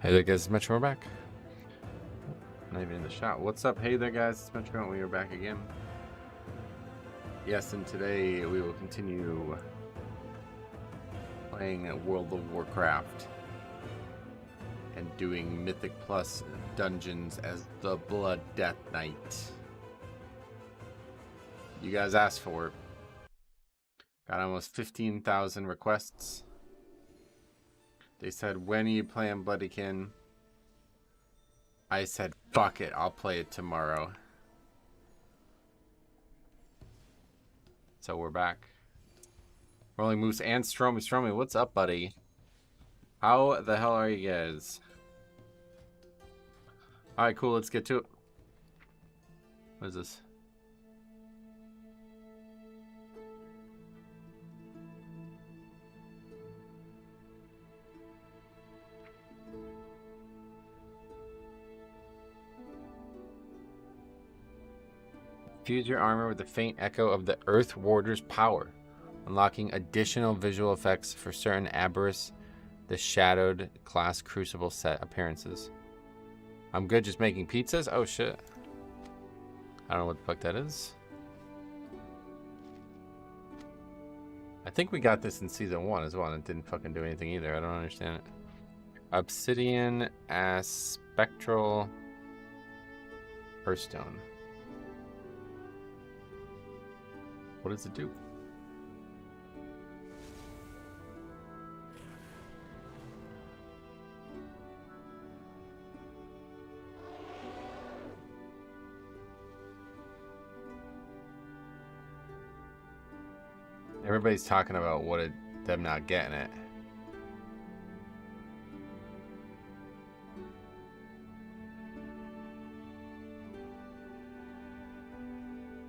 Hey there guys, it's Metro, we're back. Not even in the shot. What's up? Hey there guys, it's Metro, and we are back again. Yes, and today we will continue playing World of Warcraft and doing Mythic Plus dungeons as the Blood Death Knight. You guys asked for it. Got almost 15,000 requests. They said, when are you playing Bloodykin? I said, fuck it, I'll play it tomorrow. So we're back. Rolling Moose and Stromy. Stromy, what's up, buddy? How the hell are you guys? Alright, cool, let's get to it. What is this? Fuse your armor with the faint echo of the Earth Warder's power, unlocking additional visual effects for certain Aberrus, the Shadowed class Crucible set appearances. I'm good just making pizzas? Oh shit. I don't know what the fuck that is. I think we got this in Season 1 as well, and it didn't fucking do anything either. I don't understand it. Obsidian Spectral Hearthstone. What does it do? Everybody's talking about them not getting it.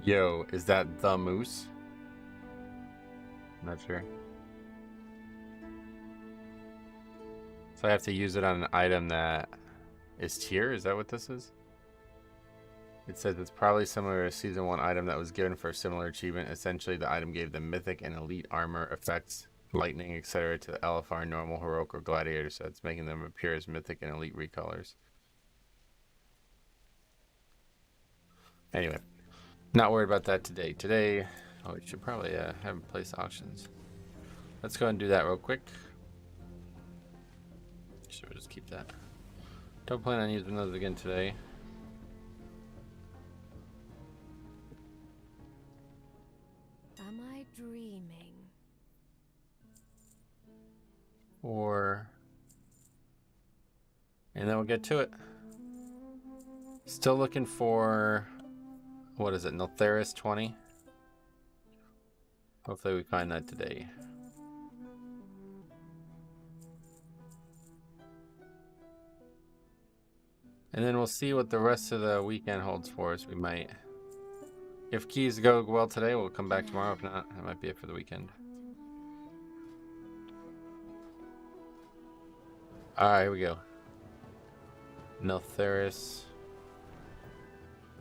Yo, is that the moose? I'm not sure. So I have to use it on an item that is tier? Is that what this is? It says it's probably similar to a Season 1 item that was given for a similar achievement. Essentially, the item gave the mythic and elite armor effects, lightning, etc. to the LFR, normal, heroic, or gladiator sets, making them appear as mythic and elite recolors. Anyway. Not worried about that today. Today, oh, we should probably have them place auctions. Let's go and do that real quick. Should we just keep that? Don't plan on using those again today. Am I dreaming? And then we'll get to it. Still looking for... What is it? Niltheris 20? Hopefully we find that today. And then we'll see what the rest of the weekend holds for us. We might... If keys go well today, we'll come back tomorrow. If not, that might be it for the weekend. Alright, here we go. Niltheris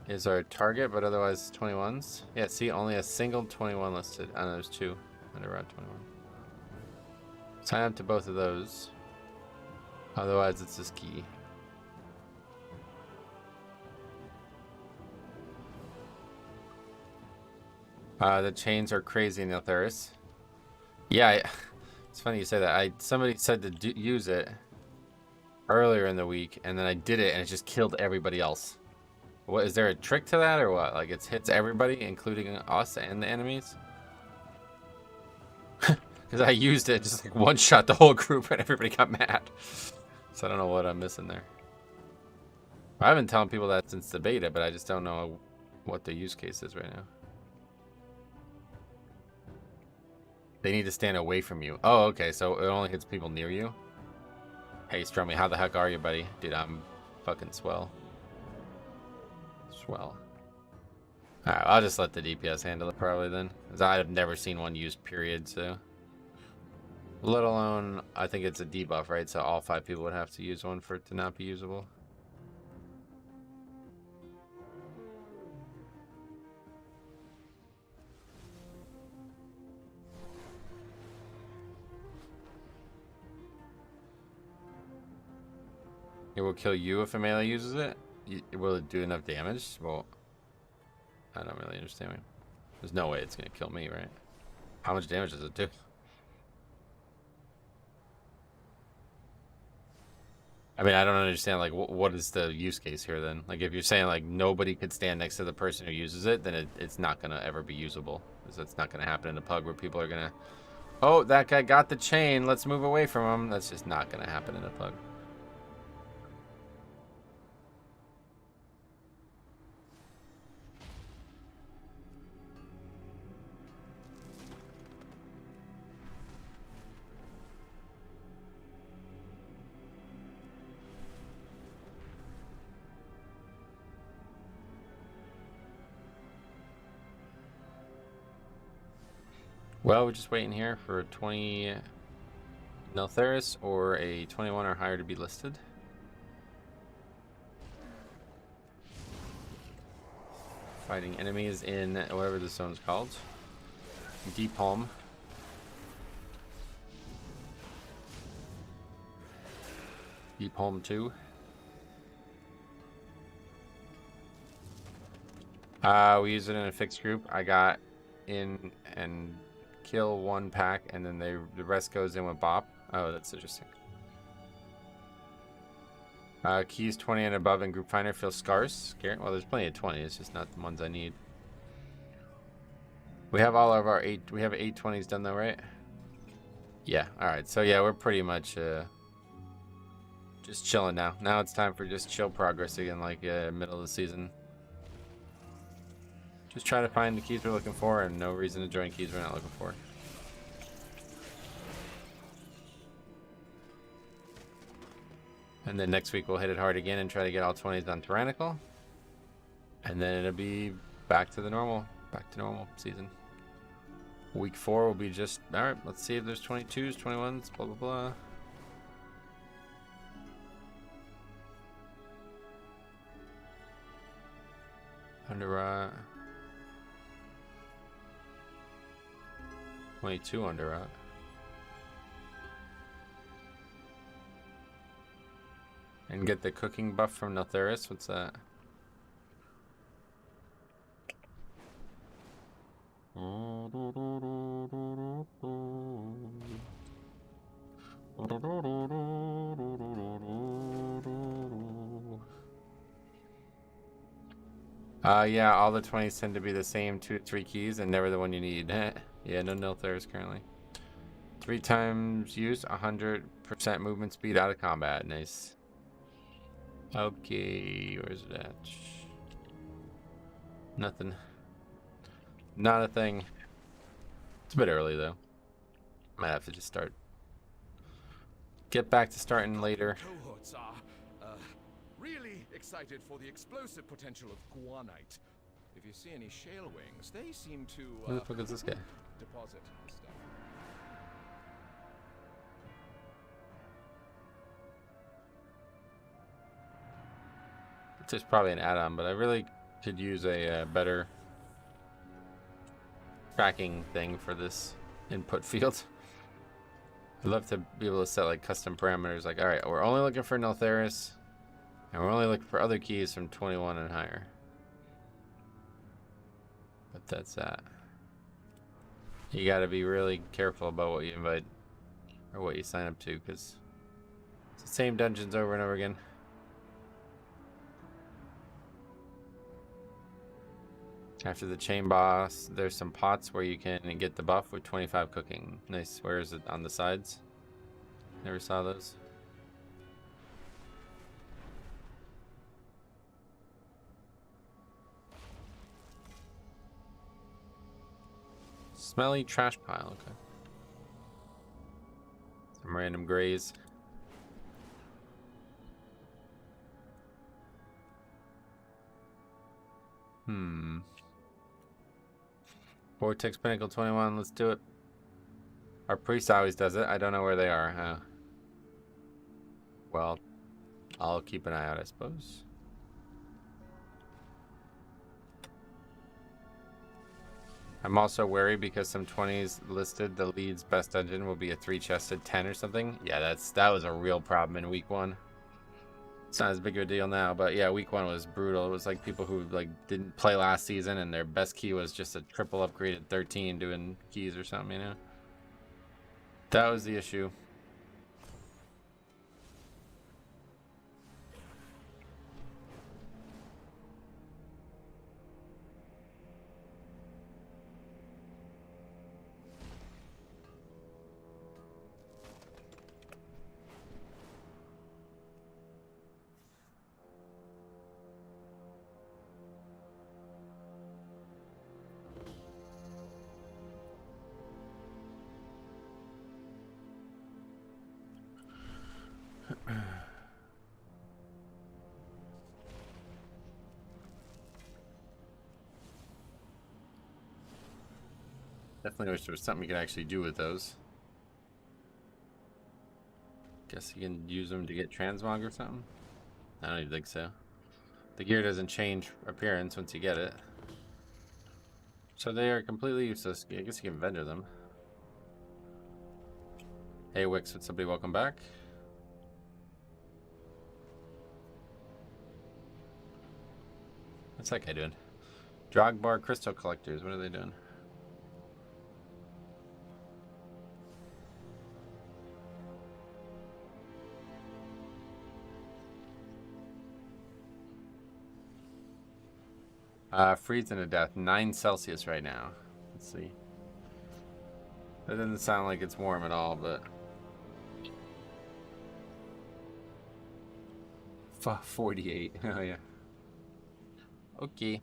is our target, but otherwise 21s. Yeah, see, only a single 21 listed. I know there's two that are around 21. Sign up to both of those. Otherwise, it's this key. The chains are crazy in Niltheris. Yeah, it's funny you say that. Somebody said to use it earlier in the week, and then I did it, and it just killed everybody else. What, is there a trick to that or what? Like it hits everybody, including us and the enemies? Because I used it, just like one-shot the whole group and everybody got mad. So I don't know what I'm missing there. I've been telling people that since the beta, but I just don't know what the use case is right now. They need to stand away from you. Oh, okay, so it only hits people near you? Hey, Stromy, how the heck are you, buddy? Dude, I'm fucking swell. Swell. Alright, I'll just let the DPS handle it probably then. Because I've never seen one used, period, so. Let alone, I think it's a debuff, right? So all 5 people would have to use one for it to not be usable. It will kill you if a melee uses it. Will it do enough damage? Well, I don't really understand. There's no way it's gonna kill me, right? How much damage does it do? I mean, I don't understand, like, what is the use case here, then? Like, if you're saying, like, nobody could stand next to the person who uses it, then it's not gonna ever be usable. Because it's not gonna happen in a pug where people are gonna... Oh, that guy got the chain. Let's move away from him. That's just not gonna happen in a pug. Well, we're just waiting here for a 20 Neltheris or a 21 or higher to be listed. Fighting enemies in whatever this zone's called. Deep Home. Deep Home 2. We use it in a fixed group. I got in and kill one pack, and then the rest goes in with Bop. Oh, that's interesting. Keys 20 and above in Group Finder feel scarce. Well, there's plenty of 20. It's just not the ones I need. We have all of our 8. We have 8 20s done though, right? Yeah. All right. So yeah, we're pretty much just chilling now. Now it's time for just chill progress again, like middle of the season. Just try to find the keys we're looking for, and no reason to join keys we're not looking for. And then next week we'll hit it hard again and try to get all 20s on Tyrannical. And then it'll be back to normal season. Week 4 will be just, alright, let's see if there's 22s, 21s, blah, blah, blah. Under 22 under and get the cooking buff from Neltheris. What's that? Yeah, all the 20s tend to be the same 2 to 3 keys and never the one you need. Yeah, no Neltheris currently. 3 times use, 100% movement speed out of combat. Nice. Okay, where's it at? Nothing. Not a thing. It's a bit early though. Might have to just start. Get back to starting later. Cohorts are really excited for the explosive potential of guanite. If you see any shale wings, they seem to Who the fuck is this guy? deposit the stuff. It's just probably an add-on, but I really could use a better tracking thing for this input field. I'd love to be able to set like custom parameters, like, all right, we're only looking for Neltheris, and we're only looking for other keys from 21 and higher. But that's that. You got to be really careful about what you invite or what you sign up to, because it's the same dungeons over and over again. After the chain boss, there's some pots where you can get the buff with 25 cooking. Nice. Where is it? On the sides? Never saw those. Smelly trash pile. Okay. Some random grays. Vortex Pinnacle 21, let's do it. Our priest always does it. I don't know where they are, huh? Well, I'll keep an eye out, I suppose. I'm also wary because some 20s listed the lead's best dungeon will be a 3-chested 10 or something. Yeah, that was a real problem in week 1. It's not as big of a deal now, but yeah, week 1 was brutal. It was like people who like didn't play last season and their best key was just a triple upgraded 13 doing keys or something, you know? That was the issue. Definitely wish there was something you could actually do with those. Guess you can use them to get transmog or something? I don't even think so. The gear doesn't change appearance once you get it. So they are completely useless. I guess you can vendor them. Hey Wix, would somebody welcome back? What's that guy doing? Drogbar crystal collectors, what are they doing? Freezing to death, 9 Celsius right now. Let's see. That doesn't sound like it's warm at all, but 48. Oh yeah. Okay.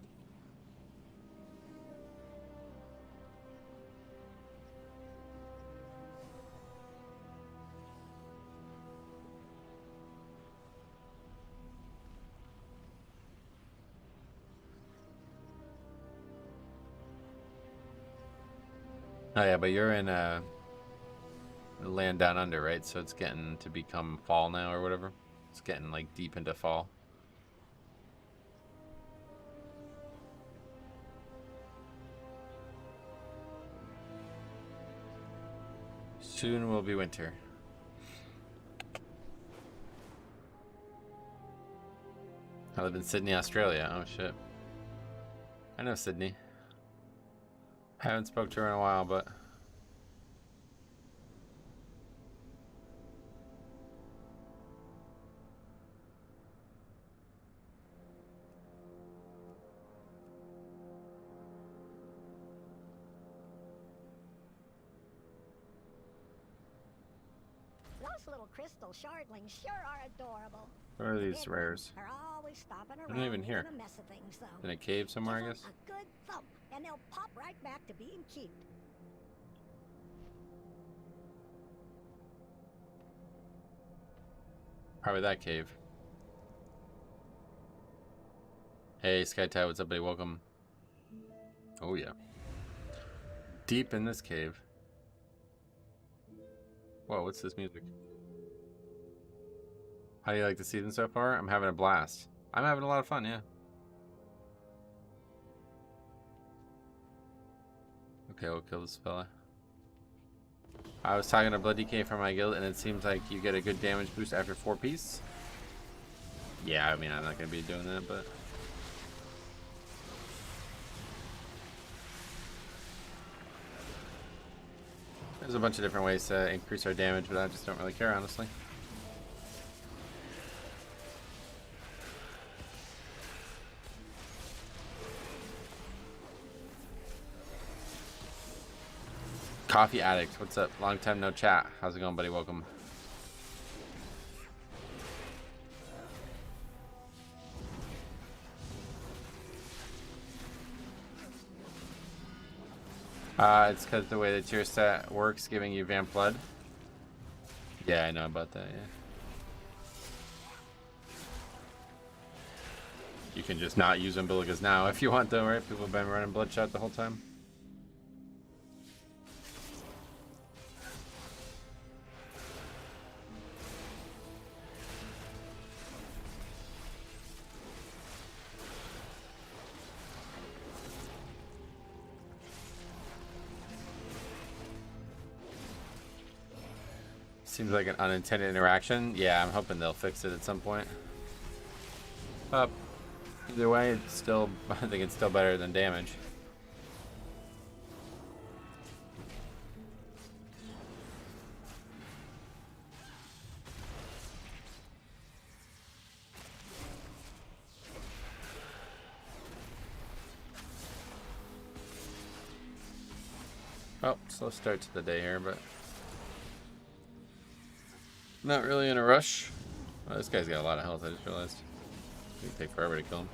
Oh yeah, but you're in land down under, right? So it's getting to become fall now or whatever. It's getting like deep into fall. Soon will be winter. I live in Sydney, Australia. Oh shit. I know Sydney. Haven't spoke to her in a while, but Those little crystal shardlings sure are adorable. what are these rares? Are always stopping around. They're not even here. making a mess of things, though. In a cave somewhere, I Give 'em guess. a good thump, and they'll pop right back to being cute. Probably that cave. Hey, SkyTide, what's up, buddy? Welcome. Oh, yeah. Deep in this cave. Whoa, what's this music? How do you like the season so far? I'm having a blast. I'm having a lot of fun, yeah. Okay, we'll kill this fella. I was talking to Blood DK from my guild, and it seems like you get a good damage boost after 4 piece. Yeah, I mean, I'm not going to be doing that, but... There's a bunch of different ways to increase our damage, but I just don't really care, honestly. Coffee Addict, what's up? Long time no chat. How's it going, buddy? Welcome. It's because the way the tier set works, giving you Vamp Blood. Yeah, I know about that, yeah. You can just not use Umbilicus now if you want, though, right? People have been running Bloodshot the whole time. Seems like an unintended interaction. Yeah, I'm hoping they'll fix it at some point. Up. Either way, it's still, I think it's still better than damage. Oh, slow start to the day here, but not really in a rush. Oh, this guy's got a lot of health, I just realized. It'd take forever to kill him.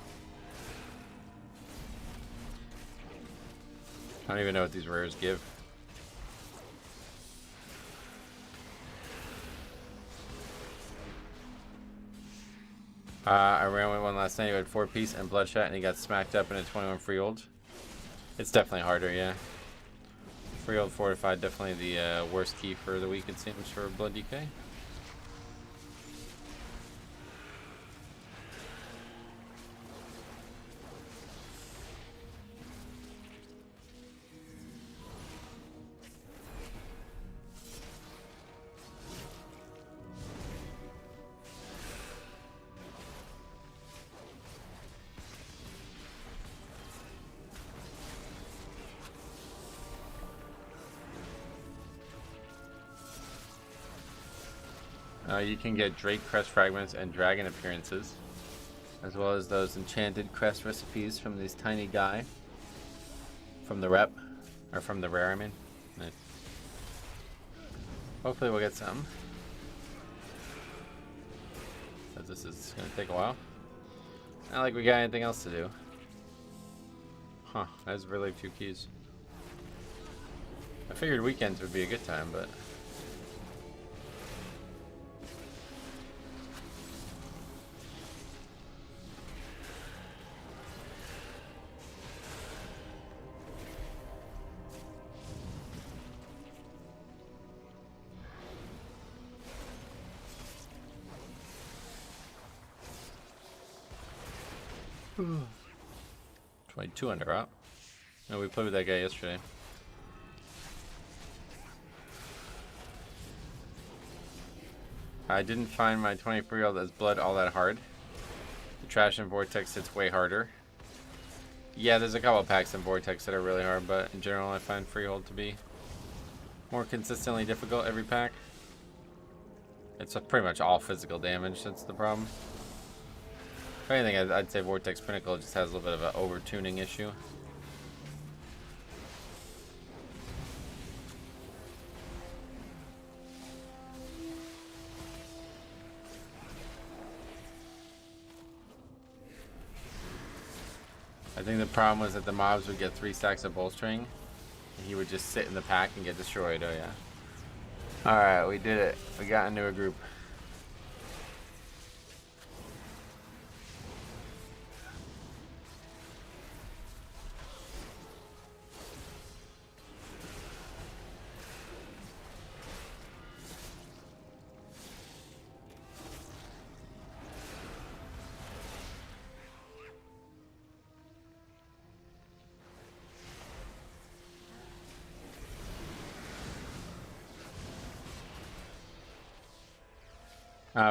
I don't even know what these rares give. I ran with one last night who had 4-piece and Bloodshot, and he got smacked up in a 21 Freehold. It's definitely harder, yeah. Freehold Fortified, definitely the worst key for the week, it seems, for Blood DK. You can get Drake Crest Fragments and Dragon Appearances, as well as those enchanted crest recipes from this tiny guy. From the rep, or from the rare, I mean. Nice. Hopefully we'll get some. Because this is going to take a while. Not like we got anything else to do. Huh, that's really few keys. I figured weekends would be a good time, but... Hmm. 22 under up. No, we played with that guy yesterday. I didn't find my 24-year-old as blood all that hard. The trash and Vortex hits way harder. Yeah, there's a couple packs in Vortex that are really hard, but in general I find Freehold to be more consistently difficult every pack. It's pretty much all physical damage, that's the problem. If anything, I'd say Vortex Pinnacle just has a little bit of an over-tuning issue. I think the problem was that the mobs would get 3 stacks of bolstering, and he would just sit in the pack and get destroyed. Oh yeah. Alright, we did it. We got into a group.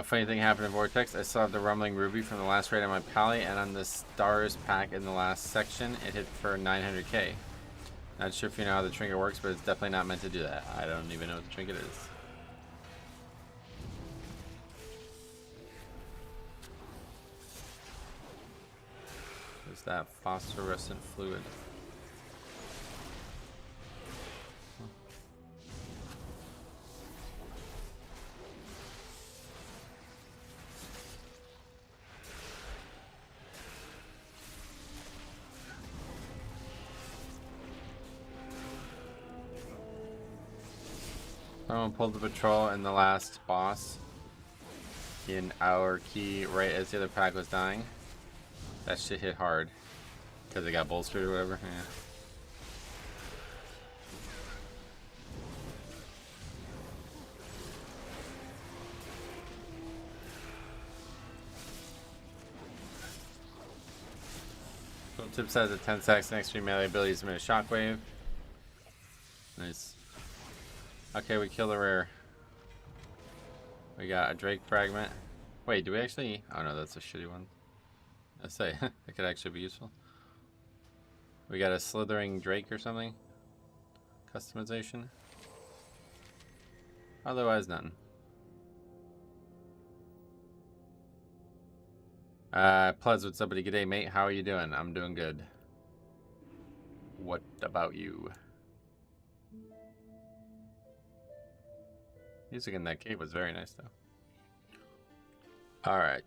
Funny thing happened in Vortex. I still have the Rumbling Ruby from the last raid on my Pally, and on the Stars pack in the last section, it hit for 900k. Not sure if you know how the trinket works, but it's definitely not meant to do that. I don't even know what the trinket is. There's that phosphorescent fluid. Someone pulled the patrol in the last boss in our key right as the other pack was dying. That shit hit hard because it got bolstered or whatever. Yeah. So tip says at 10 seconds, next 3 melee abilities emit a shockwave. Nice. Okay, we kill the rare. We got a Drake fragment. Wait, do we actually? Oh no, that's a shitty one. I say it could actually be useful. We got a slithering drake or something. Customization. Otherwise, none. Plez, what's up, buddy? G'day, mate. How are you doing? I'm doing good. What about you? Music in that cave was very nice, though. All right.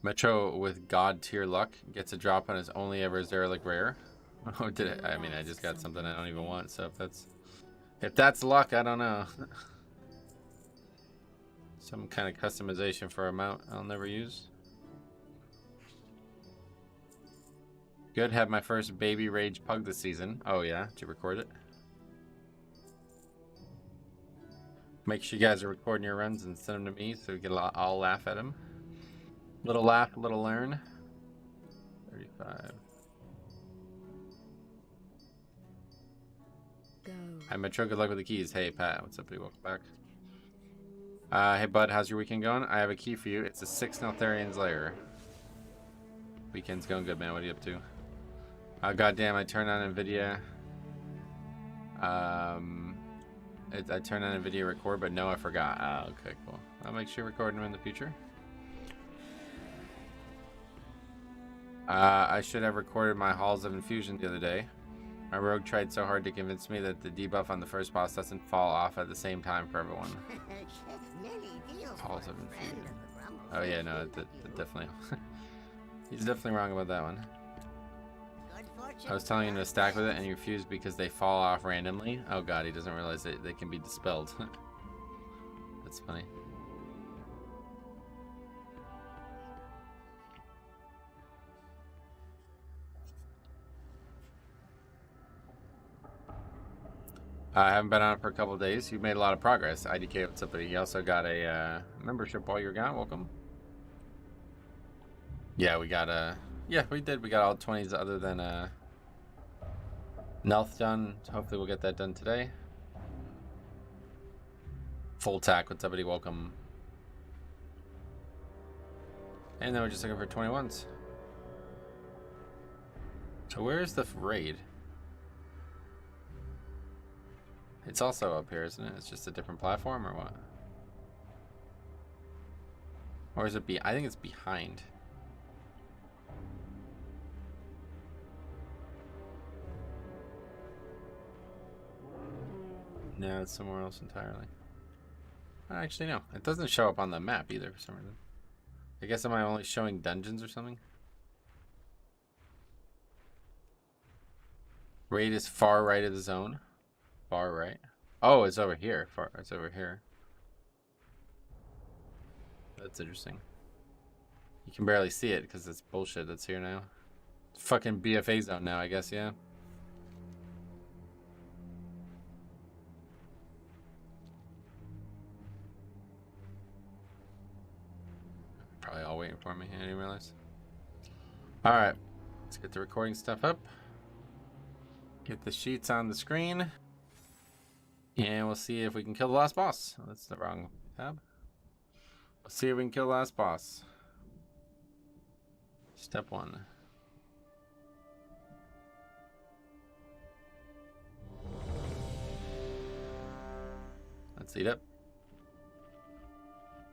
Metro with God tier luck gets a drop on his only ever Zerlik rare. Oh, did it? I mean, I just got something I don't even want. So if that's luck, I don't know. Some kind of customization for a mount I'll never use. Good. Have my first baby rage pug this season. Oh yeah, did you record it? Make sure you guys are recording your runs and send them to me so we can all laugh at them. Little laugh, little learn. 35. Go. Hi, Metro. Good luck with the keys. Hey, Pat. What's up, buddy? Welcome back. Hey, bud. How's your weekend going? I have a key for you. It's a 6 Neltharian's Lair. Weekend's going good, man. What are you up to? Goddamn, I turned on NVIDIA. I turned on NVIDIA record, but no, I forgot. Oh, okay, cool. I'll make sure you record them in the future. I should have recorded my Halls of Infusion the other day. My rogue tried so hard to convince me that the debuff on the first boss doesn't fall off at the same time for everyone. Halls of Infusion. Oh yeah, no, it definitely. He's definitely wrong about that one. I was telling him to stack with it and he refused because they fall off randomly. Oh god, he doesn't realize that they can be dispelled. That's funny. I haven't been on it for a couple of days. You've made a lot of progress. IDK, what's up, buddy? You also got a membership while you're gone. Welcome. Yeah, we got yeah, we did. We got all 20s other than Nelth done. Hopefully we'll get that done today. Full tack, what's up, buddy? Welcome. And then we're just looking for 21s. So where's the raid? It's also up here, isn't it? It's just a different platform or what? Or is it I think it's behind. No, it's somewhere else entirely. Actually, no. It doesn't show up on the map either for some reason. I guess am I only showing dungeons or something? Raid is far right of the zone. Far right. Oh, it's over here. It's over here. That's interesting. You can barely see it because it's bullshit that's here now. It's fucking BFA zone now, I guess, yeah. Probably all waiting for me. I didn't realize. Alright. Let's get the recording stuff up. Get the sheets on the screen. And we'll see if we can kill the last boss. Oh, that's the wrong tab. We'll see if we can kill the last boss. Step 1. Let's eat up.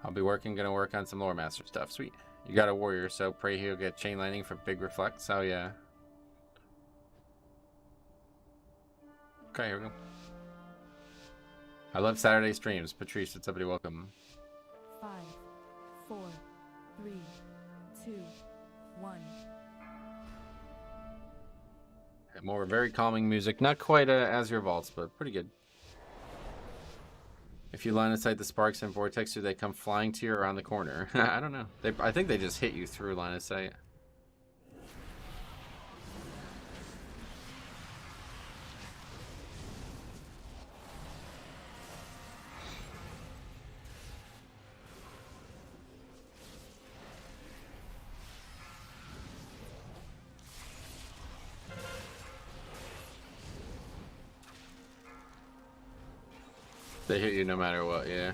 I'll be gonna work on some lore master stuff. Sweet. You got a warrior, so pray he'll get chain lightning for big reflects. Oh yeah. Okay, here we go. I love Saturday streams. Patrice, what's up, buddy? Welcome. 5, 4, 3, 2, 1. More very calming music. Not quite Azure Vaults, but pretty good. If you line of sight the sparks and vortex, do they come flying to you around the corner? I don't know. I think they just hit you through line of sight. They hit you no matter what, yeah.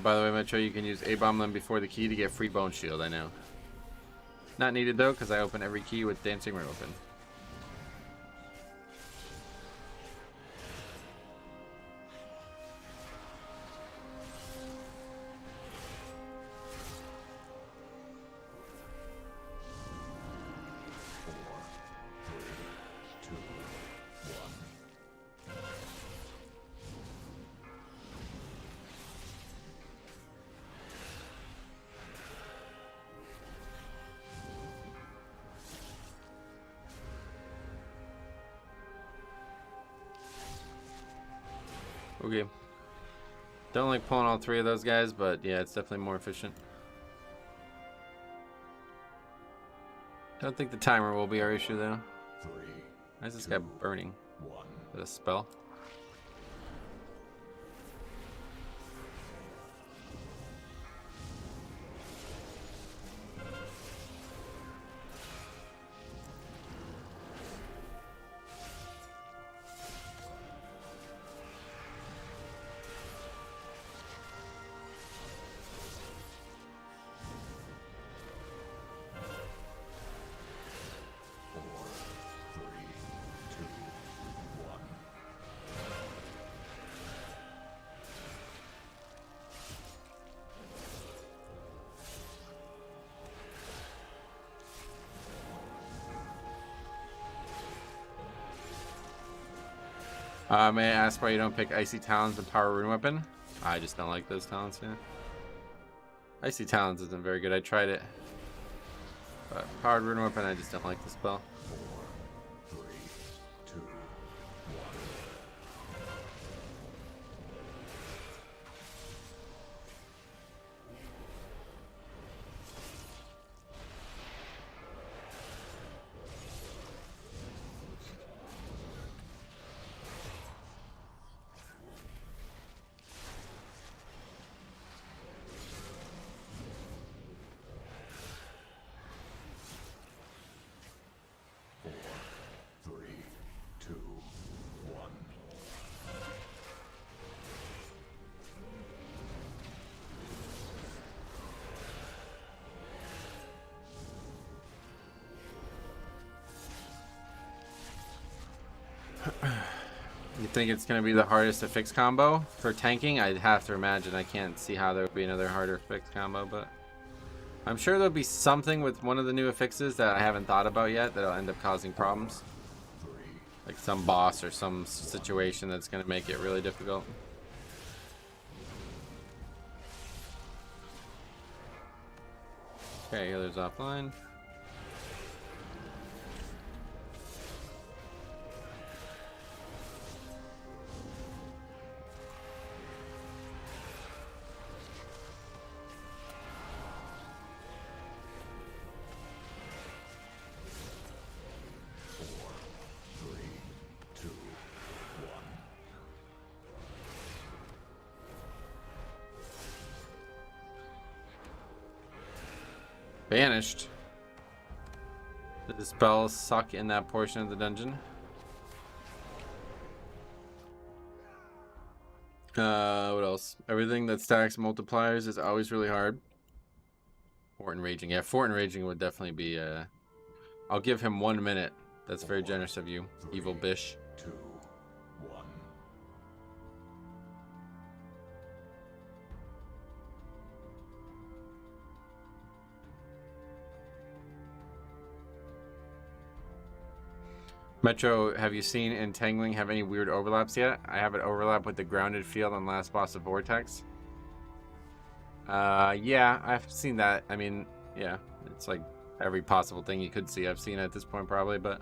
By the way, Metro, you can use A-Bomb them before the key to get free Bone Shield, I know. Not needed though, because I open every key with Dancing Ring open. Okay. Don't like pulling all three of those guys, but yeah, it's definitely more efficient. Don't think the timer will be our issue though. Why is this guy burning? Is that a spell? May I ask why you don't pick Icy Talons and Power Rune Weapon? I just don't like those talents, yeah. Icy Talons isn't very good, I tried it. But Powered Rune Weapon, I just don't like the spell. You think it's going to be the hardest to fix combo? For tanking, I'd have to imagine. I can't see how there would be another harder fix combo, but I'm sure there'll be something with one of the new affixes that I haven't thought about yet that'll end up causing problems. Like some boss or some situation that's going to make it really difficult. Okay, healer's offline. Banished. Did the spell suck in that portion of the dungeon? What else? Everything that stacks multipliers is always really hard. Fort Enraging. Yeah, Fort Enraging would definitely be, I'll give him 1 minute. That's very generous of you, evil bish. 2, 1. Metro, have you seen Entangling have any weird overlaps yet? I have an overlap with the grounded field on last boss of Vortex. Yeah, I've seen that. I mean, yeah, it's like every possible thing you could see I've seen at this point probably, but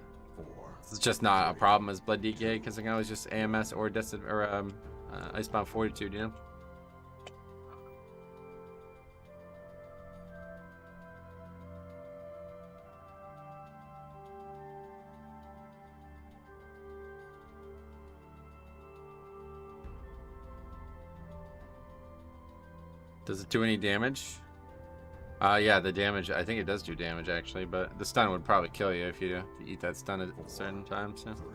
it's just not a problem as Blood DK because I can always just AMS or Icebound Fortitude, you know? Does it do any damage? Yeah, the damage, I think it does do damage actually, but the stun would probably kill you if you eat that stun at certain times. So. 3,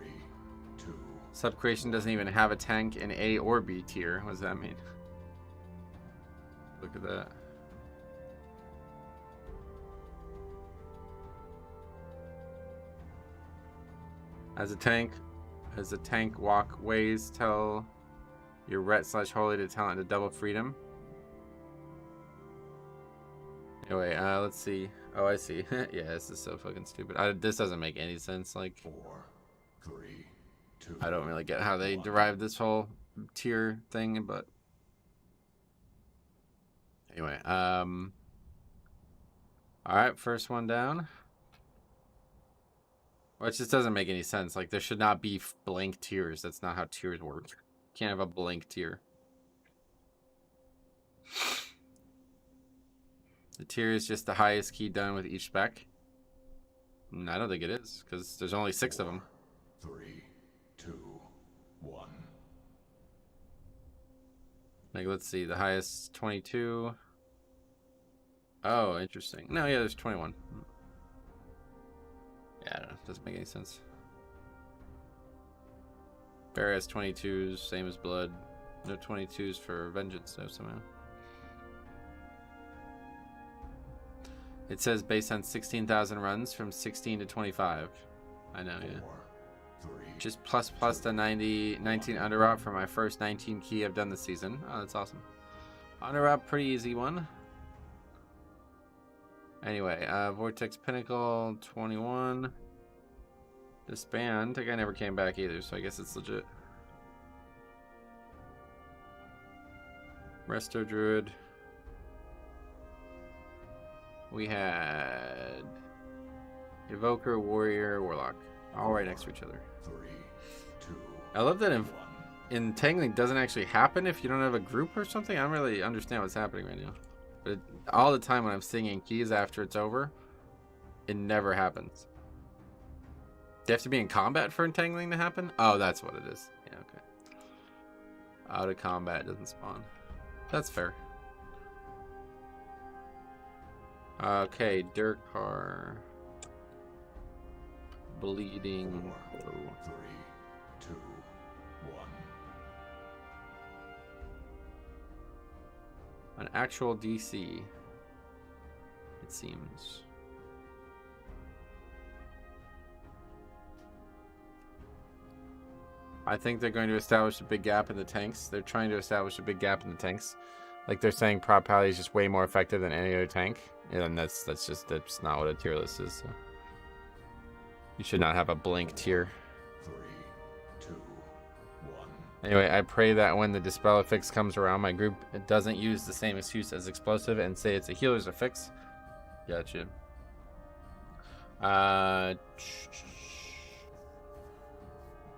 2. Subcreation doesn't even have a tank in A or B tier. What does that mean? Look at that. As a tank walk ways, tell your ret/holy to talent to double freedom. Anyway, let's see. Oh, I see. Yeah, this is so fucking stupid. This doesn't make any sense. Like, 4, 3, 2. I don't really get how they derived this whole tier thing, but anyway, all right, first one down. Well, it just doesn't make any sense. Like, there should not be blank tiers. That's not how tiers work. You can't have a blank tier. The tier is just the highest key done with each spec. I don't think it is, because there's only 6 of them. 3, 2, 1. Like, let's see, the highest 22. Oh, interesting. No, yeah, there's 21. Yeah, I don't know. Doesn't make any sense. Bear has 22s, same as Blood. No 22s for Vengeance, though, somehow. It says based on 16,000 runs from 16 to 25. I know, yeah. 4, 3. Just plus the 19 underwrap for my first 19 key I've done this season. Oh, that's awesome. Underwrap, pretty easy one. Anyway, Vortex Pinnacle, 21. Disband, that guy never came back either, so I guess it's legit. Resto Druid. We had Evoker, Warrior, Warlock, all right next to each other. 3, 2. I love that 1. entangling doesn't actually happen if you don't have a group or something. I don't really understand what's happening right now. But all the time when I'm singing keys after it's over, it never happens. Do you have to be in combat for entangling to happen? Oh, that's what it is. Yeah, okay. Out of combat doesn't spawn. That's fair. Okay, Durkar. Bleeding. 4, 3, 2, 1. An actual DC, it seems. I think they're going to establish a big gap in the tanks. They're trying to establish a big gap in the tanks. Like, they're saying Prop Pally is just way more effective than any other tank. And that's not what a tier list is. So. You should not have a blank tier. 3, 2, 1. Anyway, I pray that when the Dispel affix comes around, my group doesn't use the same excuse as Explosive and say it's a healer's affix. Gotcha.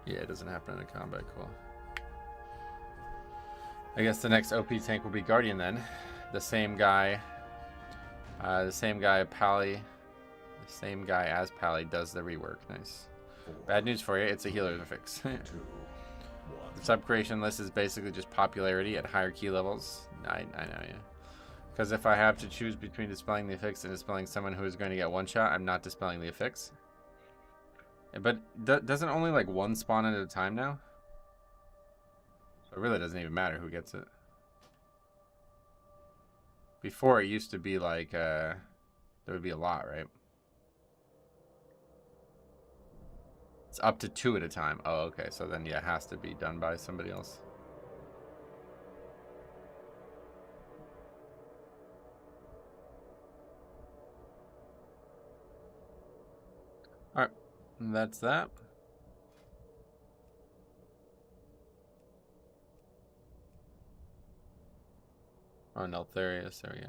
Yeah, it doesn't happen in a combat. Cool. I guess the next OP tank will be Guardian then. The same guy. Pally. The same guy as Pally does the rework. Nice. 4, Bad news for you, it's a healer's affix. 2, 1. The sub-creation list is basically just popularity at higher key levels. I know, yeah. Because if I have to choose between dispelling the affix and dispelling someone who is going to get one shot, I'm not dispelling the affix. But doesn't only like one spawn at a time now? So it really doesn't even matter who gets it. Before it used to be like, there would be a lot, right? It's up to 2 at a time. Oh, okay. So then, yeah, it has to be done by somebody else. All right. And that's that. Oh, Neltharius. There we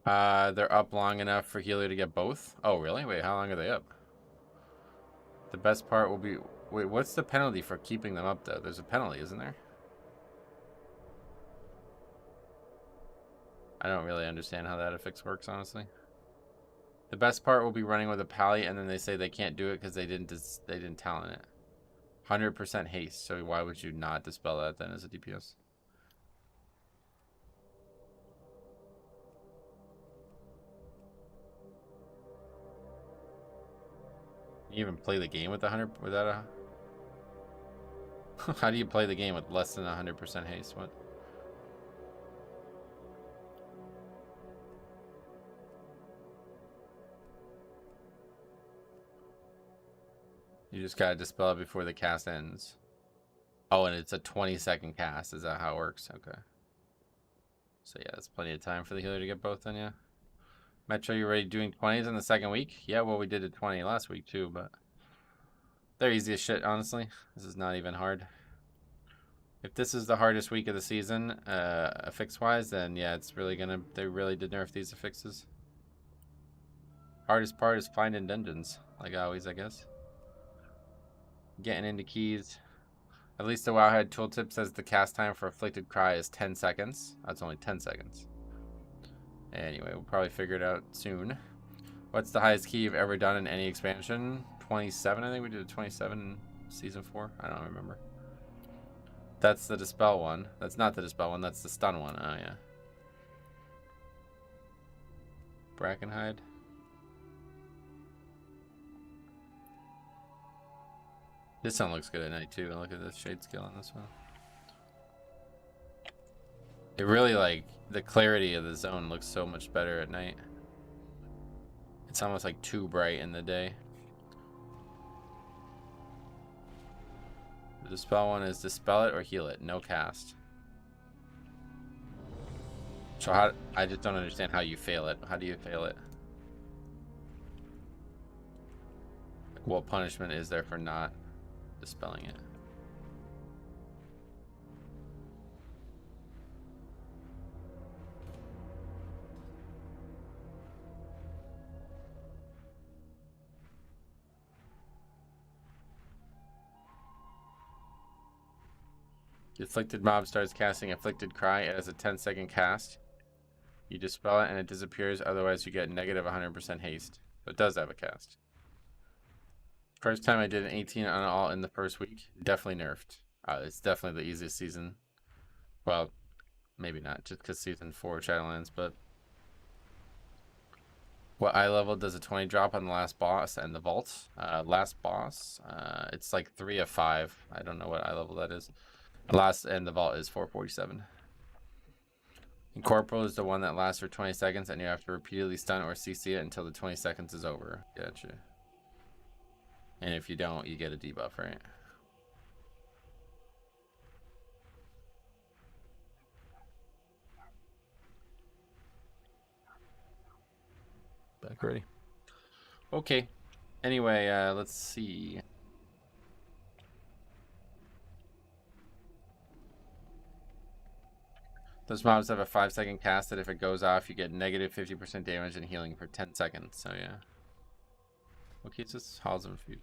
go. They're up long enough for healer to get both. Oh, really? Wait, how long are they up? The best part will be... Wait, what's the penalty for keeping them up, though? There's a penalty, isn't there? I don't really understand how that affix works, honestly. The best part will be running with a Pally, and then they say they can't do it because they didn't talent it. 100% haste, so why would you not dispel that then as a DPS? You even play the game with 100 without a... How do you play the game with less than 100% haste? What? You just gotta dispel it before the cast ends. Oh, and it's a 20-second cast. Is that how it works? Okay. So yeah, that's plenty of time for the healer to get both then, yeah. Metro, you ready doing 20s in the second week? Yeah, well, we did a 20 last week too, but they're easy as shit, honestly. This is not even hard. If this is the hardest week of the season, affix-wise, then yeah, it's really gonna... They really did nerf these affixes. Hardest part is finding dungeons, like always, I guess. Getting into keys. At least the Wowhead tooltip says the cast time for Afflicted Cry is 10 seconds. That's only 10 seconds. Anyway, we'll probably figure it out soon. What's the highest key you've ever done in any expansion? 27, I think we did a 27 in Season 4. I don't remember. That's the Dispel one. That's not the Dispel one, that's the Stun one. Oh, yeah. Brackenhide. This one looks good at night too. Look at the shade scale on this one. It really, like, the clarity of the zone looks so much better at night. It's almost like too bright in the day. The Dispel one is dispel it or heal it. No cast. So how... I just don't understand how you fail it. How do you fail it? Like, what punishment is there for not dispelling it? The afflicted mob starts casting Afflicted Cry. It has a 10-second cast. You dispel it and it disappears, otherwise you get negative 100% haste. So it does have a cast. First time I did an 18 on all in the first week. Definitely nerfed. It's definitely the easiest season. Well, maybe not, just because Season 4 Shadowlands, but... What eye level does a 20 drop on the last boss and the vault? Last boss, it's like 3 of 5. I don't know what eye level that is. Last and the vault is 447. And Corporal is the one that lasts for 20 seconds and you have to repeatedly stun or CC it until the 20 seconds is over. Gotcha. And if you don't, you get a debuff, right? Back ready. Okay. Anyway, let's see. Those mobs have a 5-second cast that if it goes off, you get negative 50% damage and healing for 10 seconds. So yeah. What keeps us? Halls of Infusion.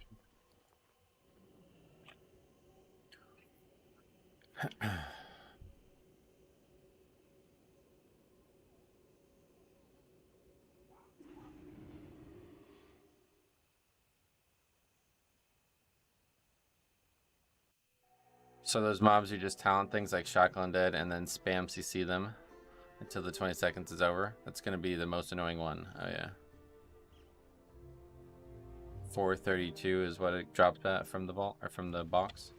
So those mobs, you just talent things like Shotgun Dead and then spam CC them until the 20 seconds is over. That's going to be the most annoying one. Oh yeah. 432 is what it drops at from the vault or from the box.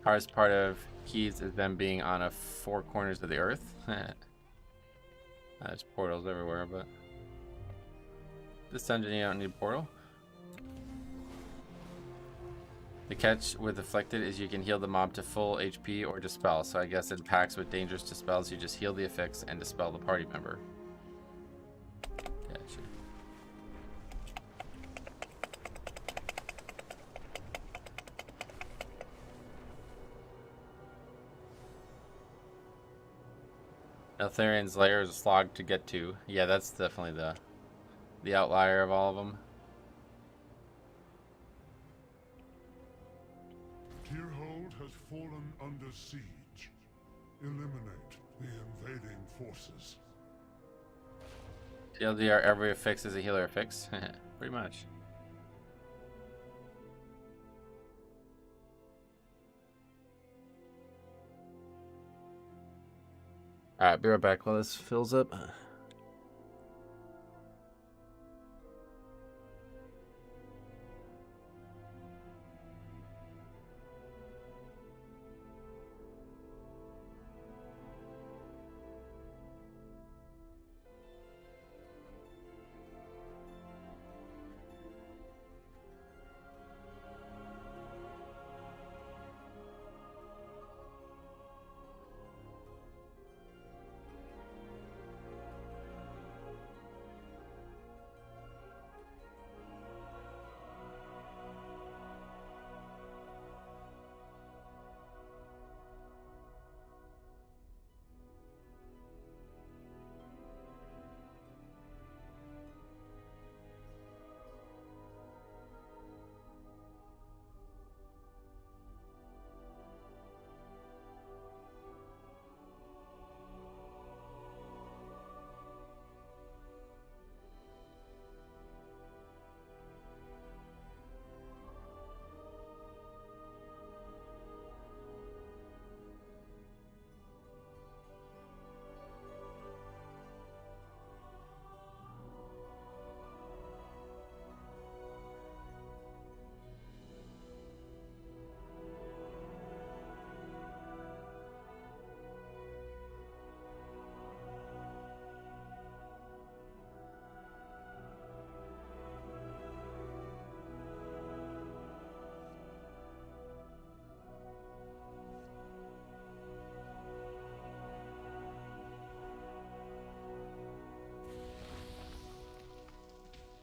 Hardest part of keys is them being on a 4 corners of the earth. There's portals everywhere, but this dungeon you don't need a portal. The catch with Afflicted is you can heal the mob to full HP or dispel, so I guess in packs with dangerous dispels you just heal the affix and dispel the party member. Gotcha. Eltharian's Lair is a slog to get to. Yeah, that's definitely the outlier of all of them. Tierhold has fallen under siege. Eliminate the invading forces. TLDR, every affix is a healer affix. Pretty much. Alright, be right back while this fills up.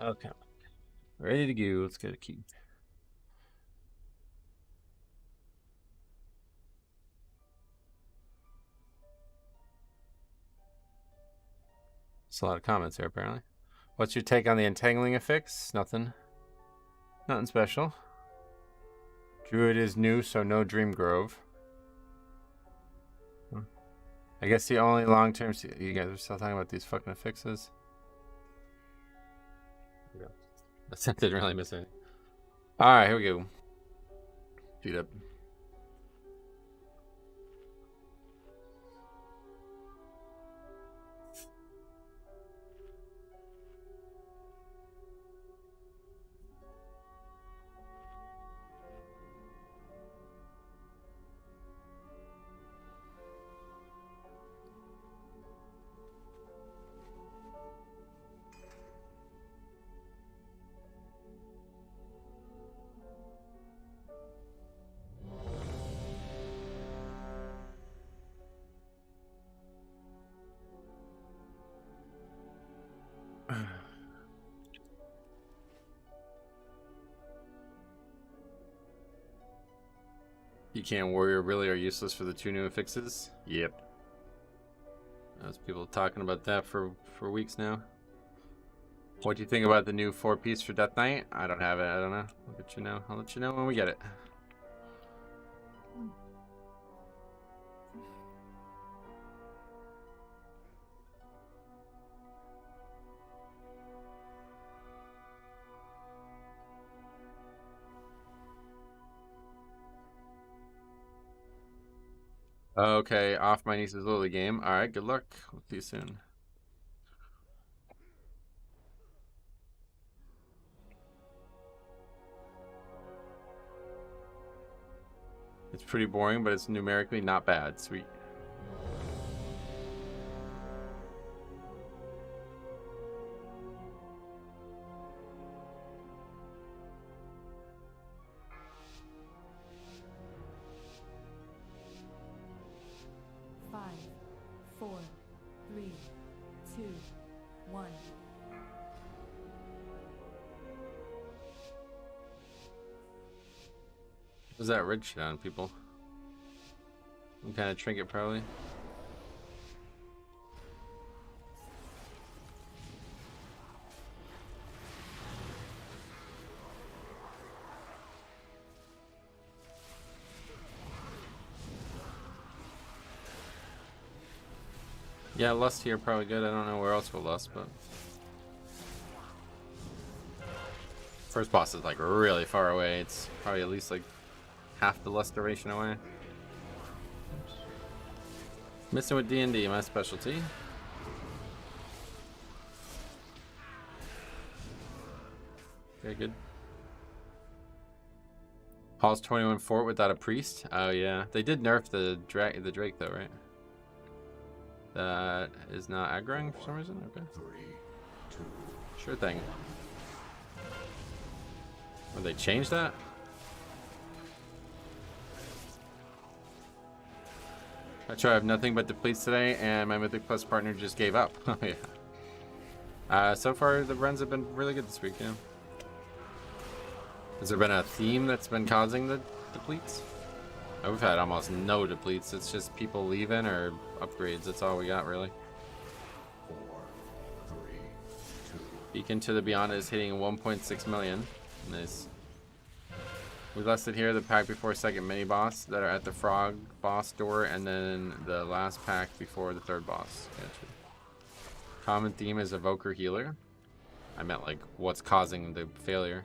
Okay. Ready to go. Let's get a key. That's a lot of comments here, apparently. What's your take on the entangling affix? Nothing. Nothing special. Druid is new, so no Dream Grove. I guess the only long-term... You guys are still talking about these fucking affixes? Yeah. That didn't really miss anything. Alright, here we go. Feed up. You can't warrior really are useless for the 2 new affixes? Yep. There's people talking about that for weeks now. What do you think about the new 4-piece for Death Knight? I don't have it. I don't know. I'll let you know. I'll let you know when we get it. Okay, off my niece's Lily game. Alright, good luck. We'll see you soon. It's pretty boring, but it's numerically not bad. Sweet. What's that red shit on, people? Some kind of trinket, probably. Yeah, lust here probably good. I don't know where else we'll lust, but first boss is like really far away. It's probably at least like half the lust duration away. Missing with D&D, my specialty. Very good. Paul's 21 fort without a priest. Oh yeah, they did nerf the Drake though, right? That is not aggroing for some reason. Okay. 3, 2. Sure thing. Will they change that? I try I have nothing but depletes today, and my Mythic Plus partner just gave up. Oh yeah. So far the runs have been really good this week. Yeah. Has there been a theme that's been causing the depletes? Oh, we've had almost no depletes. It's just people leaving or upgrades. That's all we got really. 4, 3, 2. Beacon to the Beyond is hitting 1.6 million. Nice. We lusted here the pack before second mini boss that are at the frog boss door, and then the last pack before the third boss. Gotcha. Common theme is evoker healer. I meant like what's causing the failure.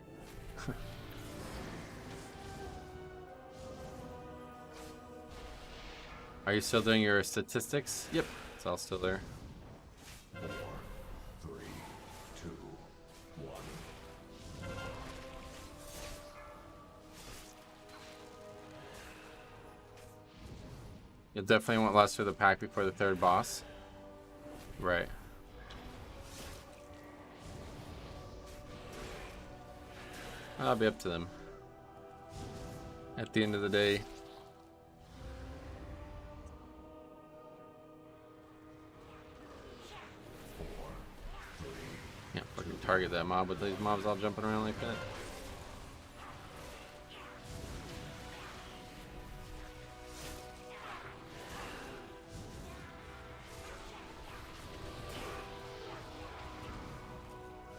Are you still doing your statistics? Yep, it's all still there. 4, 3, 2, 1. You'll definitely want less for the pack before the third boss. Right. I'll be up to them. At the end of the day. Yeah, fucking target. target that mob with these mobs all jumping around like that.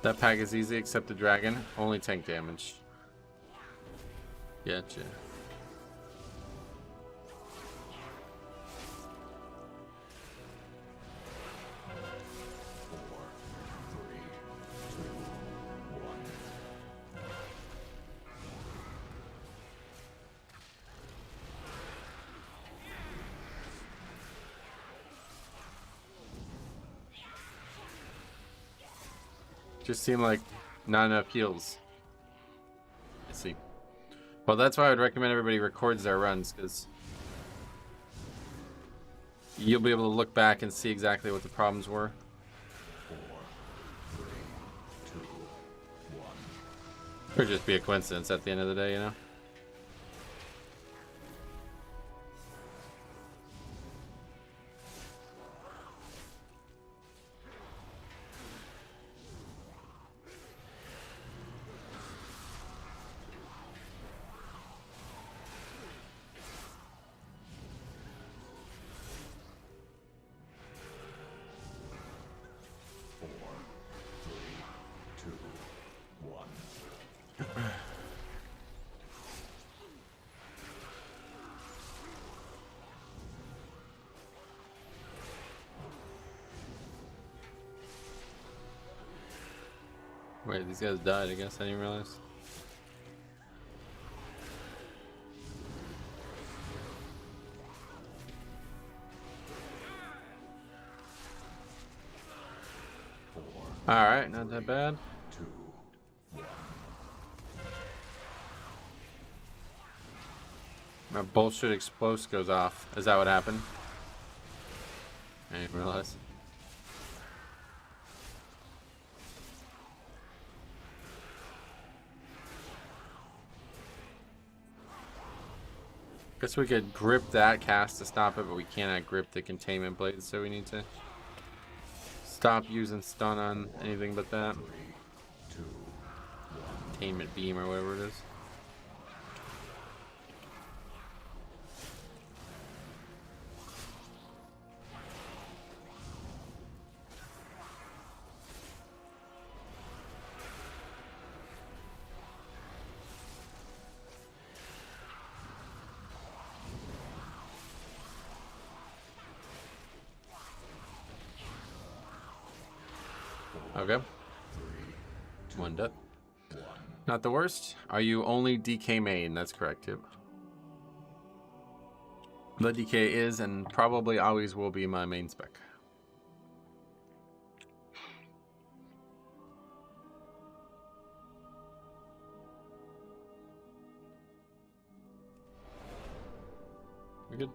That pack is easy except the dragon. Only tank damage. Gotcha. Just seem like not enough heals. I see. Well, that's why I would recommend everybody records their runs, because you'll be able to look back and see exactly what the problems were. 4, 3, 2, 1. Or just be a coincidence at the end of the day, you know? Wait, these guys died, I guess. I didn't realize. Alright, not that bad. 2, 1. My bullshit explosive goes off. Is that what happened? I didn't realize. Guess we could grip that cast to stop it, but we cannot grip the containment blades, so we need to stop using stun on anything but that. 3, 2, 1. Containment beam or whatever it is. Okay. 3, 1 death. 1. Not the worst. Are you only DK main? That's correct, too. The DK is and probably always will be my main spec. We good?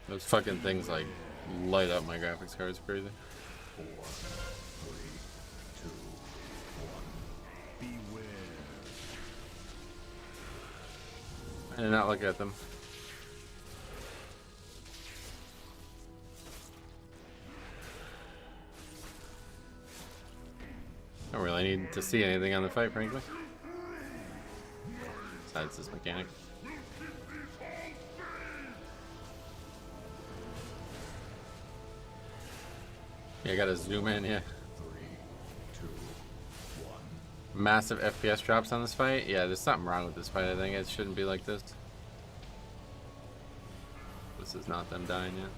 Those fucking things like light up my graphics card. It's crazy. 4, 3, 2, 1. Beware. I did not look at them. I don't really need to see anything on the fight, frankly. Besides this mechanic. Yeah, I gotta zoom in, yeah. 3, massive FPS drops on this fight. Yeah, there's something wrong with this fight. I think it shouldn't be like this. This is not them dying yet.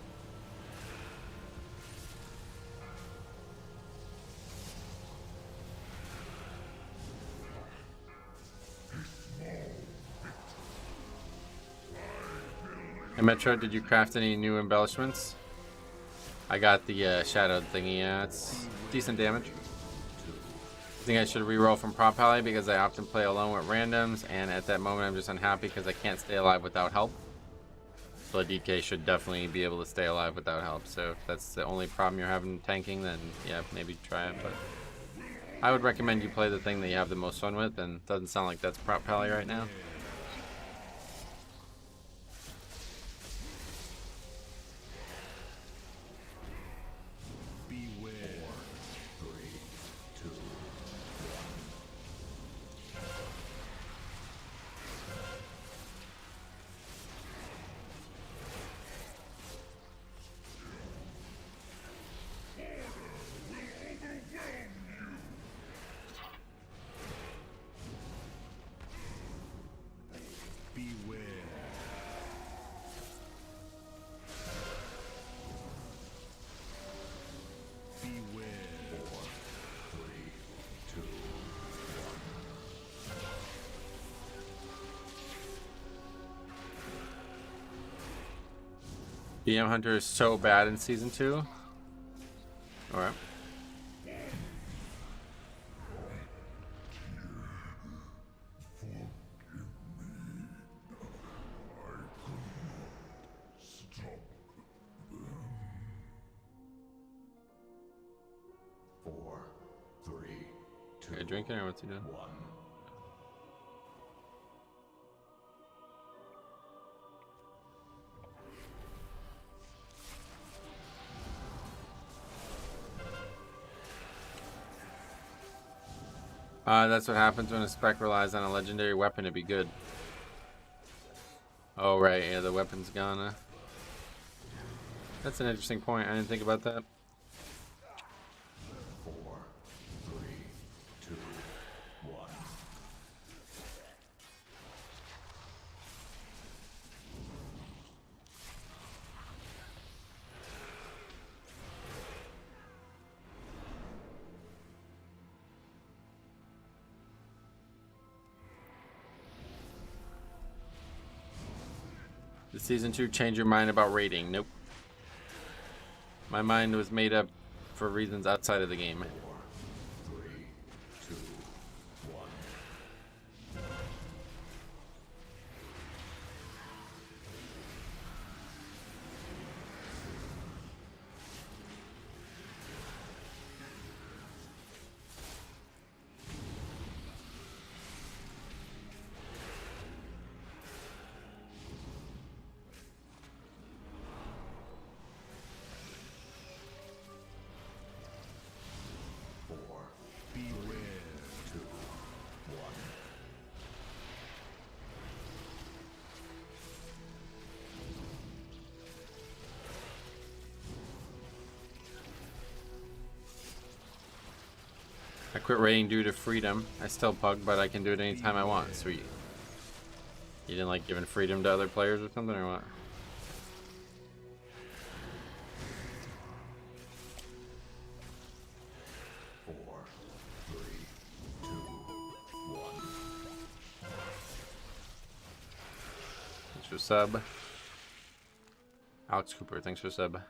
Hey Metro, did you craft any new embellishments? I got the shadowed thingy. Yeah, it's decent damage. I think I should reroll from Prop Pally because I often play alone with randoms, and at that moment I'm just unhappy because I can't stay alive without help. So a DK should definitely be able to stay alive without help. So if that's the only problem you're having tanking, then yeah, maybe try it. But I would recommend you play the thing that you have the most fun with, and it doesn't sound like that's Prop Pally right now. BM Hunter is so bad in Season 2. Alright. Okay, drinking or what's he doing? That's what happens when a spec relies on a legendary weapon to be good. Oh, right, yeah, the weapon's gone. That's an interesting point. I didn't think about that. 4, 3, 2, 1. Did Season 2 change your mind about raiding? Nope. My mind was made up for reasons outside of the game. 4, 3, 2, 1. I quit raiding due to freedom. I still pug, but I can do it anytime I want. Sweet. You didn't like giving freedom to other players or something, or what? Thanks for sub. Alex Cooper, thanks for sub.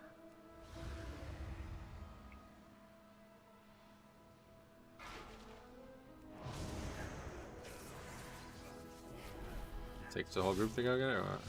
Takes the whole group to go get it, or what?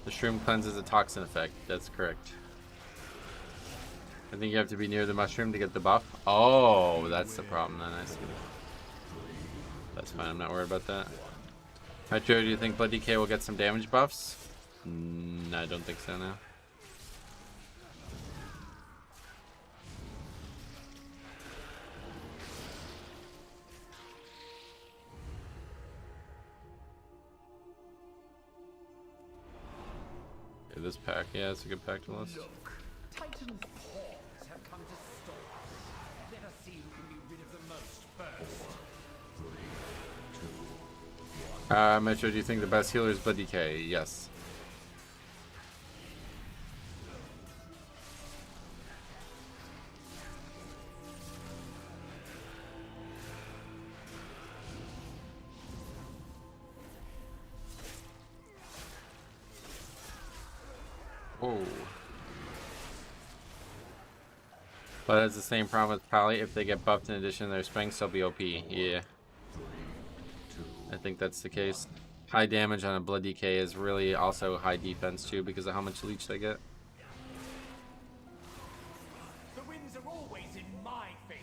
The shroom cleanses a toxin effect. That's correct. I think you have to be near the mushroom to get the buff. Oh, that's the problem then. I see. That's fine. I'm not worried about that. Metro, do you think Blood DK will get some damage buffs? I don't think so now. Okay, this pack, yeah, it's a good pack to list. Look, Titan's paws have come to stop. Let us see who can be rid of the most first. Metro, do you think the best healer is Blood DK? Yes. Whoa. But it's the same problem with Pally. If they get buffed in addition to their strength, they'll be OP. Yeah. I think that's the case. High damage on a Blood DK is really also high defense too because of how much leech they get. The winds are always in my favor.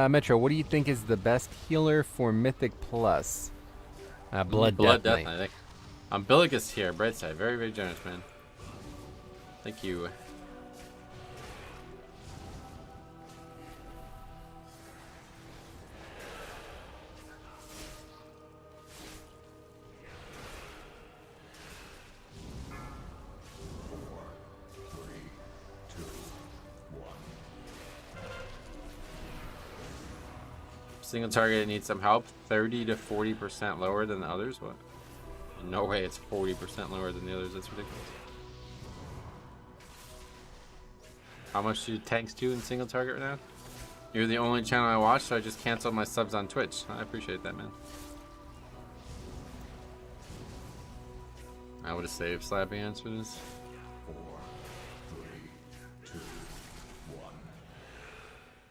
Metro, what do you think is the best healer for Mythic Plus? Blood Death Knight. Knight, I think. Umbilicus here, Brightside. Very, very generous, man. Thank you. Single target needs some help. 30 to 40% lower than the others. What? No way it's 40% lower than the others. That's ridiculous. How much do tanks do in single target right now? You're the only channel I watch, so I just canceled my subs on Twitch. I appreciate that, man. I would have saved slapping hands for this. 4, 3, 2, 1.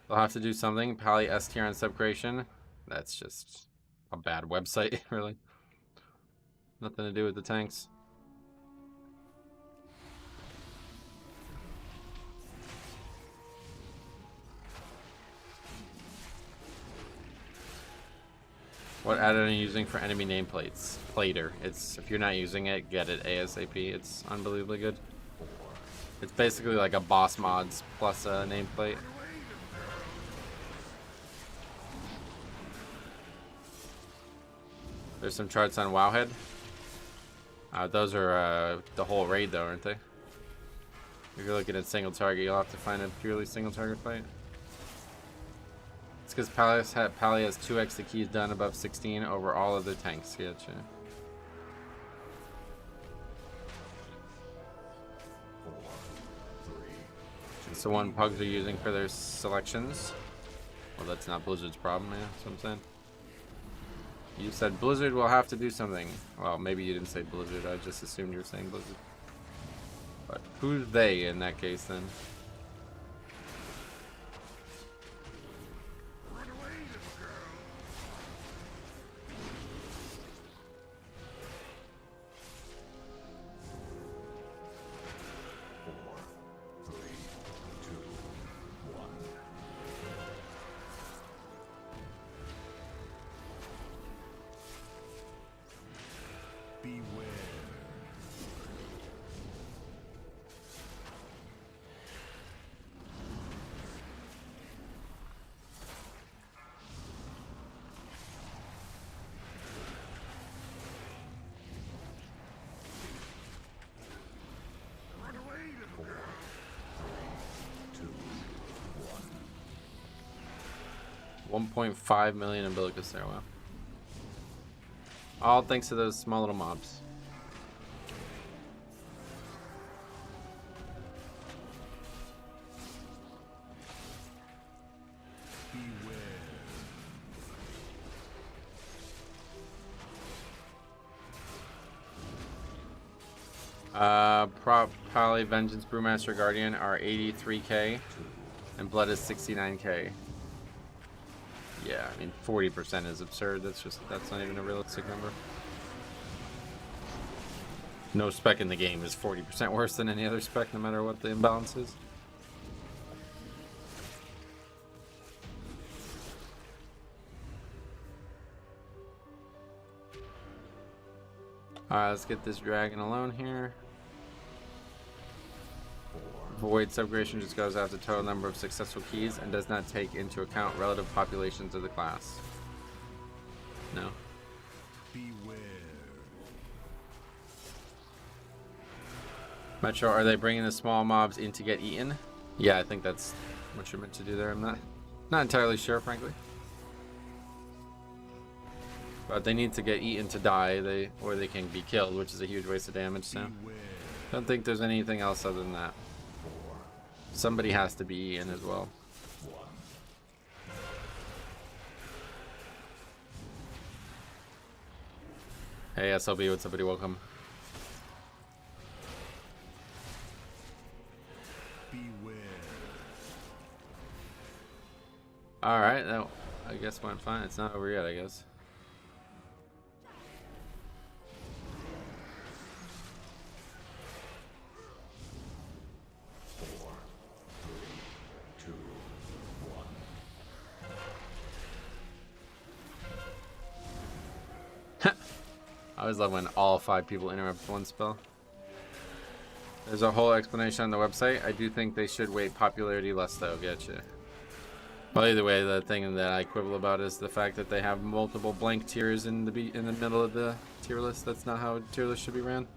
They'll have to do something. Pally S tier on sub creation. That's just a bad website, really. Nothing to do with the tanks. What add-on are you using for enemy nameplates? Plater. It's if you're not using it, get it ASAP. It's unbelievably good. It's basically like a boss mods plus a nameplate. There's some charts on Wowhead. Those are the whole raid though, aren't they? If you're looking at single target, you'll have to find a purely single target fight. It's because Pally has 2x the keys done above 16 over all other tanks. Gotcha. 4, 3, It's the one pugs are using for their selections. Well, that's not Blizzard's problem, man. That's what I'm saying. You said Blizzard will have to do something. Well, maybe you didn't say Blizzard. I just assumed you were saying Blizzard. But who's they in that case then? $1.5 million umbilicus there, wow. All thanks to those small little mobs. Prop, Pally, Vengeance, Brewmaster, Guardian are 83k, and Blood is 69k. Yeah, I mean 40% is absurd. That's not even a realistic number. No spec in the game is 40% worse than any other spec, no matter what the imbalance is. Alright, let's get this dragon alone here. Void subgradation just goes after the total number of successful keys and does not take into account relative populations of the class. No. Beware. Metro, are they bringing the small mobs in to get eaten? Yeah, I think that's what you're meant to do there. I'm not entirely sure, frankly. But they need to get eaten to die, or they can be killed, which is a huge waste of damage, so I don't think there's anything else other than that. Somebody has to be eaten as well. Hey SLB, what's up, buddy? Welcome. Alright, that I guess went fine. It's not over yet, I guess. I always love when all 5 people interrupt one spell. There's a whole explanation on the website. I do think they should weight popularity less though. Getcha. Well, either way, the thing that I quibble about is the fact that they have multiple blank tiers in the middle of the tier list. That's not how a tier list should be ran.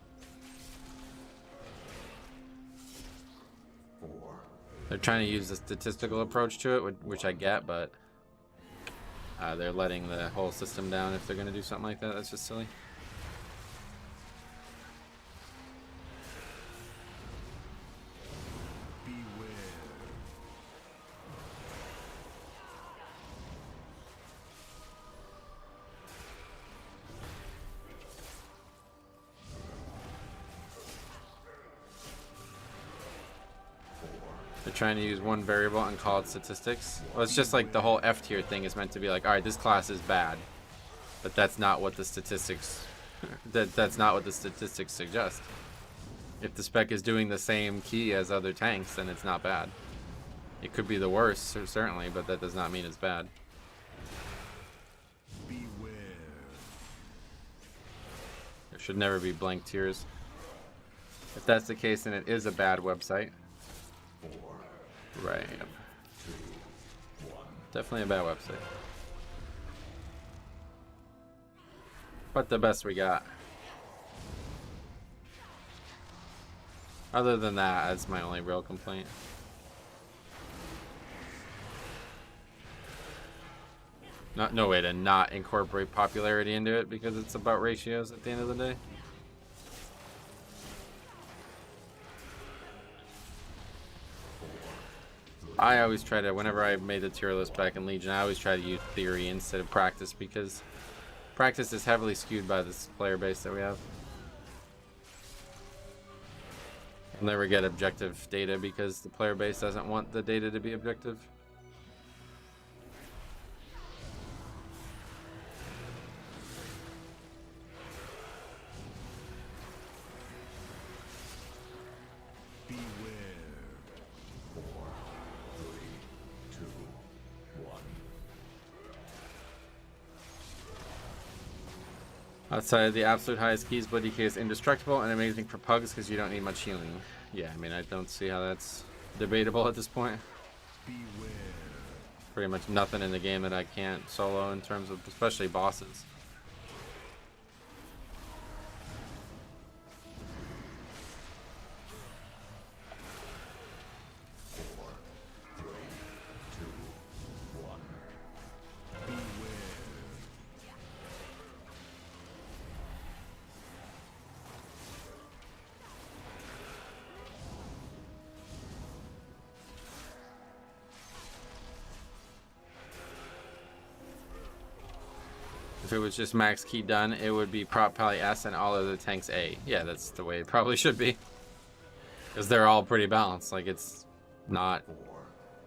They're trying to use a statistical approach to it, which I get, but they're letting the whole system down if they're going to do something like that. That's just silly. They're trying to use one variable and call it statistics. Well, it's just like the whole F tier thing is meant to be like, all right, this class is bad, but that's not what the statistics that's not what the statistics suggest. If the spec is doing the same key as other tanks, then it's not bad. It could be the worst, certainly, but that does not mean it's bad. Beware. There should never be blank tiers. If that's the case, then it is a bad website. Right. Definitely a bad website. But the best we got. Other than that, that's my only real complaint. No way to not incorporate popularity into it because it's about ratios at the end of the day. I always try to, whenever I made the tier list back in Legion, I always try to use theory instead of practice because practice is heavily skewed by this player base that we have. We'll never get objective data because the player base doesn't want the data to be objective. Outside of the absolute highest keys, Blood DK is indestructible and amazing for pugs because you don't need much healing. Yeah, I mean, I don't see how that's debatable at this point. Beware. Pretty much nothing in the game that I can't solo in terms of, especially bosses. If it was just max key done, it would be prop pally S and all other tanks A. Yeah, that's the way it probably should be. Because they're all pretty balanced. Like, it's not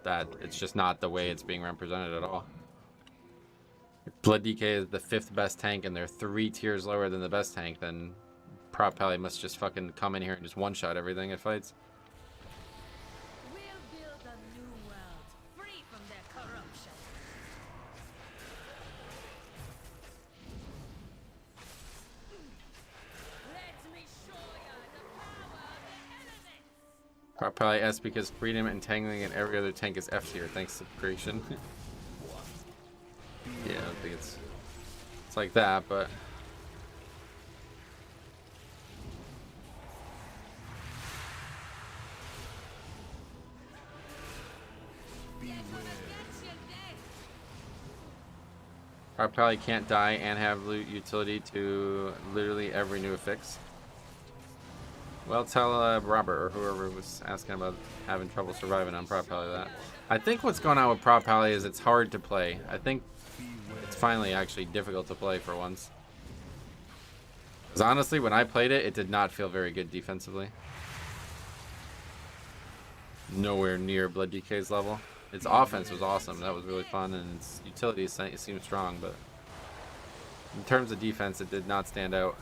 that, it's just not the way it's being represented at all. Blood DK is the 5th best tank and they're 3 tiers lower than the best tank, then Prop Pally must just fucking come in here and just one-shot everything it fights. We'll build a new world, free from their corruption. Let me show ya the power of the elements. Prop Pally S because freedom, entangling, and every other tank is F tier thanks to creation. Yeah, I don't think it's like that, but I probably can't die and have loot utility to literally every new affix. Well, tell Robert or whoever was asking about having trouble surviving on Prop Pally that. I think what's going on with Prop Pally is it's hard to play. I think it's finally actually difficult to play for once. Because honestly, when I played it, it did not feel very good defensively. Nowhere near Blood DK's level. Its offense was awesome. That was really fun, and its utility seemed strong, but in terms of defense, it did not stand out.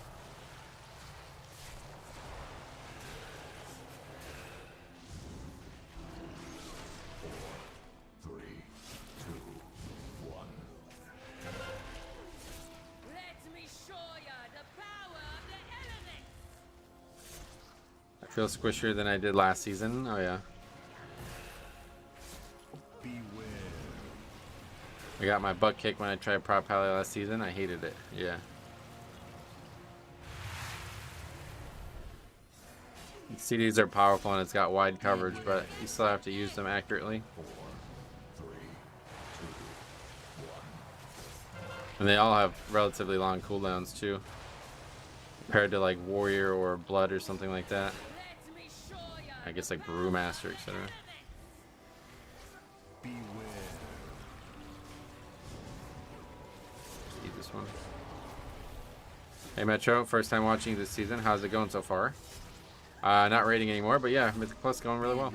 I feel squishier than I did last season. Oh yeah. I got my butt kicked when I tried Prop Pally last season. I hated it. Yeah. CDs are powerful and it's got wide coverage, but you still have to use them accurately. And they all have relatively long cooldowns too, compared to like Warrior or Blood or something like that. I guess like Brewmaster, etc. Eat this one. Hey Metro, first time watching this season. How's it going so far? Not rating anymore, but yeah, Mythic Plus going really well.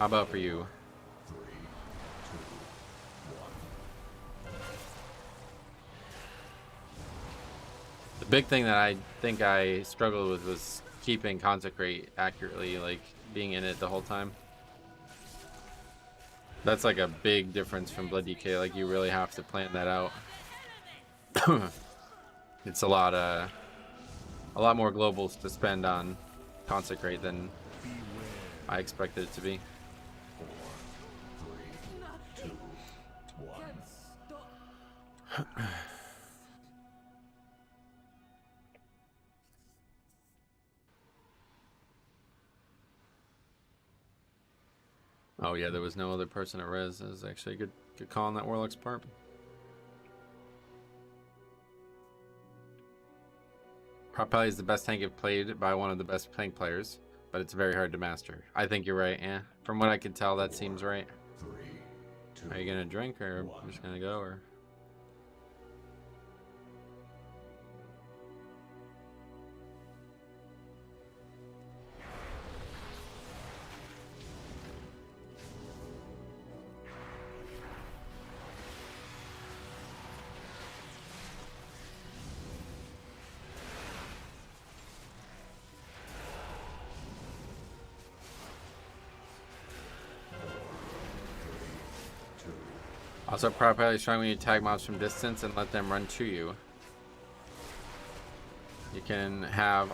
How about for you? The big thing that I think I struggled with was keeping Consecrate accurately, like being in it the whole time. That's like a big difference from Blood DK. Like you really have to plan that out. It's a lot more globals to spend on Consecrate than I expected it to be. 4, 3, 2, 1. Oh yeah, there was no other person at res. That was actually a good call on that Warlock's part. Prop Pally is the best tank if played by one of the best tank players, but it's very hard to master. I think you're right, yeah. From what I could tell, that seems right. 3, 2, Are you gonna drink or 1. just gonna go or? Also, Prop Pally is strong when you tag mobs from distance and let them run to you. You can have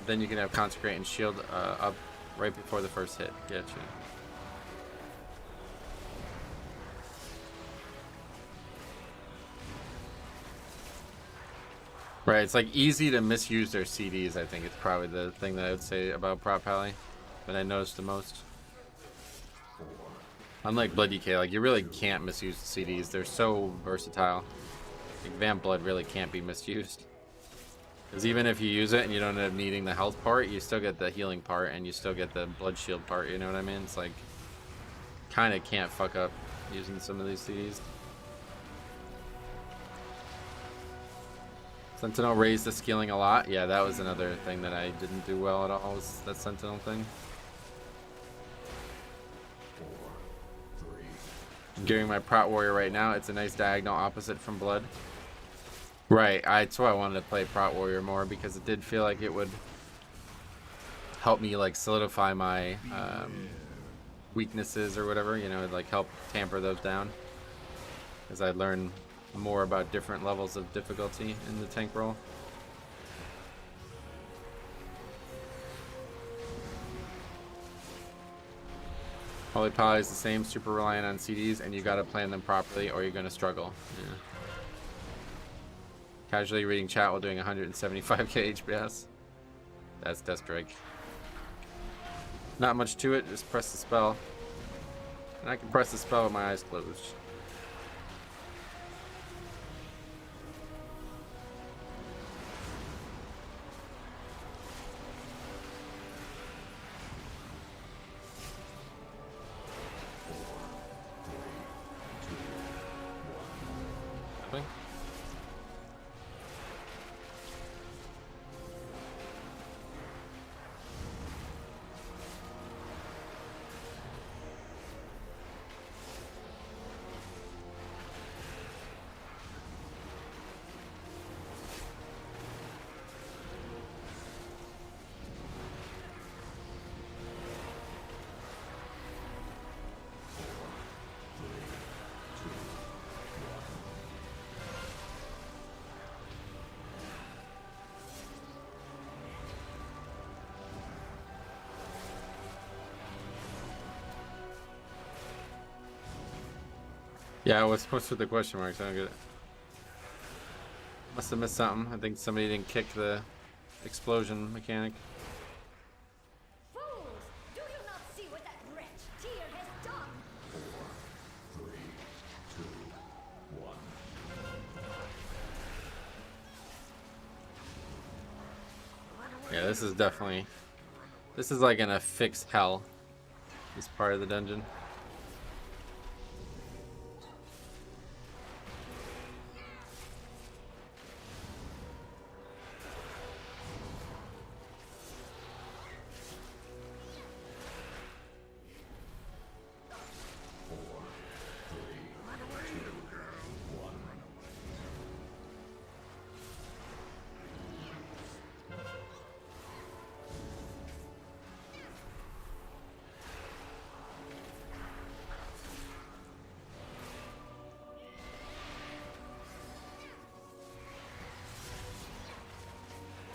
then you can have Consecrate and Shield up right before the first hit. Get you. Right, it's like easy to misuse their CDs. I think it's probably the thing that I would say about Prop Pally that I noticed the most. Unlike Blood DK, like you really can't misuse the CDs. They're so versatile. Like Vamp Blood really can't be misused. Because even if you use it and you don't end up needing the health part, you still get the healing part and you still get the blood shield part, you know what I mean? It's like, kind of can't fuck up using some of these CDs. Sentinel raised the skilling a lot. Yeah, that was another thing that I didn't do well at all, was that Sentinel thing. I'm gearing my Prot Warrior right now. It's a nice diagonal opposite from Blood. Right, that's why I wanted to play Prot Warrior more, because it did feel like it would help me like solidify my weaknesses or whatever, you know, like help tamper those down. As I learn more about different levels of difficulty in the tank role. Holy Poly is the same, super reliant on CDs, and you gotta plan them properly or you're gonna struggle. Yeah. Casually reading chat while doing 175k HPS. That's Deathstrike. Not much to it, just press the spell. And I can press the spell with my eyes closed. Yeah, what's supposed with the question marks? I don't get it. Must have missed something. I think somebody didn't kick the explosion mechanic. Fools! Do you not see what that wretch Tyr has done? 4, 3, 2, 1. Yeah, this is definitely... This is like in a fixed hell. This part of the dungeon.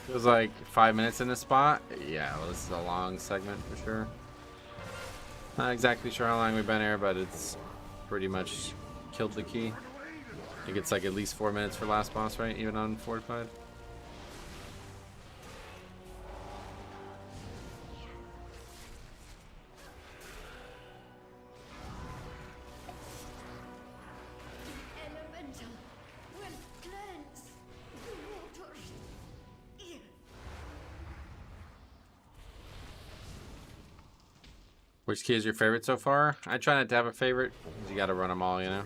It was like 5 minutes in this spot. Yeah, well, this is a long segment for sure. Not exactly sure how long we've been here, but it's pretty much killed the key. I think it's like at least 4 minutes for last boss, right? Even on fortified. Elemental will cleanse the waters. Which key is your favorite so far? I try not to have a favorite. You gotta run them all, you know?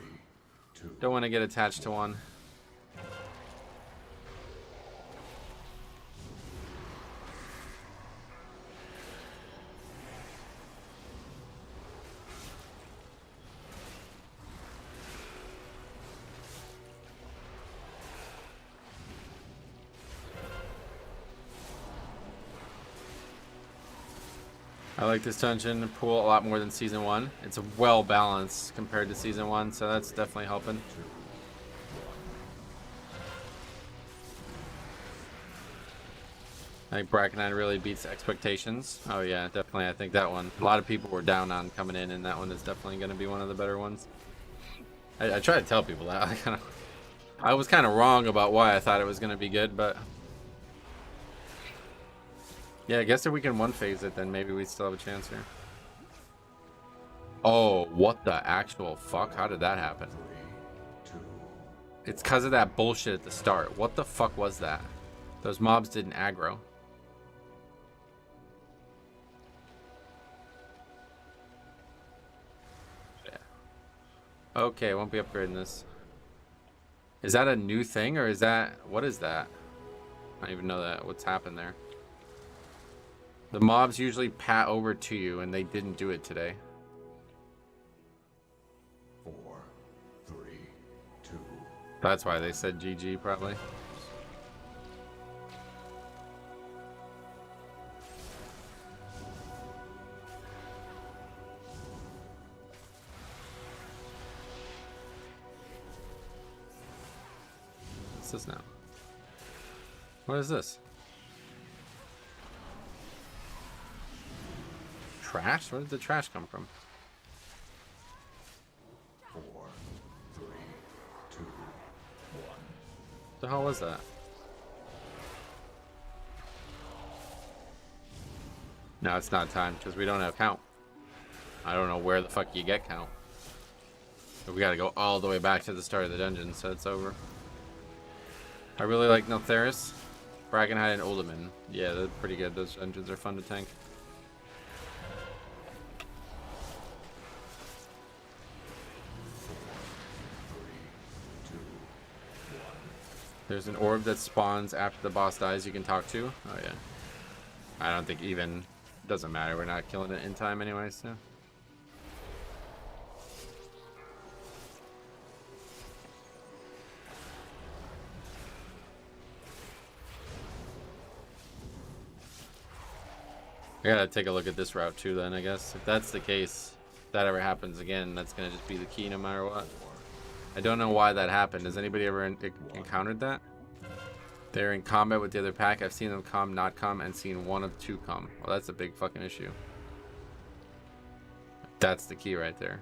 Don't want to get attached to one. I like this dungeon pool a lot more than Season 1. It's well balanced compared to Season 1, so that's definitely helping. I think Bracken really beats expectations. Oh yeah, definitely. I think that one, a lot of people were down on coming in, and that one is definitely going to be one of the better ones. I try to tell people that. I was kind of wrong about why I thought it was going to be good, but... Yeah, I guess if we can one-phase it, then maybe we still have a chance here. Oh, what the actual fuck? How did that happen? It's because of that bullshit at the start. What the fuck was that? Those mobs didn't aggro. Yeah. Okay, won't be upgrading this. Is that a new thing, or is that... What is that? I don't even know that what's happened there. The mobs usually pat over to you, and they didn't do it today. 4, 3, 2. That's why they said GG, probably. What's this now? What is this? Trash? Where did the trash come from? 4, 3, 2, 1. What the hell was that? No, it's not time because we don't have count. I don't know where the fuck you get count. But we gotta go all the way back to the start of the dungeon, so it's over. I really like Neltharis, Brackenhide, and Uldaman. Yeah, they're pretty good. Those dungeons are fun to tank. There's an orb that spawns after the boss dies you can talk to. Oh yeah. I don't think even... Doesn't matter. We're not killing it in time anyway, so... I gotta take a look at this route too then, I guess. If that's the case, if that ever happens again, that's gonna just be the key no matter what. I don't know why that happened. Has anybody ever encountered that? They're in combat with the other pack. I've seen them come, not come, and seen one of two come. Well, that's a big fucking issue. That's the key right there.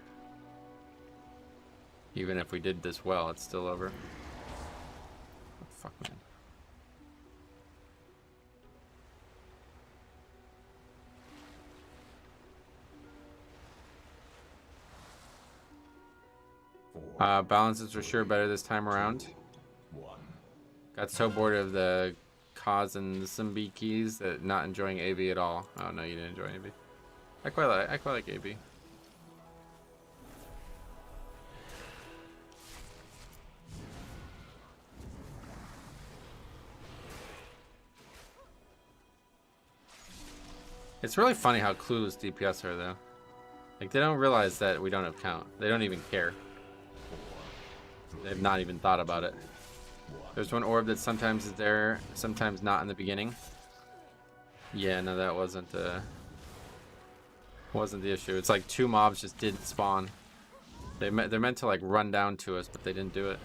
Even if we did this well, it's still over. Oh, fuck, man. Balances for sure better this time around. 1. Got so bored of the Kaz and the Simbi keys that not enjoying AB at all. Oh no, you didn't enjoy AB. I quite like AB. It's really funny how clueless DPS are though. Like they don't realize that we don't have count. They don't even care. They've not even thought about it. There's one orb that sometimes is there, sometimes not in the beginning. Yeah, no, that wasn't the issue. It's like two mobs just didn't spawn. They're meant to like run down to us, but they didn't do it.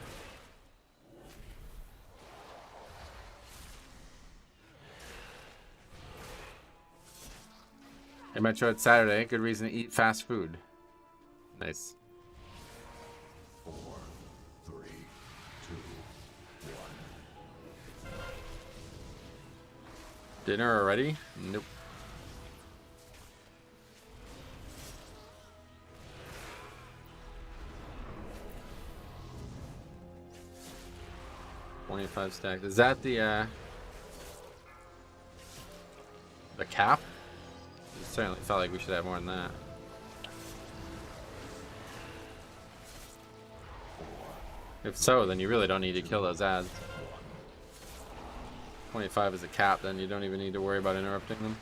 Hey Metro, it's Saturday. Good reason to eat fast food. Nice. 4, 3, 2, 1. Dinner already? Nope. $25 stacks. Is that the cap? It certainly felt like we should have more than that. If so, then you really don't need to kill those ads. 25 is a cap, then you don't even need to worry about interrupting them.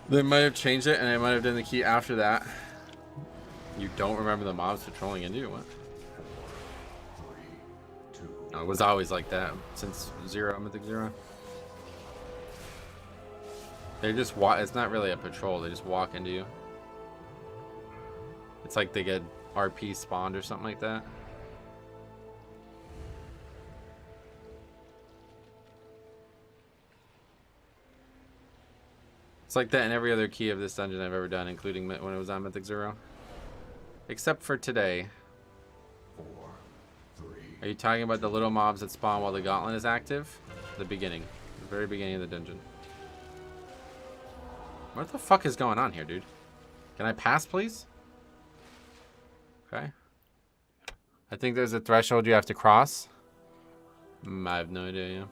They might have changed it, and they might have done the key after that. You don't remember the mobs patrolling into you? What? No, it was always like that since Mythic 0. They just walk. It's not really a patrol. They just walk into you. It's like they get RP spawned or something like that. It's like that in every other key of this dungeon I've ever done, including when it was on Mythic 0. Except for today. 4, 3. Are you talking about the little mobs that spawn while the gauntlet is active? The beginning. The very beginning of the dungeon. What the fuck is going on here, dude? Can I pass, please? Okay. I think there's a threshold you have to cross. I have no idea, yeah.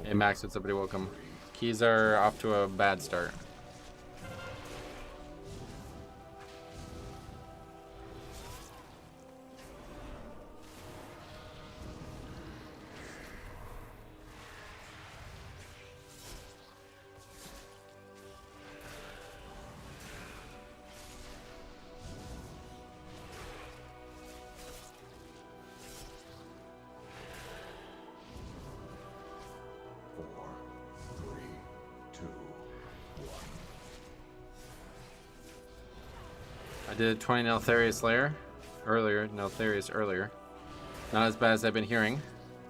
Hey Max, what's up, buddy? Welcome. Keys are off to a bad start. Four, three, two, one. I did 20 Neltharius earlier. Not as bad as I've been hearing.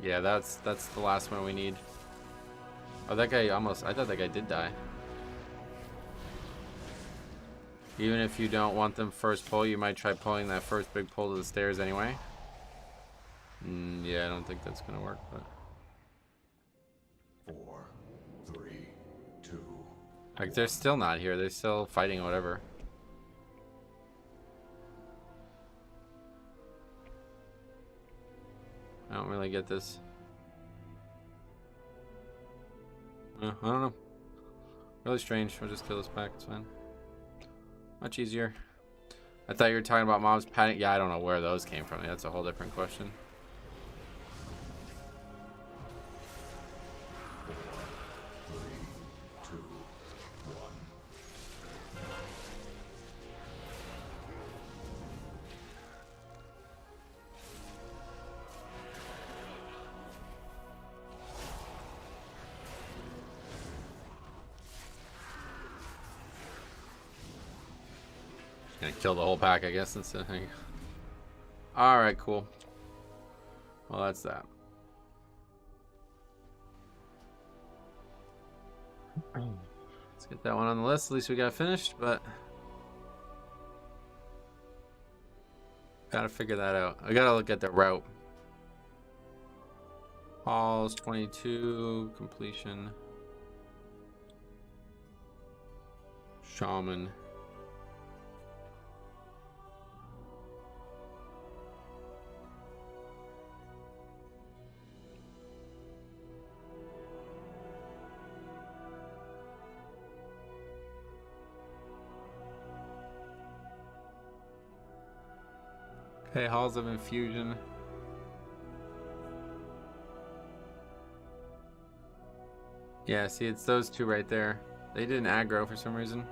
Yeah, that's the last one we need. Oh, that guy almost, I thought that guy did die. Even if you don't want them first pull, you might try pulling that first big pull to the stairs anyway. Yeah, I don't think that's gonna work, but. 4, 3, 2. Like, they're still not here. They're still fighting or whatever. I don't really get this. I don't know. Really strange. We'll just kill this pack. It's fine. Much easier. I thought you were talking about mobs panic. Yeah, I don't know where those came from. That's a whole different question. Gonna kill the whole pack, I guess, instead of hanging. Alright, cool. Well, that's that. Let's get that one on the list. At least we got finished, but gotta figure that out. I gotta look at the route. Halls 22, completion. Shaman. Okay, Halls of Infusion. Yeah, see, it's those two right there. They didn't aggro for some reason.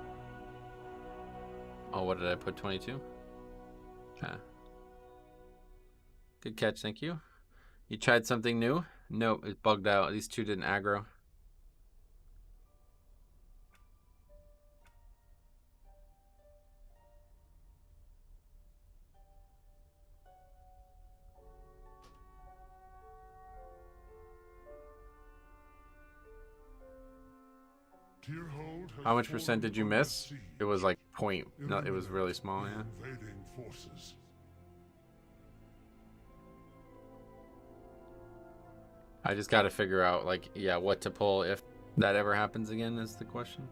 Oh, what did I put? 22? Okay. Good catch, thank you. You tried something new? Nope, it bugged out. These two didn't aggro. How much percent did you miss? It was like point. No, it was really small, yeah. Invading forces. I just got to figure out, like, yeah, what to pull if that ever happens again is the question.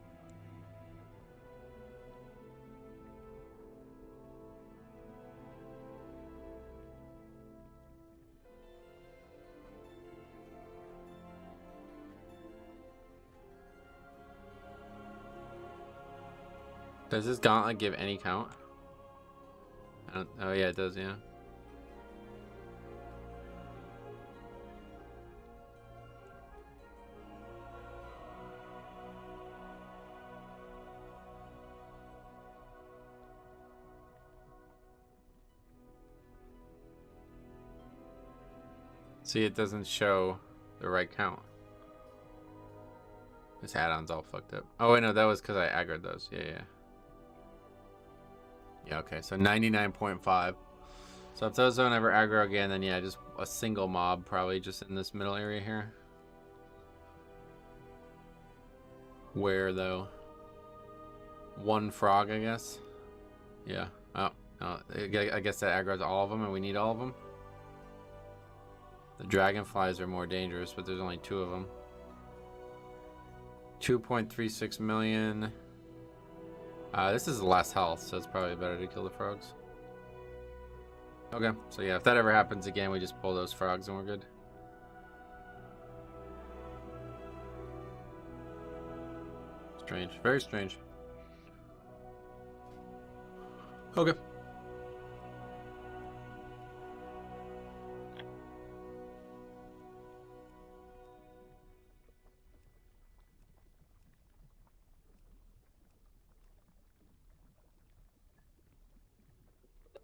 Does this gauntlet give any count? I don't, oh yeah, it does, yeah. See, it doesn't show the right count. This add-on's all fucked up. Oh wait, no, that was because I aggroed those. Yeah. Yeah, okay, so 99.5. So if those don't ever aggro again, then yeah, just a single mob probably just in this middle area here. Where though? One frog, I guess. Yeah. Oh, no, I guess that aggroes all of them, and we need all of them. The dragonflies are more dangerous, but there's only 2 of them. 2.36 million. This is less health, so it's probably better to kill the frogs. Okay, so yeah, if that ever happens again, we just pull those frogs and we're good. strange. Very strange. Okay.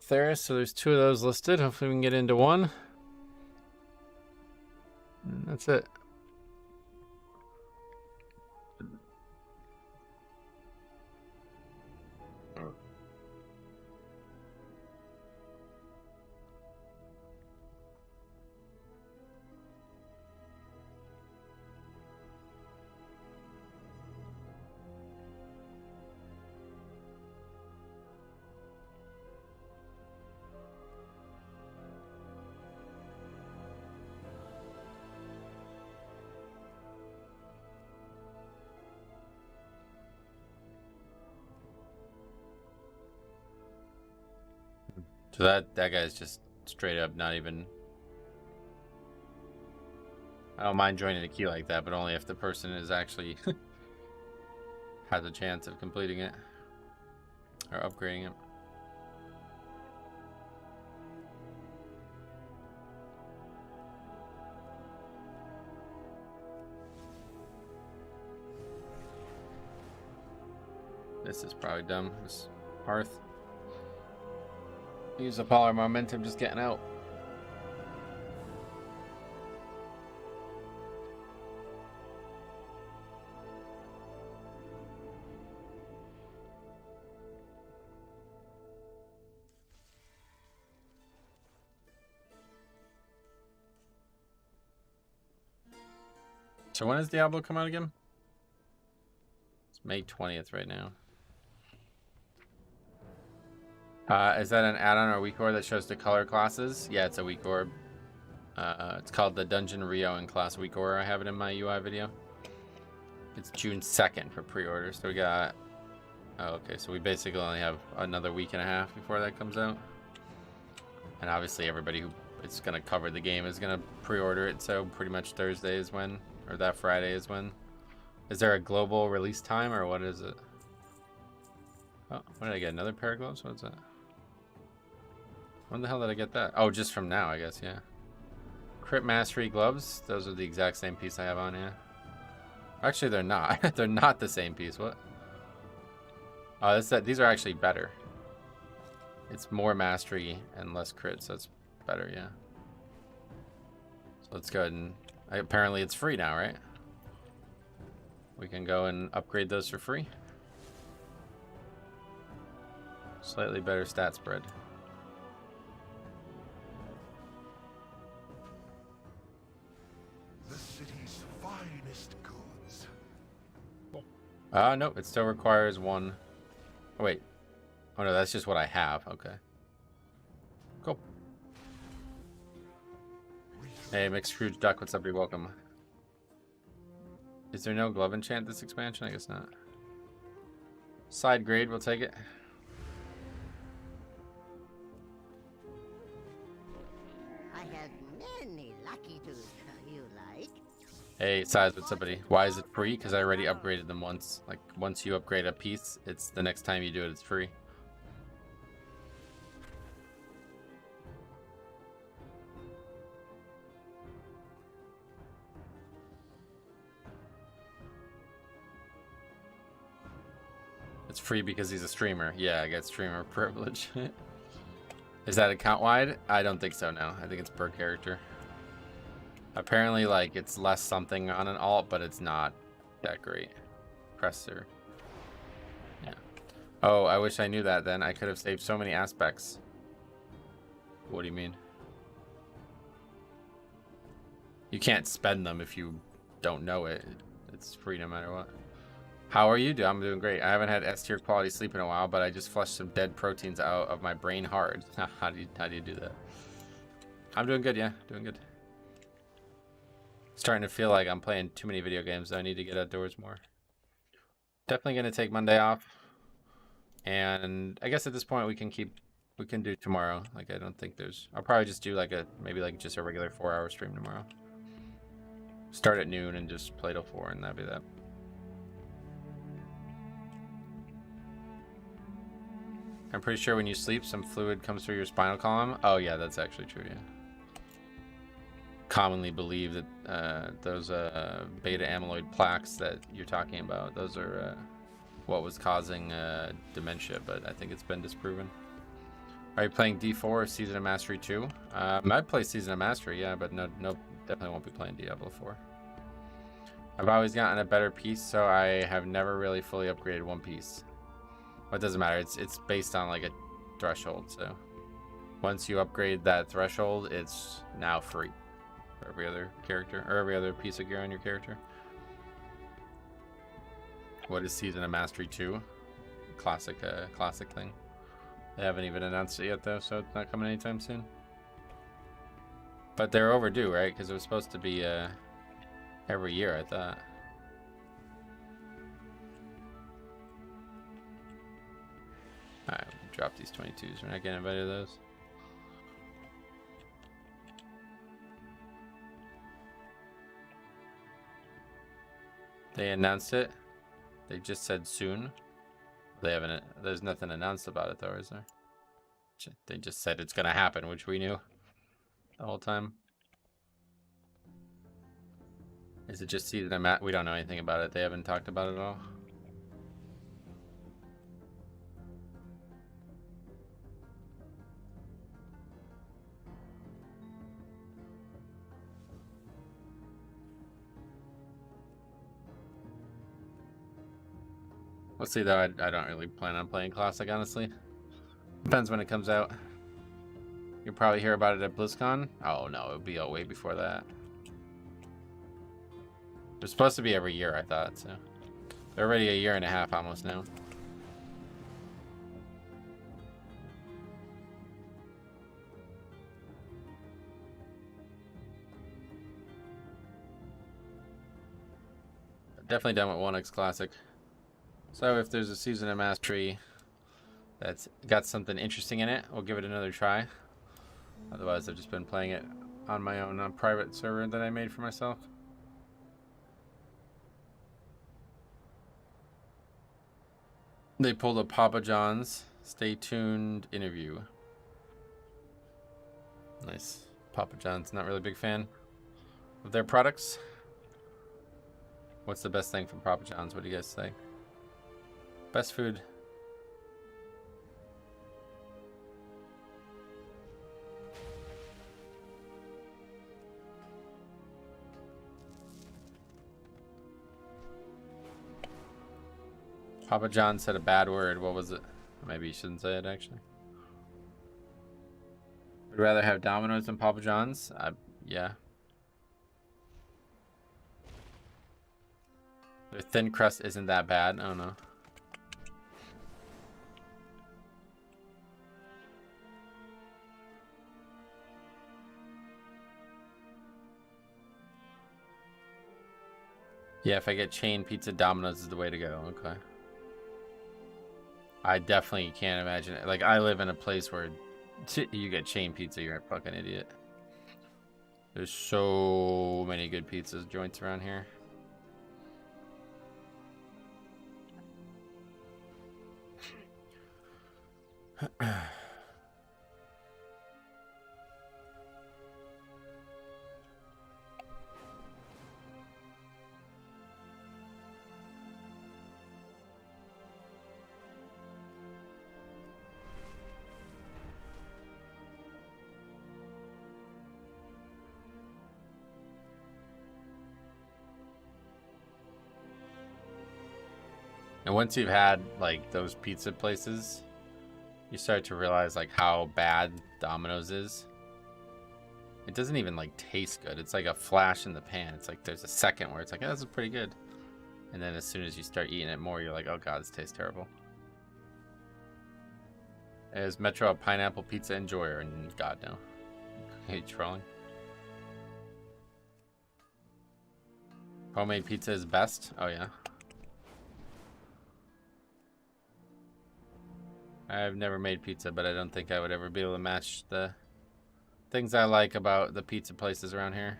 Theris, so there's 2 of those listed. Hopefully we can get into one. And that's it. So that guy's just straight up not even... I don't mind joining a queue like that, but only if the person is actually has a chance of completing it or upgrading it. This is probably dumb. This hearth. Use up all our momentum just getting out. So when does Diablo come out again? It's May 20th right now. Is that an add-on or weak orb that shows the color classes? Yeah, it's a weak orb. It's called the Dungeon Rio and class weak orb. I have it in my UI video. It's June 2nd for pre-order. So we got... Oh, okay. So we basically only have another week and a half before that comes out. And obviously everybody who is going to cover the game is going to pre-order it. So pretty much Thursday is when, or that Friday is when. Is there a global release time or what is it? Oh, what did I get? Another pair of gloves? What's that? When the hell did I get that? Oh, just from now, I guess, yeah. Crit Mastery gloves. Those are the exact same piece I have on, yeah. Actually, they're not. They're not the same piece. What? Oh, these are actually better. It's more mastery and less crit, so it's better, yeah. So let's go ahead and... apparently it's free now, right? We can go and upgrade those for free. Slightly better stat spread. The city's finest goods. Nope, it still requires one. Oh, wait. Oh, no, that's just what I have. Okay. Cool. Hey, Mixed Scrooge Duck, what's up? You're welcome. Is there no glove enchant this expansion? I guess not. Side grade, we'll take it. I have many lucky tools you like. Hey, Size, what's up, buddy? Why is it free? Because I already upgraded them once. Like, once you upgrade a piece, it's the next time you do it, it's free. It's free because he's a streamer. Yeah, I got streamer privilege. Is that account wide? I don't think so, no. I think it's per character. Apparently, like, it's less something on an alt, but it's not that great. Presser. Yeah. Oh, I wish I knew that then. I could have saved so many aspects. What do you mean? You can't spend them if you don't know it. It's free no matter what. How are you? I'm doing great. I haven't had S-tier quality sleep in a while, but I just flushed some dead proteins out of my brain hard. How do you do that? I'm doing good, yeah. Doing good. Starting to feel like I'm playing too many video games. I need to get outdoors more. Definitely going to take Monday off. And I guess at this point we can do tomorrow. Like, I don't think there's... I'll probably just do like maybe like just a regular 4-hour stream tomorrow. Start at noon and just play till 4 and that'd be that. I'm pretty sure when you sleep, some fluid comes through your spinal column. Oh yeah, that's actually true, yeah. Commonly believe that those beta amyloid plaques that you're talking about, those are what was causing dementia, but I think it's been disproven. Are you playing D4 or Season of Mastery 2? I'd play Season of Mastery, yeah, but no, definitely won't be playing Diablo 4. I've always gotten a better piece, so I have never really fully upgraded one piece. Well, it doesn't matter. It's based on like a threshold, so once you upgrade that threshold, it's now free for every other character or every other piece of gear on your character. What is Season of Mastery 2? Classic thing. They haven't even announced it yet though, so it's not coming anytime soon. But they're overdue, right? Because it was supposed to be every year, I thought. Alright, drop these 22s. We're not getting invited to those. They announced it. They just said soon. They haven't. There's nothing announced about it though, is there? They just said it's gonna happen, which we knew the whole time. Is it just Season of Mastery? We don't know anything about it. They haven't talked about it at all. We'll see though. I don't really plan on playing Classic, honestly. Depends when it comes out. You'll probably hear about it at BlizzCon. Oh no, it'll be way before that. It's supposed to be every year, I thought, so. They're already a year and a half almost now. Definitely done with 1X Classic. So if there's a Season of Mastery that's got something interesting in it, we'll give it another try. Otherwise, I've just been playing it on my own private server that I made for myself. They pulled a Papa John's Stay Tuned interview. Nice. Papa John's, not really a big fan of their products. What's the best thing from Papa John's? What do you guys think? Best food. Papa John said a bad word. What was it? Maybe you shouldn't say it, actually. Would rather have Domino's than Papa John's? Yeah. Their thin crust isn't that bad. I don't know. Yeah, if I get chain pizza, Domino's is the way to go. Okay. I definitely can't imagine it. Like, I live in a place where you get chain pizza, you're a fucking idiot. There's so many good pizza joints around here. And once you've had like those pizza places, you start to realize like how bad Domino's is. It doesn't even like taste good. It's like a flash in the pan. It's like there's a second where it's like, oh, this is pretty good. And then as soon as you start eating it more, you're like, oh god, this tastes terrible. Is Metro a pineapple pizza enjoyer? And god no. Are you trolling? Homemade pizza is best? Oh yeah. I've never made pizza, but I don't think I would ever be able to match the things I like about the pizza places around here.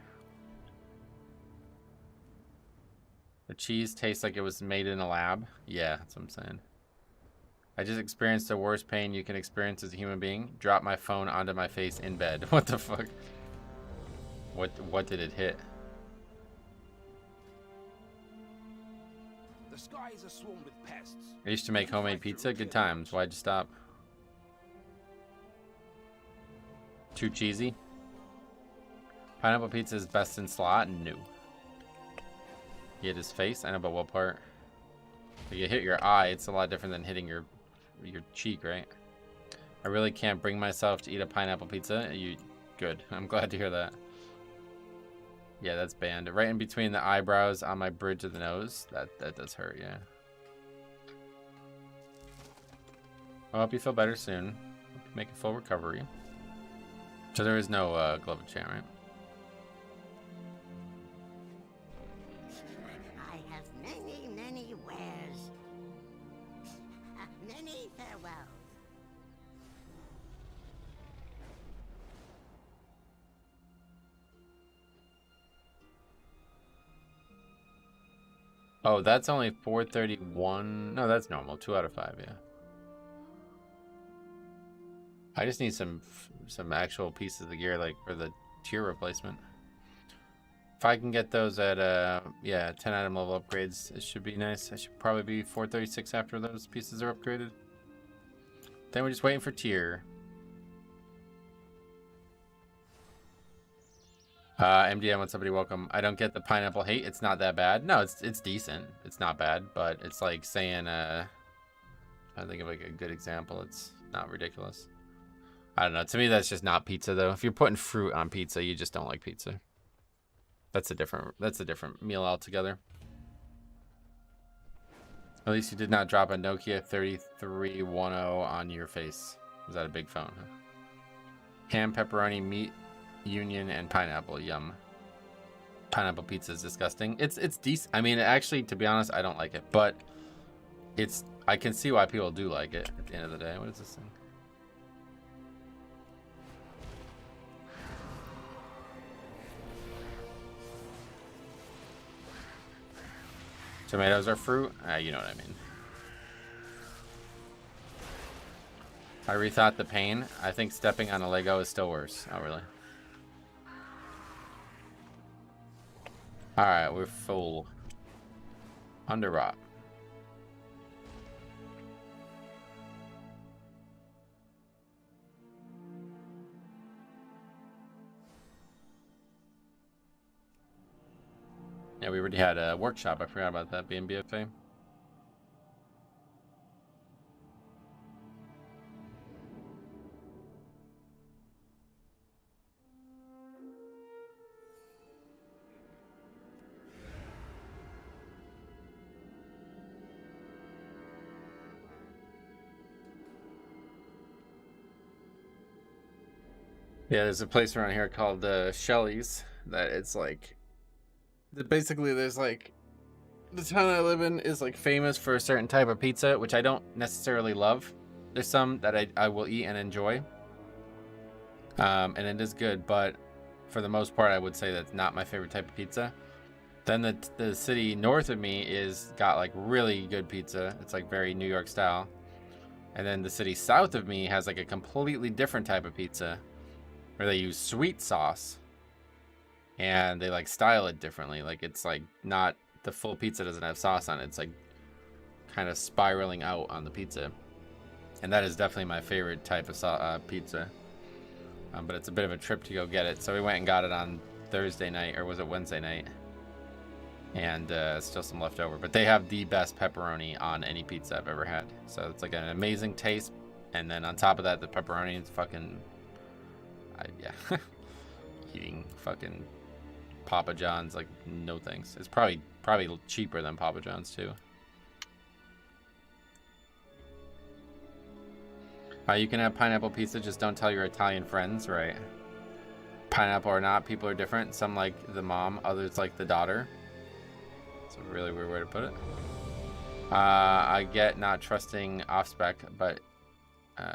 The cheese tastes like it was made in a lab. Yeah, that's what I'm saying. I just experienced the worst pain you can experience as a human being. Drop my phone onto my face in bed. What the fuck? What did it hit? The skies are swarmed with pests. I used to make homemade pizza. Good times. Why'd you stop? Too cheesy? Pineapple pizza is best in slot? No. He hit his face? I know, but what part? If you hit your eye, it's a lot different than hitting your cheek, right? I really can't bring myself to eat a pineapple pizza. Good. I'm glad to hear that. Yeah, that's banned. Right in between the eyebrows on my bridge of the nose. That does hurt, yeah. I hope you feel better soon. Make a full recovery. So there is no glove of chant, right? I have many, many wares. Many farewells. Oh, that's only 431. No, that's normal. 2 out of 5, yeah. I just need some actual pieces of gear, like for the tier replacement. If I can get those at yeah, 10 item level upgrades, it should be nice. I should probably be 436 after those pieces are upgraded. Then we're just waiting for tier. MDM, what's somebody welcome? I don't get the pineapple hate. It's not that bad. No, it's decent. It's not bad, but it's like saying I think of like a good example. It's not ridiculous. I don't know. To me, that's just not pizza, though. If you're putting fruit on pizza, you just don't like pizza. That's a different meal altogether. At least you did not drop a Nokia 3310 on your face. Was that a big phone? Huh? Ham, pepperoni, meat, union, and pineapple. Yum. Pineapple pizza is disgusting. It's decent. I mean, actually, to be honest, I don't like it, but I can see why people do like it at the end of the day. What is this thing? Tomatoes are fruit? You know what I mean. I rethought the pain. I think stepping on a Lego is still worse. Oh, really? Alright, we're full. Under rot. Yeah, we already had a workshop. I forgot about that being BFA. Yeah, there's a place around here called Shelley's that it's like basically there's like the town I live in is like famous for a certain type of pizza, which I don't necessarily love. There's some that I will eat and enjoy, and it is good, but for the most part I would say that's not my favorite type of pizza. Then the city north of me is got like really good pizza. It's like very New York style. And then the city south of me has like a completely different type of pizza where they use sweet sauce and they like style it differently. Like it's like not the full pizza doesn't have sauce on it. It's like kind of spiraling out on the pizza. And that is definitely my favorite type of pizza. But it's a bit of a trip to go get it. So we went and got it on Thursday night, or was it Wednesday night? And still some left over. But they have the best pepperoni on any pizza I've ever had. So it's like an amazing taste. And then on top of that, the pepperoni is fucking... yeah. Eating fucking Papa John's, like, no thanks. It's probably cheaper than Papa John's, too. You can have pineapple pizza, just don't tell your Italian friends, right? Pineapple or not, people are different. Some like the mom, others like the daughter. It's a really weird way to put it. I get not trusting off-spec, but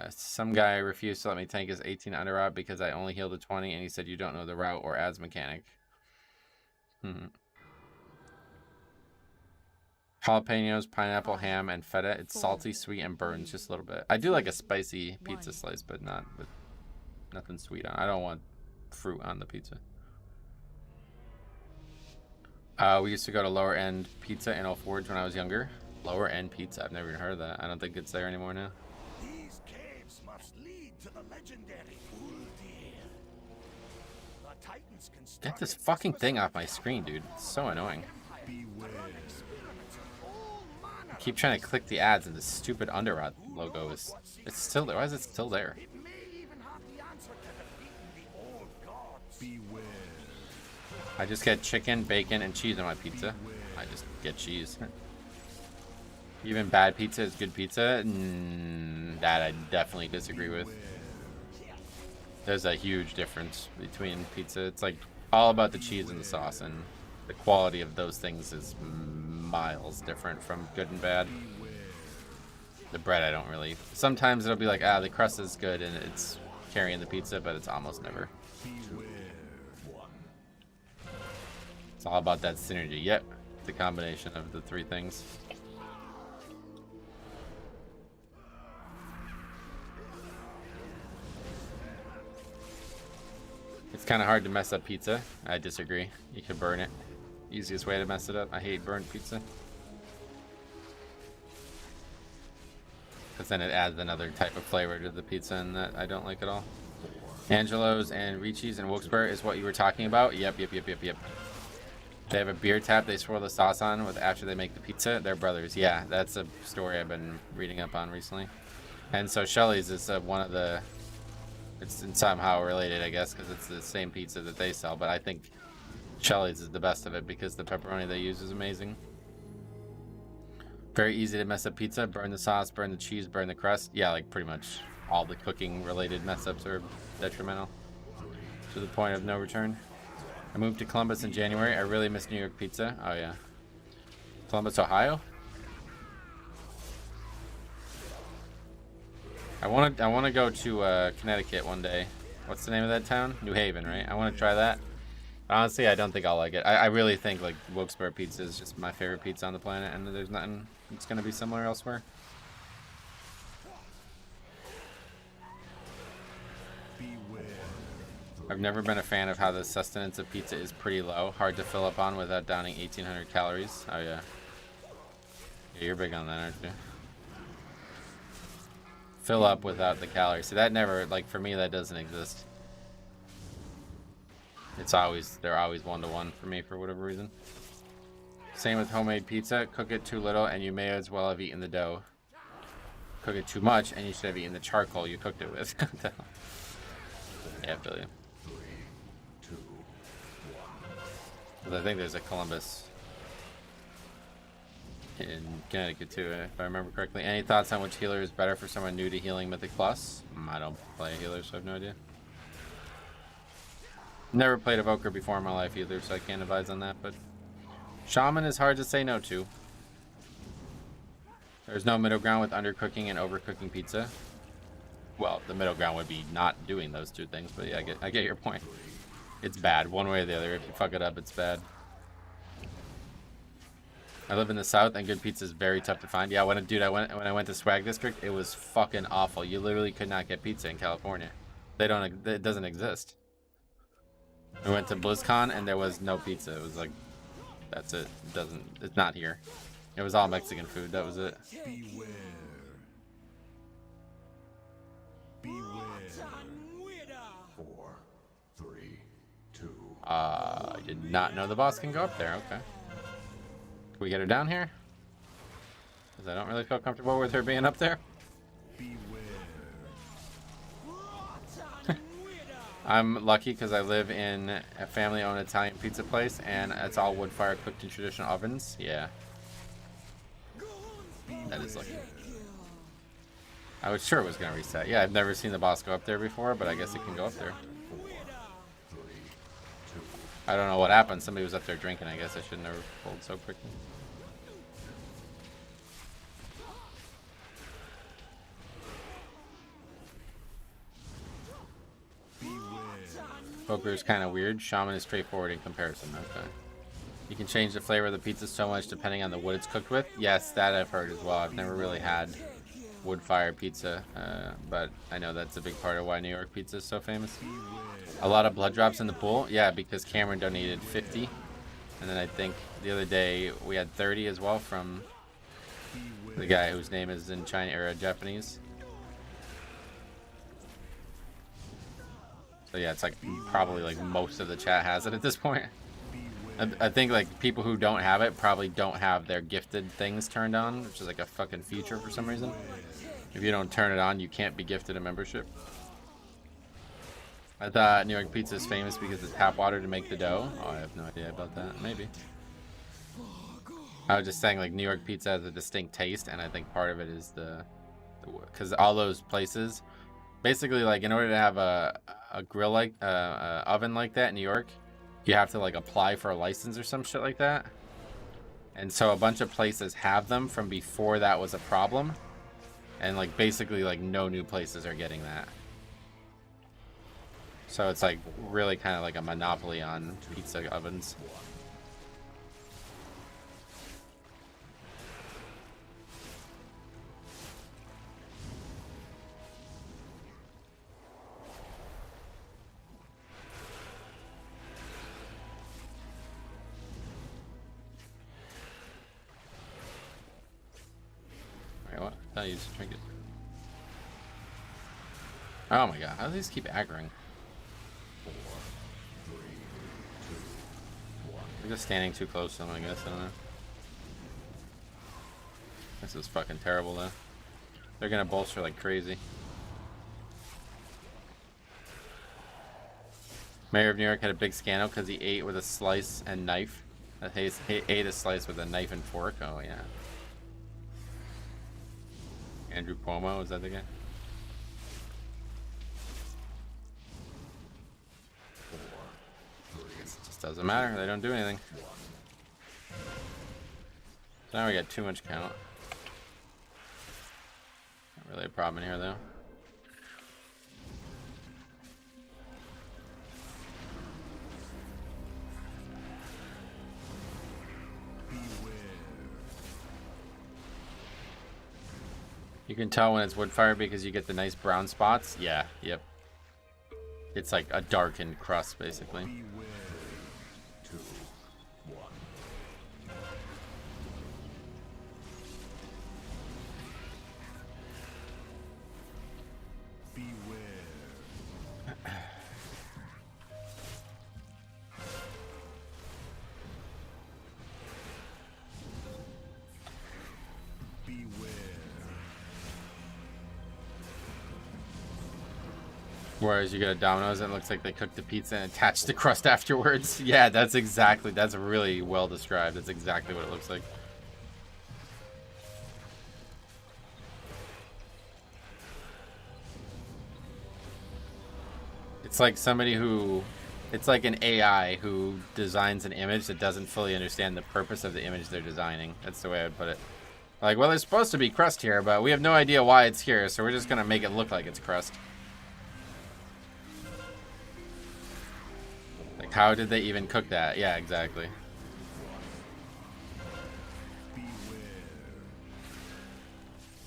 some guy refused to let me tank his 18 under route because I only healed a 20, and he said you don't know the route or ads mechanic. Jalapenos, pineapple, ham, and feta. It's salty, sweet, and burns just a little bit. I do like a spicy pizza slice, but not with nothing sweet on. I don't want fruit on the pizza. We used to go to Lower End Pizza in Old Forge when I was younger. Lower End Pizza. I've never even heard of that. I don't think it's there anymore now. These caves must lead to the legendary Uldir. The Titans Get this fucking thing off my screen, dude. It's so annoying. Beware. I keep trying to click the ads and the stupid Underrot logo is... It's still there. Why is it still there? It may even have the answer to defeating the old gods. Beware. I just get chicken, bacon, and cheese on my pizza. I just get cheese. Even bad pizza is good pizza? That I definitely disagree with. There's a huge difference between pizza. It's like all about the cheese and the sauce, and the quality of those things is miles different from good and bad. The bread I don't really... Sometimes it'll be like, the crust is good and it's carrying the pizza, but it's almost never. It's all about that synergy. Yep, the combination of the three things. It's kind of hard to mess up pizza. I disagree. You can burn it. Easiest way to mess it up. I hate burnt pizza. Because then it adds another type of flavor to the pizza, and that I don't like at all. Angelo's and Ricci's and Wilkes-Barre is what you were talking about? Yep. They have a beer tap they swirl the sauce on with after they make the pizza. They're brothers. Yeah, that's a story I've been reading up on recently. And so Shelley's is one of the... It's somehow related, I guess, because it's the same pizza that they sell. But I think Shelley's is the best of it because the pepperoni they use is amazing. Very easy to mess up pizza. Burn the sauce, burn the cheese, burn the crust. Yeah, like pretty much all the cooking related mess ups are detrimental to the point of no return. I moved to Columbus in January. I really miss New York pizza. Oh yeah. Columbus, Ohio? I want to go to Connecticut one day. What's the name of that town? New Haven, right? I want to try that. Honestly, I don't think I'll like it. I really think like Wilkes-Barre pizza is just my favorite pizza on the planet, and there's nothing that's going to be similar elsewhere. Beware. I've never been a fan of how the sustenance of pizza is pretty low. Hard to fill up on without downing 1,800 calories. Oh yeah. Yeah, you're big on that, aren't you? Fill up without the calories. See, that never, like for me, that doesn't exist. It's always, they're always 1-to-1 for me for whatever reason. Same with homemade pizza. Cook it too little and you may as well have eaten the dough. Cook it too much and you should have eaten the charcoal you cooked it with. Yeah, I feel you. 'Cause I think there's a Columbus in Connecticut too, if I remember correctly. Any thoughts on which healer is better for someone new to healing Mythic Plus? I don't play healers, so I have no idea. Never played Evoker before in my life either, so I can't advise on that, but Shaman is hard to say no to. There's no middle ground with undercooking and overcooking pizza. Well, the middle ground would be not doing those two things, but yeah, I get your point. It's bad, one way or the other. If you fuck it up, it's bad. I live in the South, and good pizza is very tough to find. Yeah, when I went to Swag District, it was fucking awful. You literally could not get pizza in California. It doesn't exist. We went to BlizzCon, and there was no pizza. It was like, that's it. It's not here. It was all Mexican food. That was it. Beware. Beware. 4, 3, 2. I did not know the boss can go up there. Okay. Can we get her down here? Because I don't really feel comfortable with her being up there. Beware. I'm lucky because I live in a family-owned Italian pizza place, and it's all wood-fire cooked in traditional ovens. Yeah. That is lucky. I was sure it was going to reset. Yeah, I've never seen the boss go up there before, but I guess it can go up there. I don't know what happened. Somebody was up there drinking. I guess I should never pulled so quickly. Poker is kind of weird. Shaman is straightforward in comparison. Okay. You can change the flavor of the pizza so much depending on the wood it's cooked with. Yes, that I've heard as well. I've never really had wood-fired pizza, but I know that's a big part of why New York pizza is so famous. A lot of blood drops in the pool. Yeah, because Cameron donated 50. And then I think the other day we had 30 as well from the guy whose name is in China or Japanese. So yeah, it's like probably like most of the chat has it at this point. I think like people who don't have it probably don't have their gifted things turned on, which is like a fucking feature for some reason. If you don't turn it on, you can't be gifted a membership. I thought New York pizza is famous because it's tap water to make the dough. Oh, I have no idea about that. Maybe. I was just saying like New York pizza has a distinct taste, and I think part of it is because all those places, basically like in order to have a grill like oven like that in New York, you have to like apply for a license or some shit like that. And so a bunch of places have them from before that was a problem, and like basically like no new places are getting that. So it's like really kind of like a monopoly on pizza ovens. Wait, what? I thought you used to drink it. Oh my god, how do these keep aggroing? I'm just standing too close to them, I guess. I don't know. This is fucking terrible, though. They're gonna bolster like crazy. Mayor of New York had a big scandal because he ate with a slice and knife. He ate a slice with a knife and fork. Oh, yeah. Andrew Cuomo, is that the guy? Doesn't matter, they don't do anything. So now we got too much count. Not really a problem in here though. You can tell when it's wood fire because you get the nice brown spots. Yeah, yep. It's like a darkened crust basically. Whereas you go to Domino's and it looks like they cooked the pizza and attached the crust afterwards. Yeah, that's really well described. That's exactly what it looks like. It's like it's like an AI who designs an image that doesn't fully understand the purpose of the image they're designing. That's the way I would put it. Like, well, there's supposed to be crust here, but we have no idea why it's here, so we're just gonna make it look like it's crust. Like, how did they even cook that? Yeah, exactly.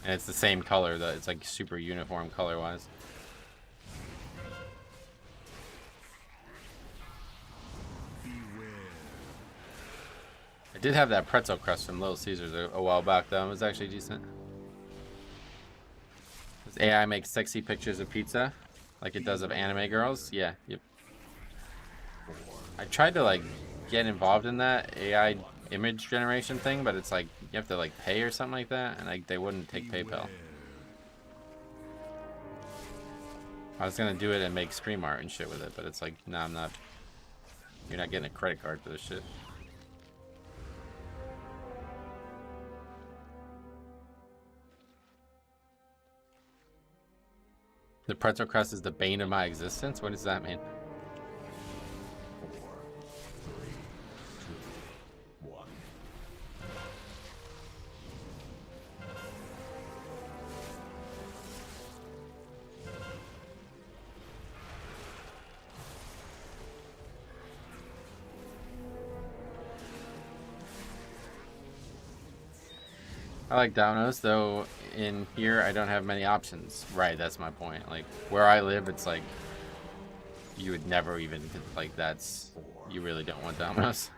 And it's the same color, though. It's like super uniform color-wise. I did have that pretzel crust from Little Caesars a while back, though. It was actually decent. Does AI make sexy pictures of pizza like it does of anime girls? Yeah, yep. I tried to, like, get involved in that AI image generation thing, but it's like, you have to, like, pay or something like that, and they wouldn't take PayPal. I was gonna do it and make stream art and shit with it, but it's like, nah, I'm not. You're not getting a credit card for this shit. The pretzel crust is the bane of my existence? What does that mean? I like dominoes, though in here I don't have many options. Right, that's my point. Like, where I live, it's like, you would never even, like, that's, you really don't want dominoes.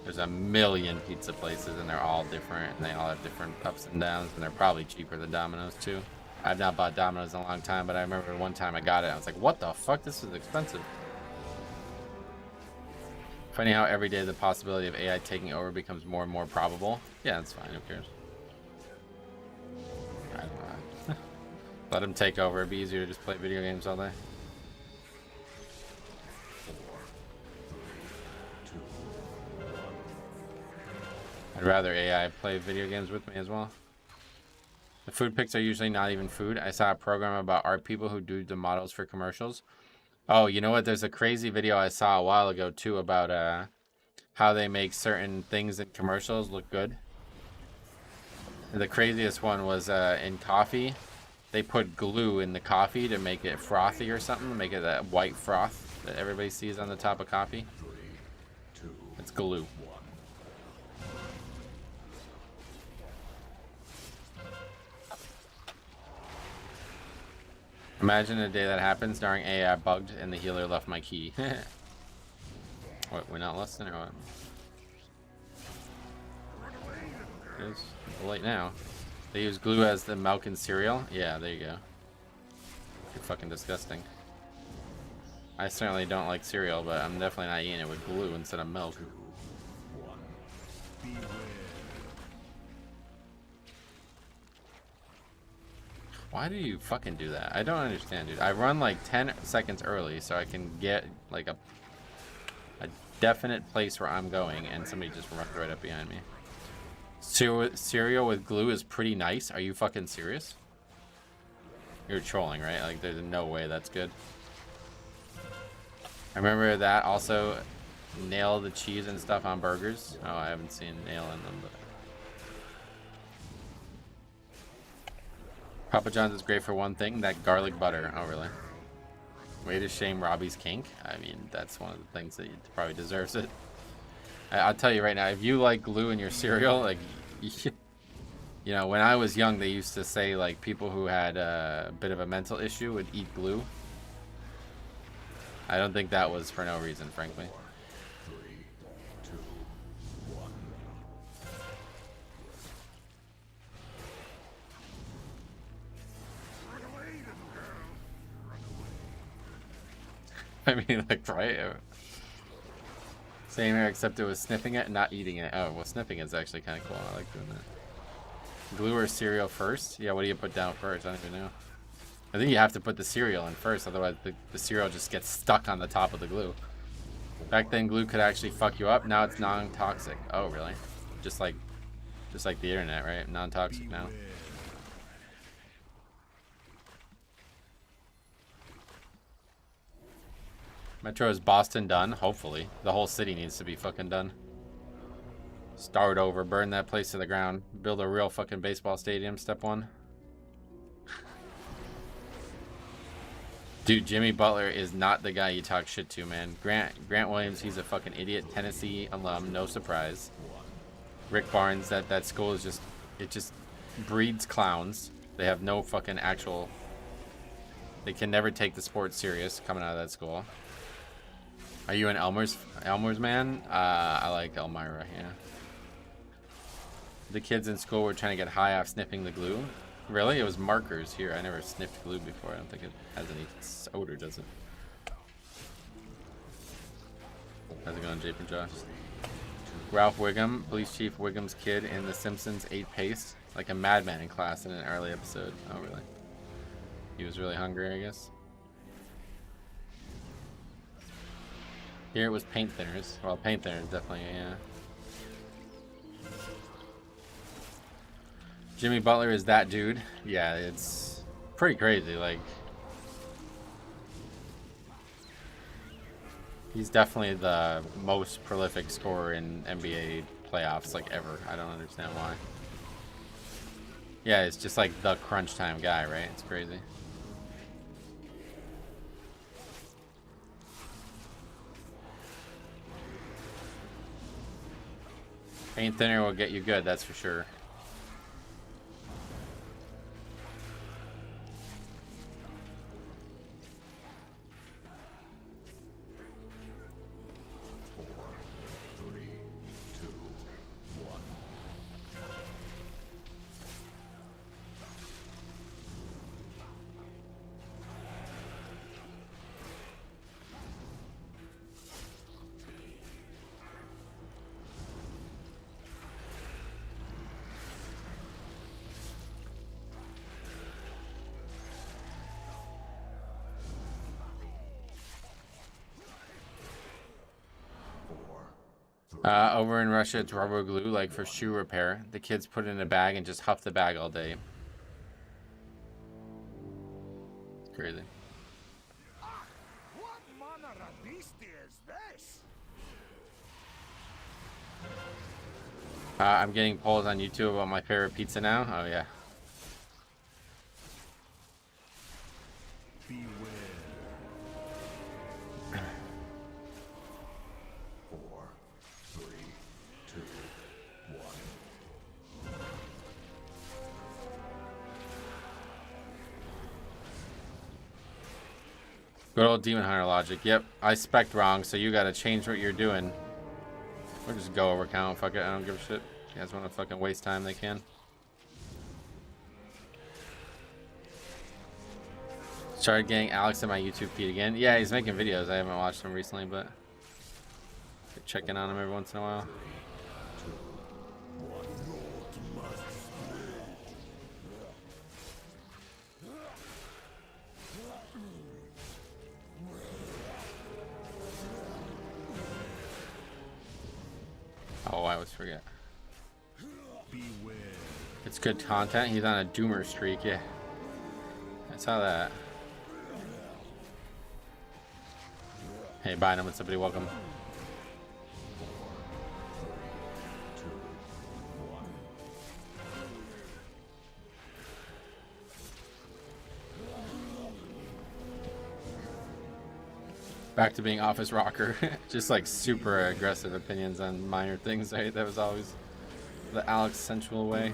There's a million pizza places, and they're all different, and they all have different ups and downs, and they're probably cheaper than Domino's, too. I've not bought Domino's in a long time, but I remember one time I got it, I was like, what the fuck? This is expensive. Funny how every day the possibility of AI taking over becomes more and more probable. Yeah, that's fine, who cares? I don't know. Let them take over, it'd be easier to just play video games all day. I'd rather AI play video games with me as well. The food pics are usually not even food. I saw a program about art people who do the models for commercials. Oh, you know what? There's a crazy video I saw a while ago too about how they make certain things in commercials look good. And the craziest one was in coffee. They put glue in the coffee to make it frothy or something, to make it that white froth that everybody sees on the top of coffee. It's glue. Imagine a day that happens during AI bugged and the healer left my key. What, we're not listening or what? It's late now. They use glue as the milk in cereal? Yeah, there you go. You're fucking disgusting. I certainly don't like cereal, but I'm definitely not eating it with glue instead of milk. Why do you fucking do that? I don't understand, dude. I run like 10 seconds early so I can get like a definite place where I'm going, and somebody just runs right up behind me. Cereal with glue is pretty nice. Are you fucking serious? You're trolling, right? Like, there's no way that's good. I remember that also nail the cheese and stuff on burgers. Oh, I haven't seen nail in them, but Papa John's is great for one thing, that garlic butter. Oh, really? Way to shame Robbie's kink. I mean, that's one of the things that probably deserves it. I'll tell you right now, if you like glue in your cereal, like, you know, when I was young, they used to say, like, people who had a bit of a mental issue would eat glue. I don't think that was for no reason, frankly. I mean, like, right? Same here, except it was sniffing it and not eating it. Oh, well, sniffing is actually kind of cool. I like doing that. Glue or cereal first? Yeah, what do you put down first? I don't even know. I think you have to put the cereal in first, otherwise the cereal just gets stuck on the top of the glue. Back then, glue could actually fuck you up. Now it's non-toxic. Oh, really? Just like the internet, right? Non-toxic now. Metro is Boston done? Hopefully. The whole city needs to be fucking done. Start over. Burn that place to the ground. Build a real fucking baseball stadium. Step one. Dude, Jimmy Butler is not the guy you talk shit to, man. Grant Williams, he's a fucking idiot. Tennessee alum. No surprise. Rick Barnes, that school is just... It just breeds clowns. They have no fucking actual... They can never take the sport serious coming out of that school. Are you an Elmer's man? I like Elmira, yeah. The kids in school were trying to get high off sniffing the glue. Really? It was markers here. I never sniffed glue before. I don't think it has any odor, does it? How's it going, Jape and Josh? Ralph Wiggum, Police Chief Wiggum's kid in The Simpsons, ate paste like a madman in class in an early episode. Oh, really? He was really hungry, I guess. Here it was paint thinners. Well, paint thinners definitely, yeah. Jimmy Butler is that dude. Yeah, it's pretty crazy. Like, he's definitely the most prolific scorer in NBA playoffs, like, ever. I don't understand why. Yeah, it's just like the crunch time guy, right? It's crazy. Paint thinner will get you good, that's for sure. Over in Russia, it's rubber glue, like for shoe repair. The kids put it in a bag and just huff the bag all day. It's crazy. What manner of beast is this? I'm getting polls on YouTube about my favorite pizza now. Oh, yeah. Beware. 4, 3, 2, 1. Good old Demon Hunter logic. Yep, I spec'd wrong, so you gotta change what you're doing. Or just go over count. Fuck it, I don't give a shit. You guys wanna fucking waste time, they can. Started getting Alex in my YouTube feed again. Yeah, he's making videos. I haven't watched him recently, but check in on him every once in a while. Oh, I always forget. Beware. It's good content. He's on a doomer streak, yeah. I saw that. Hey, Bynum, what's up, buddy? Welcome. Back to being office rocker. Just like super aggressive opinions on minor things, right? That was always the Alex sensual way.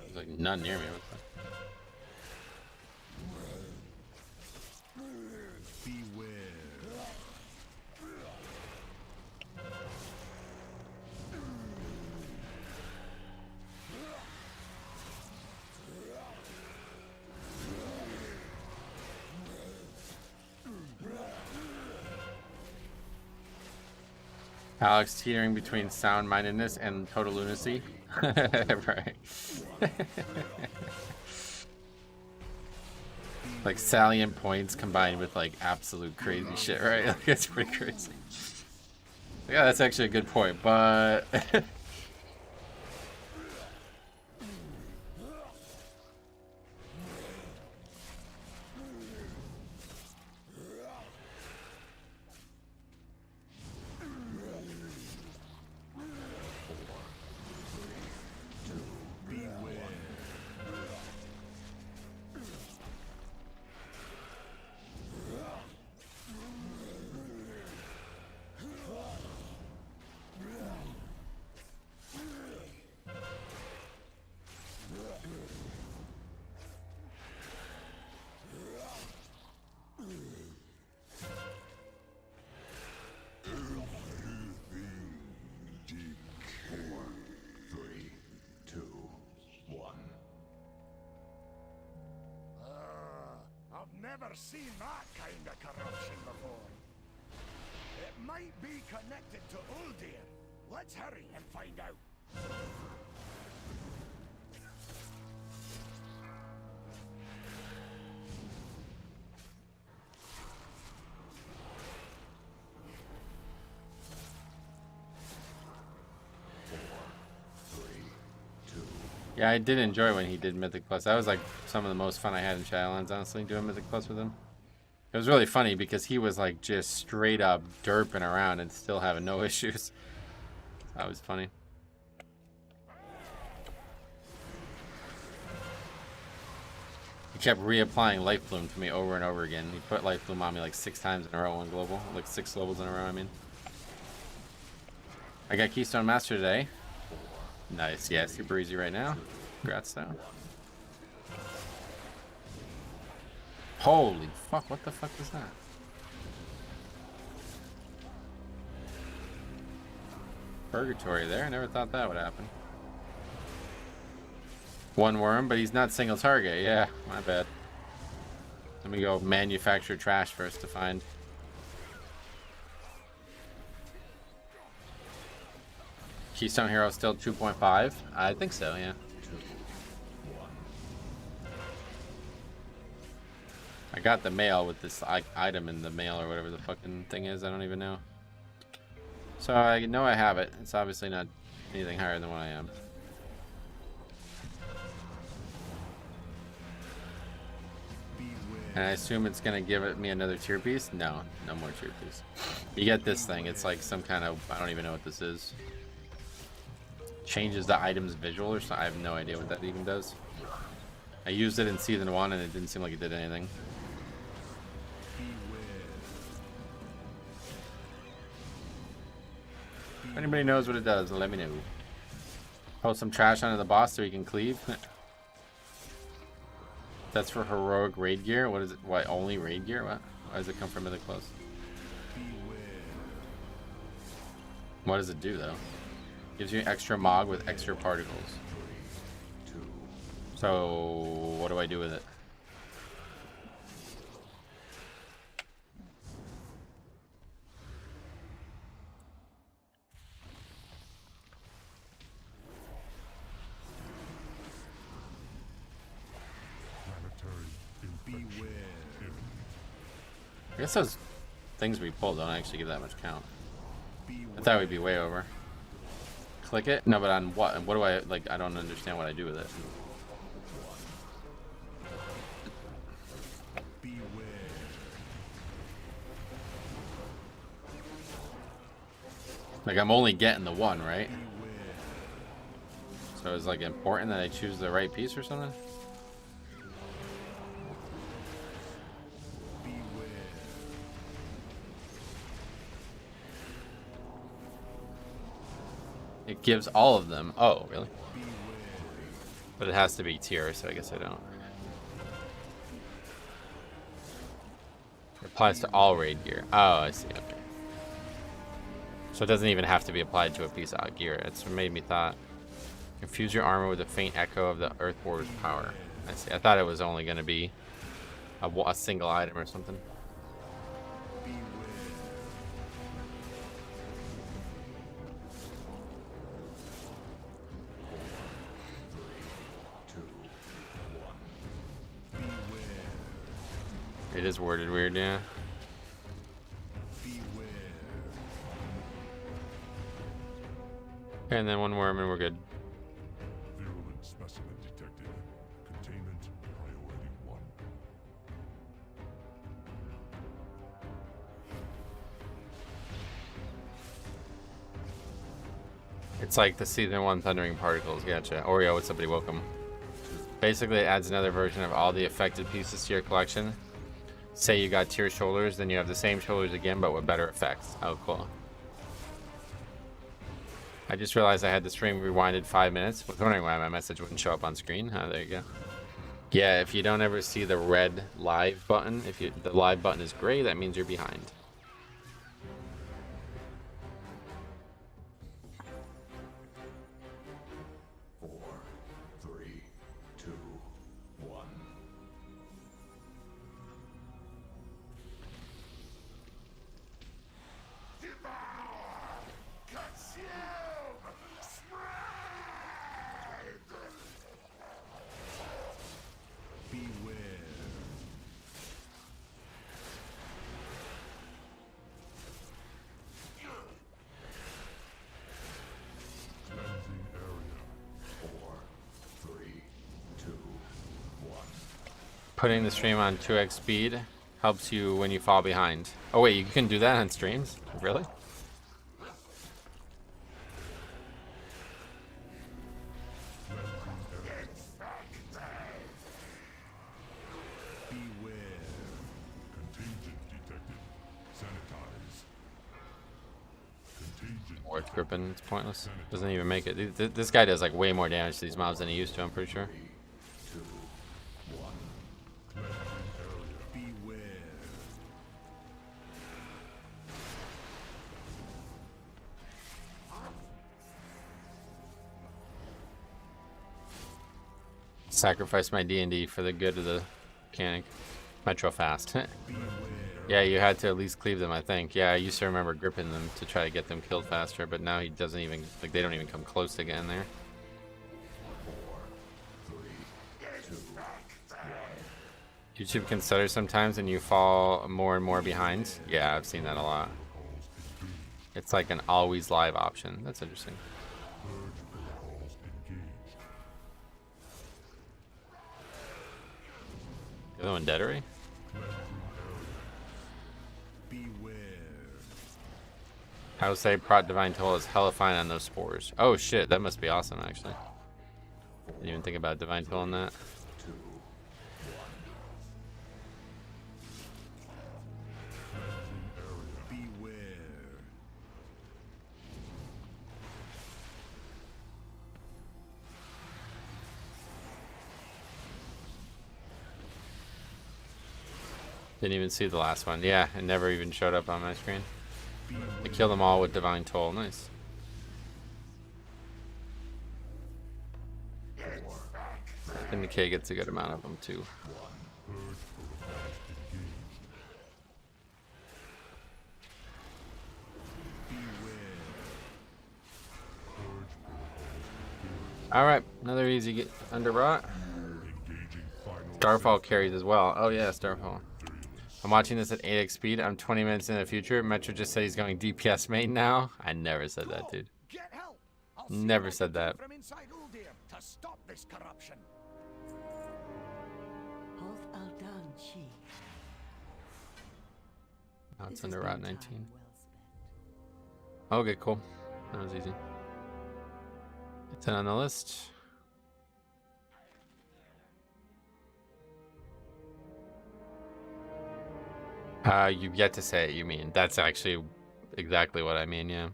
There's like none near me. What the- Beware. Alex teetering between sound-mindedness and total lunacy. Right. Like salient points combined with like absolute crazy shit, right? Like, it's pretty crazy. Yeah, that's actually a good point, but I've never seen that kind of corruption before. It might be connected to Uldir. Let's hurry and find out. yeah, I did enjoy when he did Mythic Plus. That was like some of the most fun I had in Shadowlands, honestly, doing Mythic Plus with him. It was really funny because he was like just straight up derping around and still having no issues. That was funny. kept reapplying Life Bloom to me over and over again. He put Life Bloom on me like 6 times in a row on global. Like 6 globals in a row, I mean. I got Keystone Master today. Nice, yeah, super easy right now. Congrats though. Holy fuck, what the fuck was that? Purgatory there, I never thought that would happen. 1 worm, but he's not single target. Yeah, my bad. Let me go manufacture trash first to find. Keystone Hero still 2.5? I think so, yeah. I got the mail with this item in the mail or whatever the fucking thing is. I don't even know. So I know I have it. It's obviously not anything higher than what I am. And I assume it's gonna give it me another tier piece? No, no more tier piece. You get this thing. It's like some kind of, I don't even know what this is. Changes the item's visual or something. I have no idea what that even does. I used it in season 1 and it didn't seem like it did anything. If anybody knows what it does, let me know. Post some trash onto the boss so he can cleave. That's for heroic raid gear. What is it? Why only raid gear? What? Why does it come from Mythic Plus? What does it do though? Gives you extra Mog with extra particles. So what do I do with it? I guess those things we pulled don't actually give that much count. I thought we'd be way over. Click it? No, but on what? And what do I, like, I don't understand what I do with it. Like, I'm only getting the 1, right? So it's like important that I choose the right piece or something? It gives all of them. Oh, really? But it has to be tier, so I guess I don't. It applies to all raid gear. Oh, I see. Okay. So it doesn't even have to be applied to a piece of gear. It's what made me thought. Confuse your armor with a faint echo of the Earth War's power. I see. I thought it was only going to be a single item or something. It is worded weird, yeah. Okay, and then 1 worm and we're good. Virulent specimen detected. Containment priority 1. It's like the season 1 Thundering Particles. Gotcha. Oreo, what's up, buddy? Welcome. Basically, it adds another version of all the affected pieces to your collection. Say you got tier shoulders, then you have the same shoulders again, but with better effects. Oh, cool. I just realized I had the stream rewinded 5 minutes. Was wondering why my message wouldn't show up on screen. Oh, there you go. Yeah, if you don't ever see the red live button, if the live button is gray, that means you're behind. Putting the stream on 2x speed helps you when you fall behind. Oh wait, you can do that on streams? Really? Worth gripping, it's pointless. Doesn't even make it. This guy does like way more damage to these mobs than he used to, I'm pretty sure. Sacrifice my D&D for the good of the mechanic. Metro fast. Yeah, you had to at least cleave them, I think. Yeah, I used to remember gripping them to try to get them killed faster, but now he doesn't even, like, they don't even come close to getting there. YouTube can stutter sometimes and you fall more and more behind. Yeah, I've seen that a lot. It's like an always live option. That's interesting. The other one dead already? I would say Prot Divine Toll is hella fine on those spores. Oh shit, that must be awesome actually. Didn't even think about Divine Toll on that. Didn't even see the last one. Yeah, it never even showed up on my screen. I killed them all with Divine Toll. Nice. And the K gets a good amount of them too. Alright, another easy get underbrought. Starfall carries as well. Oh yeah, Starfall. I'm watching this at 8x speed. I'm 20 minutes in the future. Metro just said he's going DPS main now. I never said that, dude. Never said that. From inside Uldir to stop this corruption. Both are done, Chief. Now it's This under has Route been 19. time well spent. Okay, cool. That was easy. It's on the list. You've yet to say it, you mean. That's actually exactly what I mean, yeah.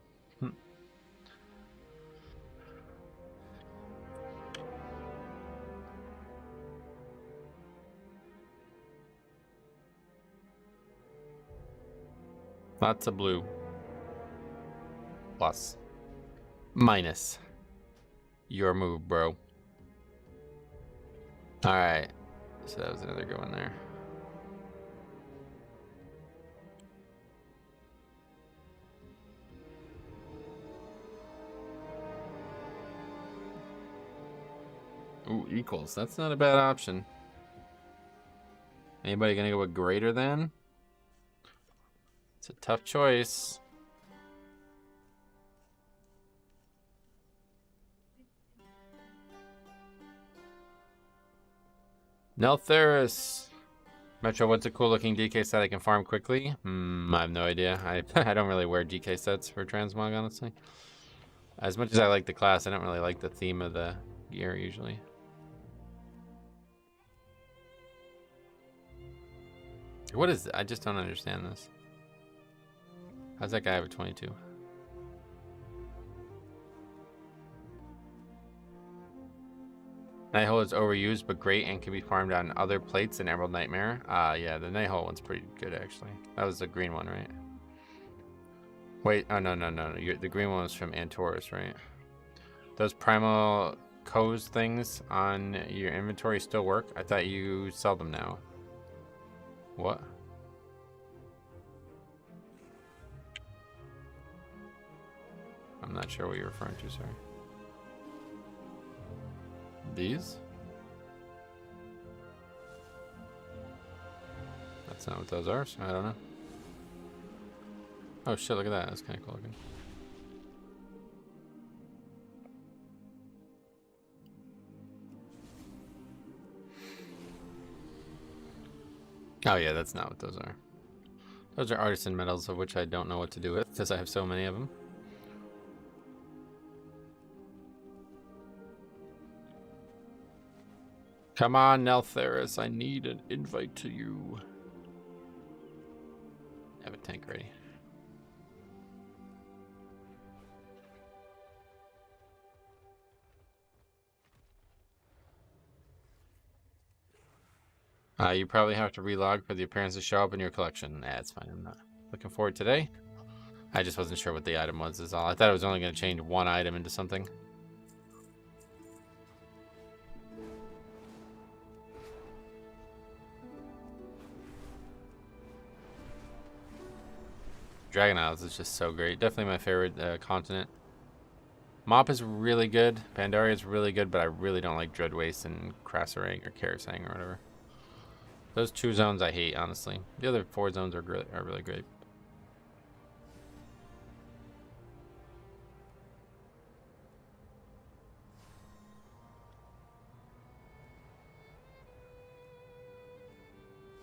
Lots of blue. Plus. Minus. Your move, bro. Alright. So that was another good one there. Ooh, equals. That's not a bad option. Anybody gonna go with greater than? It's a tough choice. Neltheris. Metro, what's a cool looking DK set I can farm quickly? I have no idea. I don't really wear DK sets for transmog, honestly. As much as I like the class, I don't really like the theme of the gear usually. What is it? I just don't understand this. How's that guy have a 22? Nighthole is overused, but great and can be farmed on other plates than Emerald Nightmare. Yeah, the Nighthole one's pretty good, actually. That was the green one, right? Wait, oh, no. The green one was from Antorus, right? Those Primal Co's things on your inventory still work? I thought you sell them now. What? I'm not sure what you're referring to, sorry. These? That's not what those are, so I don't know. Oh shit, look at that. That's kind of cool looking. Oh yeah, that's not what those are. Those are artisan medals, of which I don't know what to do with, because I have so many of them. Come on, Neltheris, I need an invite to you. I have a tank ready. You probably have to relog for the appearance to show up in your collection. Nah, it's fine. I'm not looking forward today. I just wasn't sure what the item was is all. I thought it was only going to change one item into something. Dragon Isles is just so great. Definitely my favorite continent. Mop is really good. Pandaria is really good, but I really don't like Dread Waste and Krasarang or Karasang or whatever. Those 2 zones I hate, honestly. The other 4 zones are really great.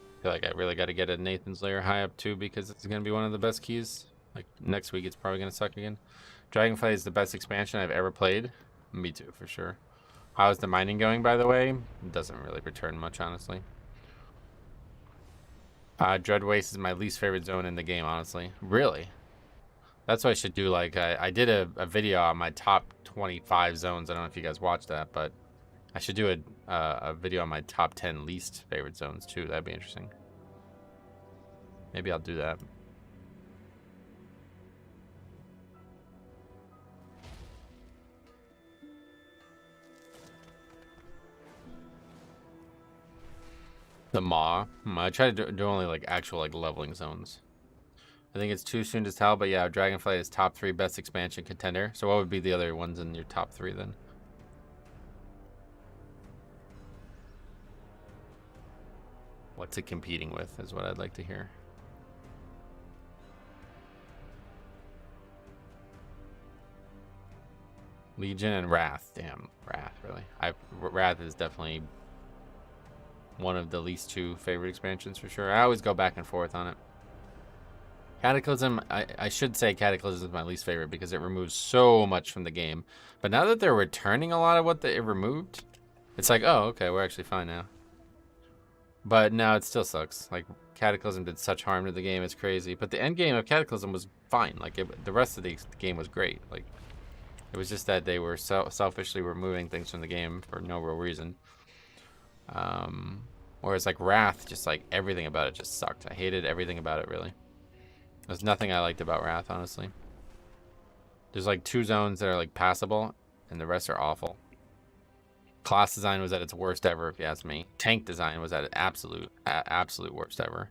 I feel like I really got to get a Nathan's Lair high up too because it's going to be one of the best keys. Like next week, it's probably going to suck again. Dragonflight is the best expansion I've ever played. Me too, for sure. How's the mining going, by the way? It doesn't really return much, honestly. Dread Waste is my least favorite zone in the game, honestly. Really? That's what I should do. Like, I did a video on my top 25 zones. I don't know if you guys watched that, but I should do a video on my top 10 least favorite zones, too. That'd be interesting. Maybe I'll do that. The Maw. I try to do only like actual like leveling zones. I think it's too soon to tell, but yeah, Dragonflight is top 3 best expansion contender. So what would be the other ones in your top 3 then? What's it competing with is what I'd like to hear. Legion and Wrath. Damn, Wrath, really. Wrath is definitely one of the least 2 favorite expansions for sure. I always go back and forth on it. Cataclysm, I should say Cataclysm is my least favorite because it removes so much from the game. But now that they're returning a lot of what it removed, it's like, oh, okay, we're actually fine now. But no, it still sucks. Like, Cataclysm did such harm to the game, it's crazy. But the end game of Cataclysm was fine. Like, the rest of the game was great. Like, it was just that they were selfishly removing things from the game for no real reason. Whereas like Wrath, just like everything about it just sucked. I hated everything about it, really. There's nothing I liked about Wrath, honestly. There's like 2 zones that are like passable, and the rest are awful. Class design was at its worst ever, if you ask me. Tank design was at its absolute worst ever.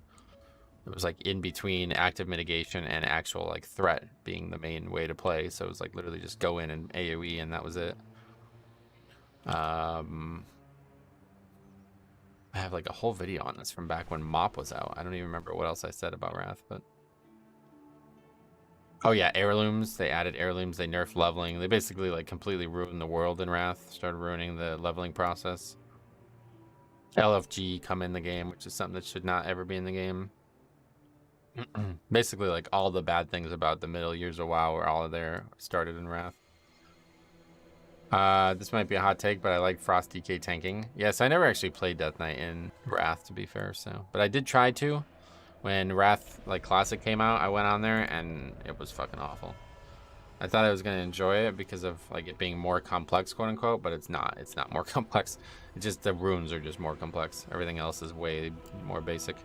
It was like in between active mitigation and actual like threat being the main way to play. So it was like literally just go in and AoE and that was it. I have like a whole video on this from back when Mop was out. I don't even remember what else I said about Wrath, but oh yeah, heirlooms. They added heirlooms. They nerfed leveling. They basically like completely ruined the world in Wrath. Started ruining the leveling process. LFG come in the game, which is something that should not ever be in the game. Basically, like all the bad things about the middle years of WoW were all there. Started in Wrath. This might be a hot take, but I like Frost DK tanking. Yes, I never actually played Death Knight in Wrath, to be fair. So, but I did try to. When Wrath like Classic came out, I went on there and it was fucking awful. I thought I was gonna enjoy it because of like it being more complex, quote unquote, but it's not. It's not more complex. It's just the runes are just more complex. Everything else is way more basic.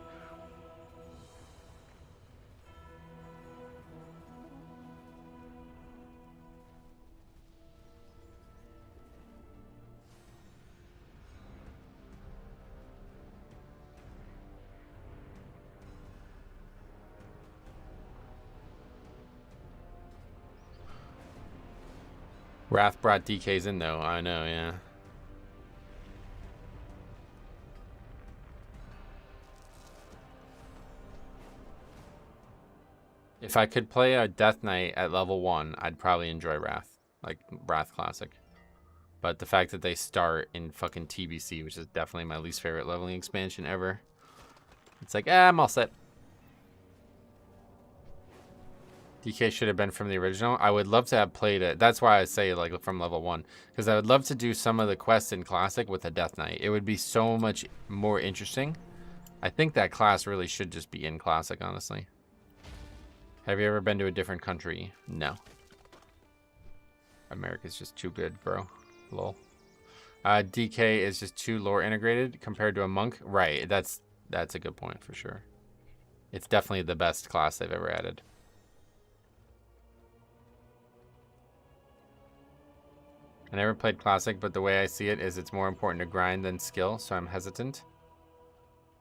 Wrath brought DKs in though, I know, yeah. If I could play a Death Knight at level 1, I'd probably enjoy Wrath. Like, Wrath Classic. But the fact that they start in fucking TBC, which is definitely my least favorite leveling expansion ever. It's like, I'm all set. DK should have been from the original. I would love to have played it. That's why I say like from level 1. Because I would love to do some of the quests in Classic with a Death Knight. It would be so much more interesting. I think that class really should just be in Classic, honestly. Have you ever been to a different country? No. America's just too good, bro. Lol. DK is just too lore integrated compared to a monk. Right, that's a good point for sure. It's definitely the best class they've ever added. I never played Classic, but the way I see it is it's more important to grind than skill, so I'm hesitant.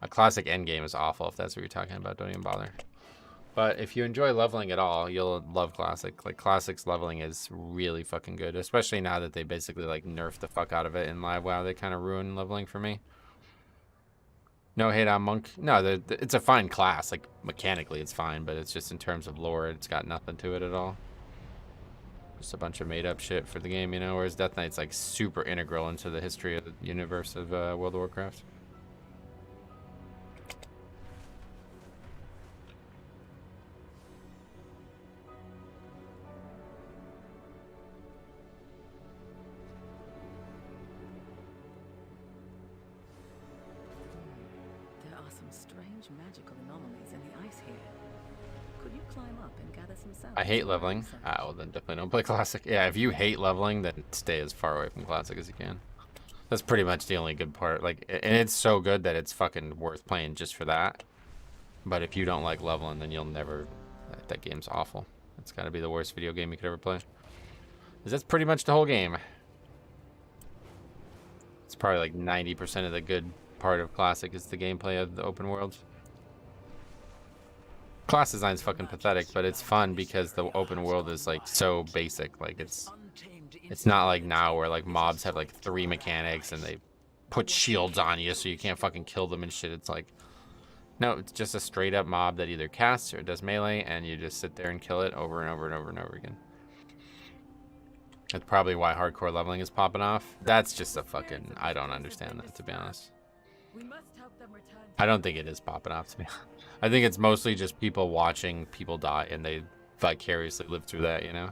A Classic endgame is awful if that's what you're talking about. Don't even bother. But if you enjoy leveling at all, you'll love Classic. Like, Classic's leveling is really fucking good, especially now that they basically, like, nerfed the fuck out of it in Live WoW. They kind of ruined leveling for me. No hate on Monk. No, it's a fine class. Like, mechanically, it's fine, but it's just in terms of lore, it's got nothing to it at all. Just a bunch of made-up shit for the game, you know? Whereas Death Knight's, like, super integral into the history of the universe of World of Warcraft. There are some strange magical anomalies in the ice here. Could you climb up and gather some samples? I hate leveling. Ah, well, then definitely don't play Classic. Yeah, if you hate leveling, then stay as far away from Classic as you can. That's pretty much the only good part. Like, and it's so good that it's fucking worth playing just for that. But if you don't like leveling, then you'll never... That game's awful. It's got to be the worst video game you could ever play. 'Cause that's pretty much the whole game. It's probably like 90% of the good part of Classic is the gameplay of the open world. Class design's fucking pathetic, but it's fun because the open world is like so basic. Like it's not like now where like mobs have like 3 mechanics and they put shields on you so you can't fucking kill them and shit. It's like, no, it's just a straight up mob that either casts or does melee and you just sit there and kill it over and over and over and over again. That's probably why hardcore leveling is popping off. That's just a fucking, I don't understand that, to be honest. I don't think it is popping off, to be honest. I think it's mostly just people watching people die and they vicariously live through that, you know?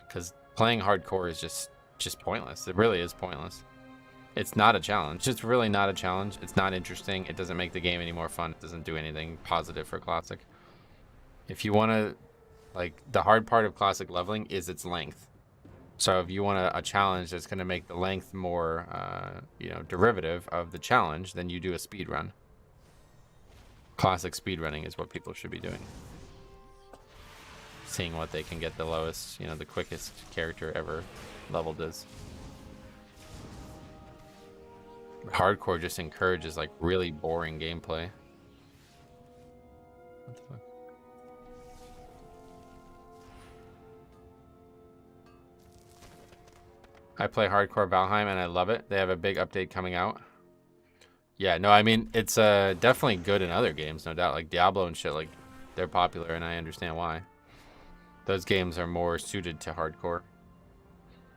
Because playing hardcore is just pointless. It really is pointless. It's not a challenge. It's really not a challenge. It's not interesting. It doesn't make the game any more fun. It doesn't do anything positive for Classic. If you want to, like, the hard part of Classic leveling is its length. So if you want a challenge that's going to make the length more, you know, derivative of the challenge, then you do a speed run. Classic speedrunning is what people should be doing. Seeing what they can get the lowest, you know, the quickest character ever leveled is. Hardcore just encourages like really boring gameplay. What the fuck? I play hardcore Valheim and I love it. They have a big update coming out. Yeah, no, I mean, it's definitely good in other games, no doubt. Like Diablo and shit, like, they're popular, and I understand why. Those games are more suited to hardcore.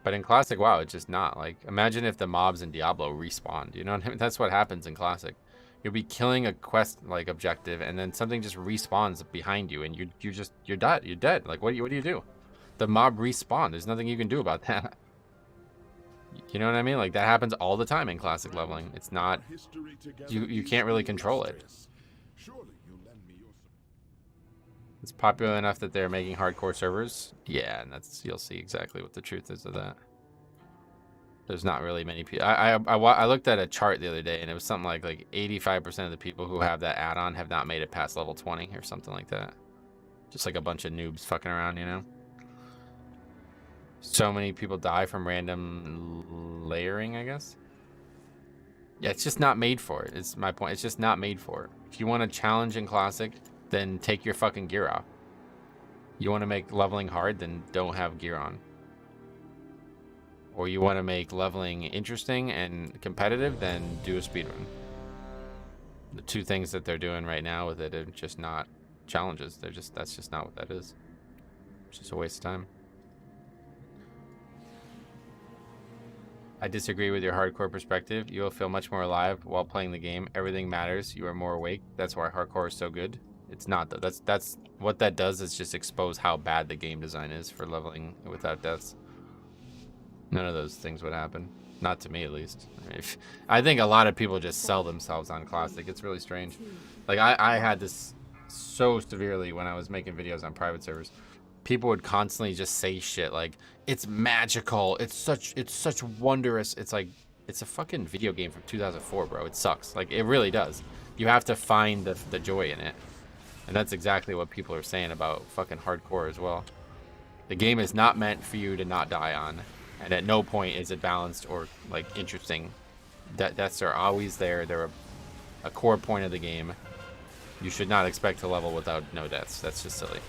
But in Classic WoW, it's just not. Like, imagine if the mobs in Diablo respawned. You know what I mean? That's what happens in Classic. You'll be killing a quest, like, objective, and then something just respawns behind you, and you're dead. You're dead. Like, what do you do? The mob respawned. There's nothing you can do about that. You know what I mean? Like, that happens all the time in Classic leveling. It's not... You can't really control it. It's popular enough that they're making hardcore servers. Yeah, and you'll see exactly what the truth is of that. There's not really many people... I looked at a chart the other day, and it was something like 85% of the people who have that add-on have not made it past level 20 or something like that. Just like a bunch of noobs fucking around, you know? So many people die from random layering, I guess. Yeah, it's just not made for it. It's my point. It's just not made for it. If you want a challenge in Classic, then take your fucking gear off. You want to make leveling hard, then don't have gear on. Or you want to make leveling interesting and competitive, then do a speedrun. The two things that they're doing right now with it are just not challenges. That's just not what that is. It's just a waste of time. I disagree with your hardcore perspective. You will feel much more alive while playing the game. Everything matters. You are more awake. That's why hardcore is so good. It's not though. That's what that does is just expose how bad the game design is for leveling without deaths. None of those things would happen. Not to me, at least. I think a lot of people just sell themselves on Classic. It's really strange. Like I had this so severely when I was making videos on private servers. People would constantly just say shit like, it's magical, it's such wondrous. It's like, It's a fucking video game from 2004, bro. It sucks. Like, it really does. You have to find the joy in it. And that's exactly what people are saying about fucking hardcore as well. The game is not meant for you to not die on. And at no point is it balanced or, like, interesting. Deaths are always there. They're a core point of the game. You should not expect to level without no deaths. That's just silly.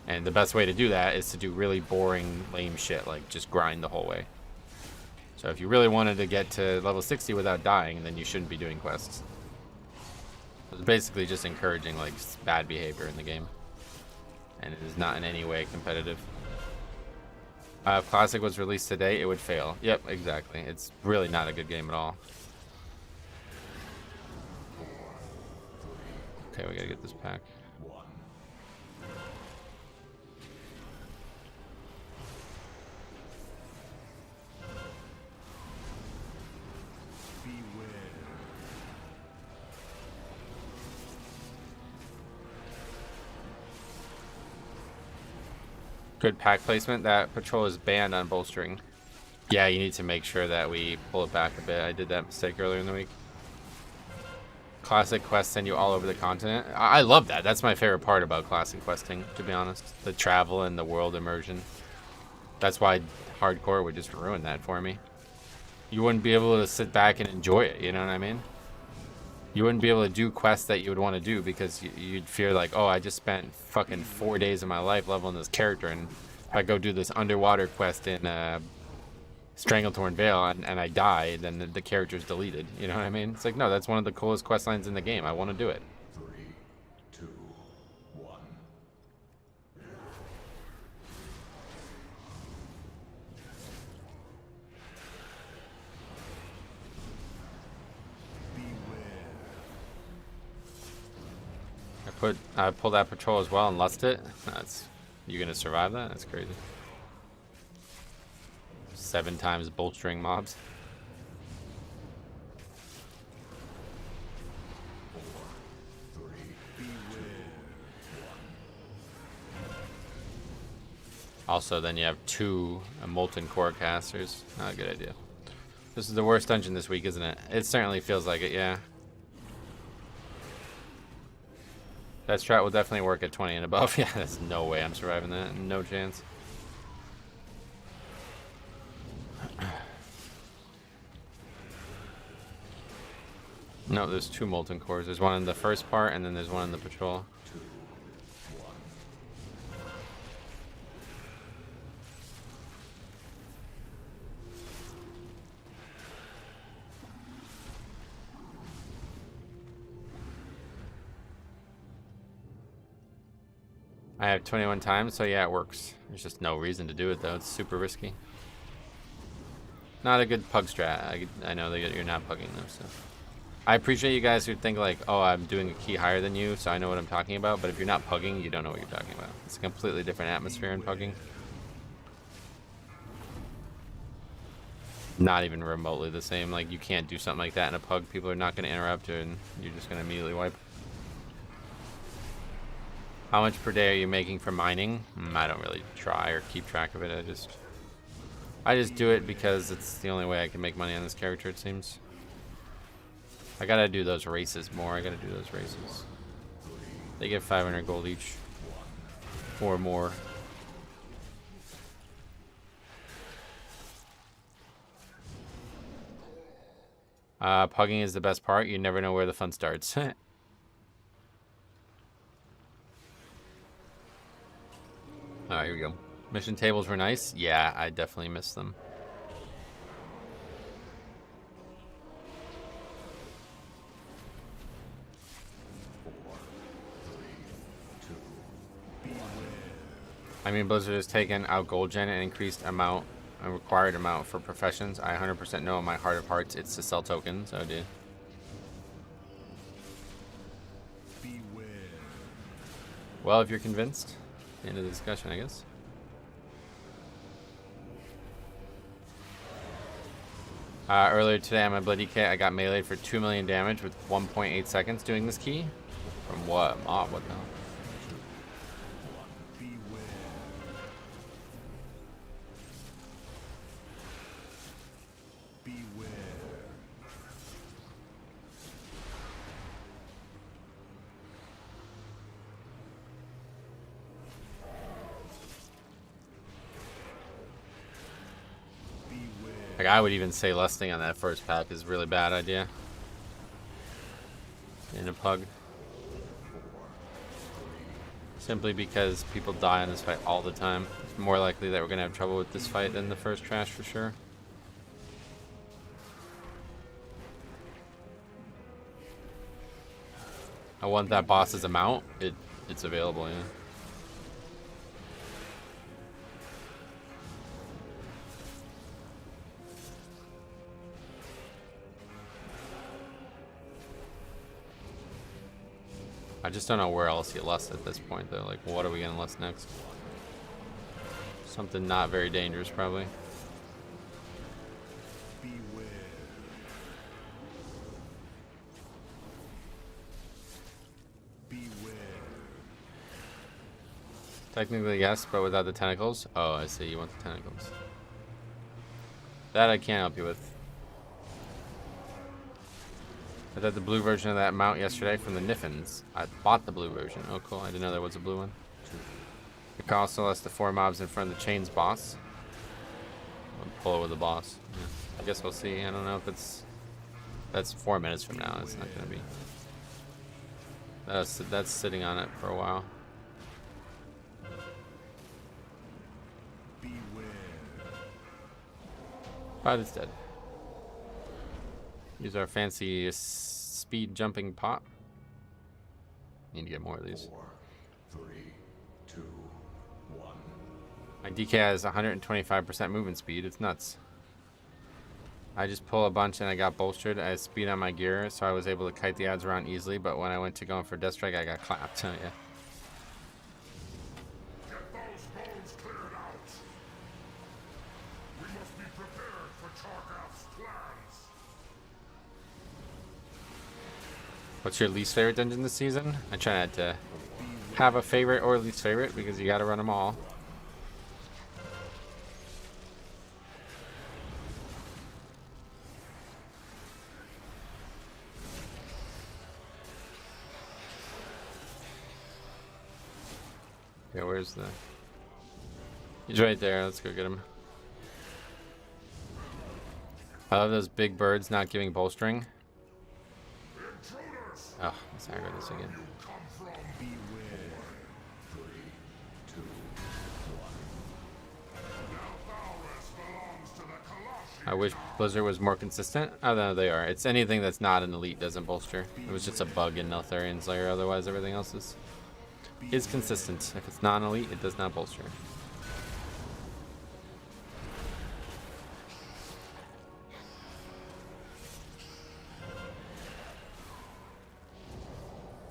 And the best way to do that is to do really boring, lame shit, like just grind the whole way. So if you really wanted to get to level 60 without dying, then you shouldn't be doing quests. It's basically just encouraging like bad behavior in the game. And it is not in any way competitive. If Classic was released today, it would fail. Yep, exactly. It's really not a good game at all. Okay, we gotta get this pack. Good pack placement. That patrol is banned on bolstering. Yeah, you need to make sure that we pull it back a bit. I did that mistake earlier in the week. Classic quests send you all over the continent. I love that. That's my favorite part about classic questing, to be honest. The travel and the world immersion. That's why hardcore would just ruin that for me. You wouldn't be able to sit back and enjoy it, you know what I mean? You wouldn't be able to do quests that you would want to do because you'd fear like, oh, I just spent fucking 4 days of my life leveling this character, and if I go do this underwater quest in Stranglethorn Vale and I die, then the character's deleted. You know what I mean? It's like, no, that's one of the coolest quest lines in the game. I want to do it. 3, 2, 1. I pulled that patrol as well and lost it. You gonna survive that? That's crazy. 7 times bolstering mobs. 4, 3, 2, 1. Also, then you have 2 molten core casters. Not a good idea. This is the worst dungeon this week, isn't it? It certainly feels like it, yeah. That strat will definitely work at 20 and above. Yeah, there's no way I'm surviving that. No chance. No, there's 2 molten cores. There's one in the first part, and then there's one in the patrol. 2, 1. I have 21 times, so yeah, it works. There's just no reason to do it, though. It's super risky. Not a good pug strat. I know that you're not pugging them, so. I appreciate you guys who think like, oh, I'm doing a key higher than you, so I know what I'm talking about. But if you're not pugging, you don't know what you're talking about. It's a completely different atmosphere in pugging. Not even remotely the same. Like, you can't do something like that in a pug. People are not going to interrupt you, and you're just going to immediately wipe. How much per day are you making for mining? I don't really try or keep track of it. I just do it because it's the only way I can make money on this character, it seems. I gotta do those races more. I gotta do those races. They get 500 gold each. Or more. Pugging is the best part. You never know where the fun starts. Alright, here we go. Mission tables were nice. Yeah, I definitely missed them. I mean, Blizzard has taken out gold gen and increased amount and required amount for professions. I 100% know in my heart of hearts it's to sell tokens. Oh, dude. Well, if you're convinced, end of the discussion, I guess. Earlier today on my Bloody Kit, I got meleeed for 2 million damage with 1.8 seconds doing this key. From what? Mob, what the hell? Beware. Like, I would even say lusting on that first pack is a really bad idea. In a pug. Simply because people die in this fight all the time. It's more likely that we're going to have trouble with this fight than the first trash for sure. I want that boss as a mount. It's available, yeah. I just don't know where else you lust at this point, though. Like, what are we gonna lust next? Something not very dangerous, probably. Beware. Beware. Technically, yes, but without the tentacles. Oh, I see. You want the tentacles. That I can't help you with. I got the blue version of that mount yesterday from the Niffins. I bought the blue version. Oh, cool. I didn't know there was a blue one. The console has the 4 mobs in front of the chains boss. I'll pull it with the boss. Yeah. I guess we'll see. I don't know if it's... That's 4 minutes from now. It's not going to be... That's sitting on it for a while. But it's dead. Use our fancy speed jumping pot. Need to get more of these. 4, 3, 2, 1. My DK has 125% movement speed. It's nuts. I just pull a bunch and I got bolstered. I had speed on my gear, so I was able to kite the ads around easily. But when I went to going for Death Strike, I got clapped. Yeah. Get those bones cleared out. We must be prepared for Targath's plans. What's your least favorite dungeon this season? I try not to have a favorite or least favorite because you got to run them all. Okay, where's the... He's right there. Let's go get him. I love those big birds not giving bolstering. Oh, let's aggro this again. I wish Blizzard was more consistent. Oh, no, they are. It's anything that's not an elite doesn't bolster. It was just a bug in Neltharion Slayer. Otherwise, everything else is consistent. If it's not an elite, it does not bolster.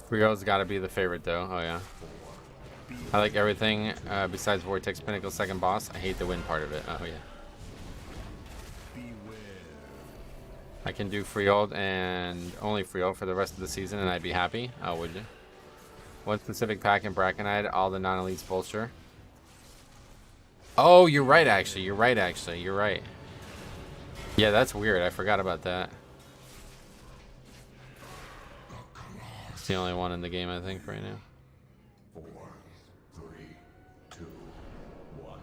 Frio's got to be the favorite, though. Oh, yeah. I like everything besides Vortex Pinnacle second boss. I hate the wind part of it. Oh, yeah. I can do Freehold and only Freehold for the rest of the season, and I'd be happy. Oh, would you? One specific pack in Brackenide, all the non-elites bolster. Oh, you're right, actually. You're right, actually. You're right. Yeah, that's weird. I forgot about that. It's the only one in the game, I think, right now. 4, 3, 2, 1.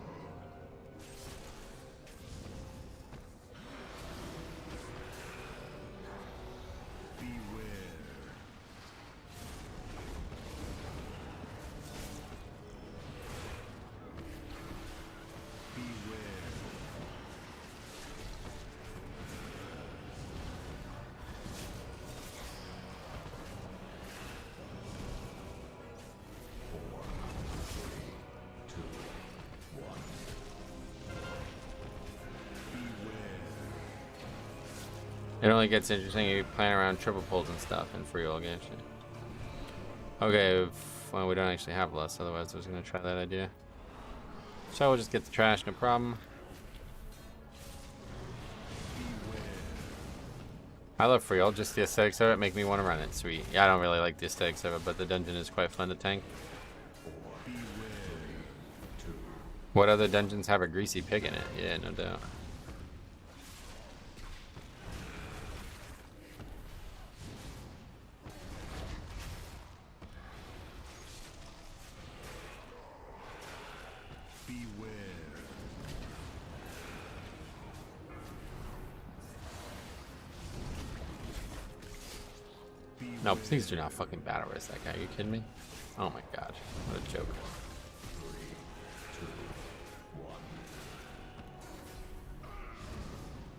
It only gets interesting if you plan around triple pulls and stuff in free roll games. Okay, well, we don't actually have less, otherwise I was going to try that idea. So we'll just get the trash, no problem. I love free roll, just the aesthetics of it make me want to run it. Sweet. Yeah, I don't really like the aesthetics of it, but the dungeon is quite fun to tank. What other dungeons have a greasy pig in it? Yeah, no doubt. No, please do not fucking battle race that guy. Are you kidding me? Oh my god. What a joke.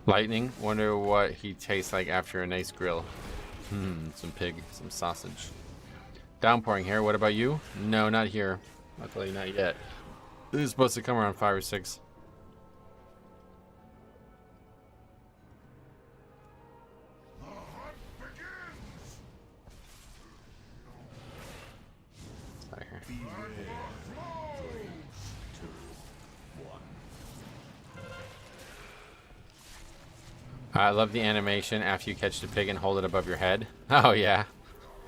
Lightning. Wonder what he tastes like after a nice grill. Some pig, some sausage. Downpouring here. What about you? No, not here. Luckily, not yet. This is supposed to come around 5 or 6. Out of here. I love the animation after you catch the pig and hold it above your head. Oh yeah,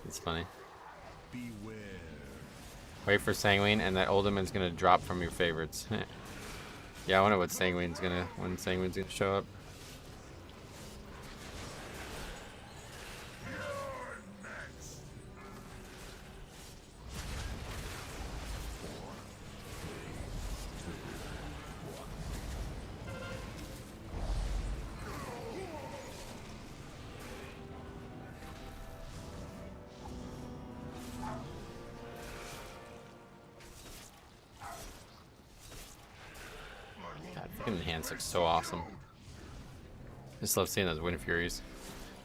it's funny. Wait for Sanguine, and that Ultimate's gonna drop from your favorites. Yeah, I wonder what Sanguine's gonna show up. Enhance looks so awesome. Just love seeing those Wind Furies.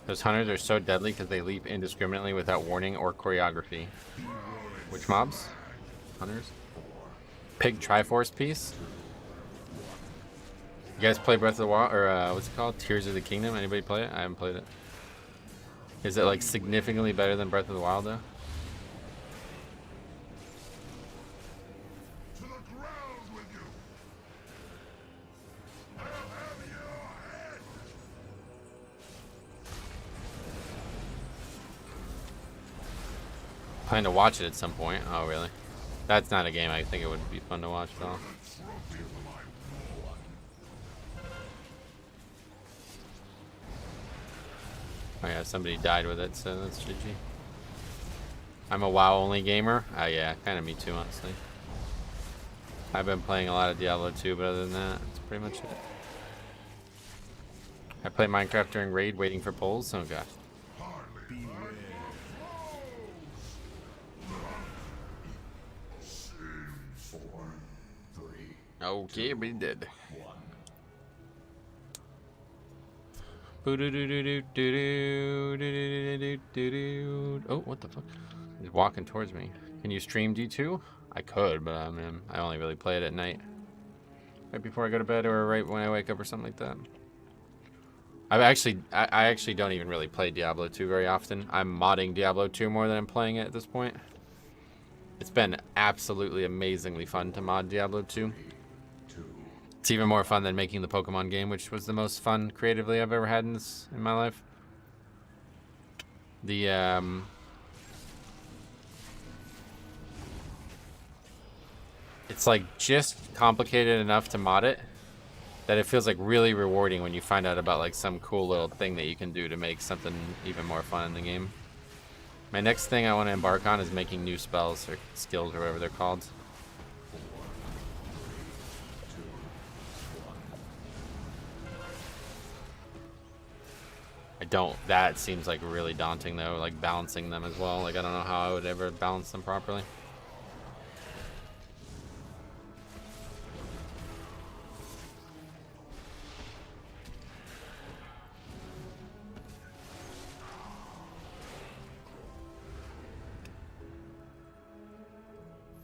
Those hunters are so deadly because they leap indiscriminately without warning or choreography. Which mobs? Hunters? Pig Triforce piece? You guys play Breath of the Wild, or what's it called? Tears of the Kingdom? Anybody play it? I haven't played it. Is it like significantly better than Breath of the Wild though? Plan to watch it at some point. Oh, really? That's not a game I think it would be fun to watch at all. Oh yeah, somebody died with it, so that's GG. I'm a WoW only gamer. Yeah, kind of me too, honestly. I've been playing a lot of Diablo 2, but other than that, that's pretty much it. I play Minecraft during raid, waiting for polls. Oh gosh. Okay, we did. Oh, what the fuck? He's walking towards me. Can you stream D2? I could, but I mean, I only really play it at night. Right before I go to bed or right when I wake up or something like that. I actually don't even really play Diablo 2 very often. I'm modding Diablo 2 more than I'm playing it at this point. It's been absolutely amazingly fun to mod Diablo 2. It's even more fun than making the Pokemon game, which was the most fun creatively I've ever had in my life. It's like just complicated enough to mod it that it feels like really rewarding when you find out about like some cool little thing that you can do to make something even more fun in the game. My next thing I want to embark on is making new spells or skills or whatever they're called. That seems like really daunting though, like balancing them as well. Like I don't know how I would ever balance them properly.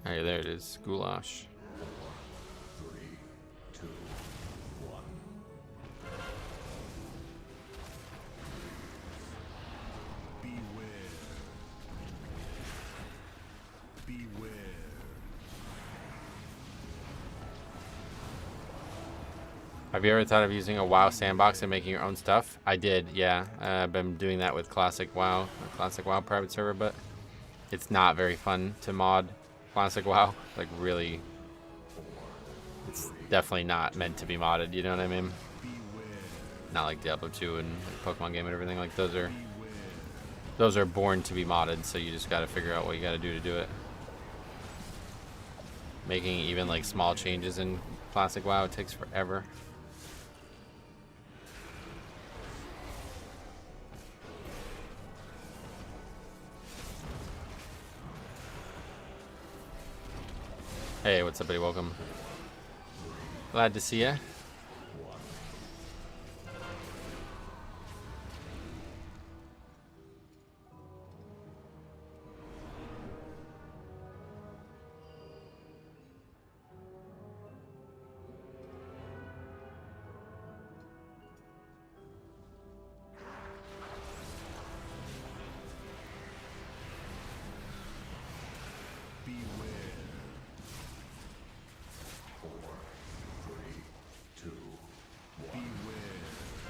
Hey, there it is, goulash. Have you ever thought of using a WoW sandbox and making your own stuff? I did, yeah. I've been doing that with Classic WoW private server, but it's not very fun to mod Classic WoW. Like really, it's definitely not meant to be modded, you know what I mean? Not like Diablo 2 and Pokemon game and everything. Like those are born to be modded, so you just gotta figure out what you gotta do to do it. Making even like small changes in Classic WoW takes forever. Hey, what's up, buddy? Welcome. Glad to see ya.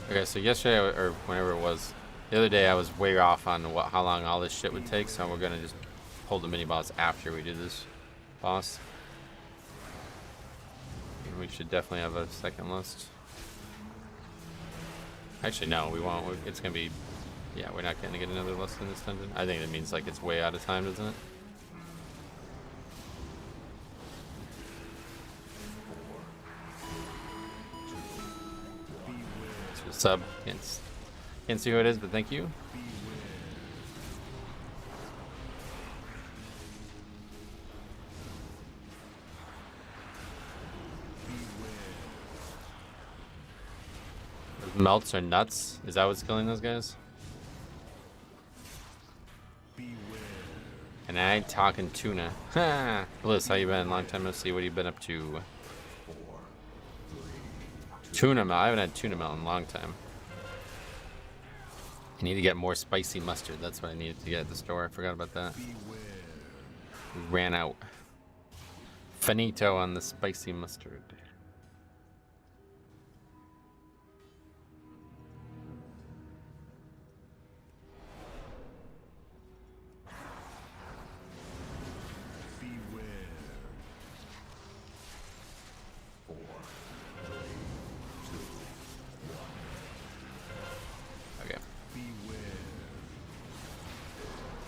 Okay, so yesterday, or whenever it was, the other day I was way off on how long all this shit would take, so we're gonna just pull the mini boss after we do this boss. And we should definitely have a second list. Actually, no, we won't. It's gonna be, yeah, we're not gonna get another list in this dungeon. I think that means like it's way out of time, doesn't it? Sub. Can't see who it is, but thank you. Those melts are nuts. Is that what's killing those guys? And I ain't talking tuna. Ha! Bliss, how you been? Long time no see. What have you been up to? Tuna melt. I haven't had tuna melt in a long time. I need to get more spicy mustard. That's what I needed to get at the store. I forgot about that. We ran out. Finito on the spicy mustard.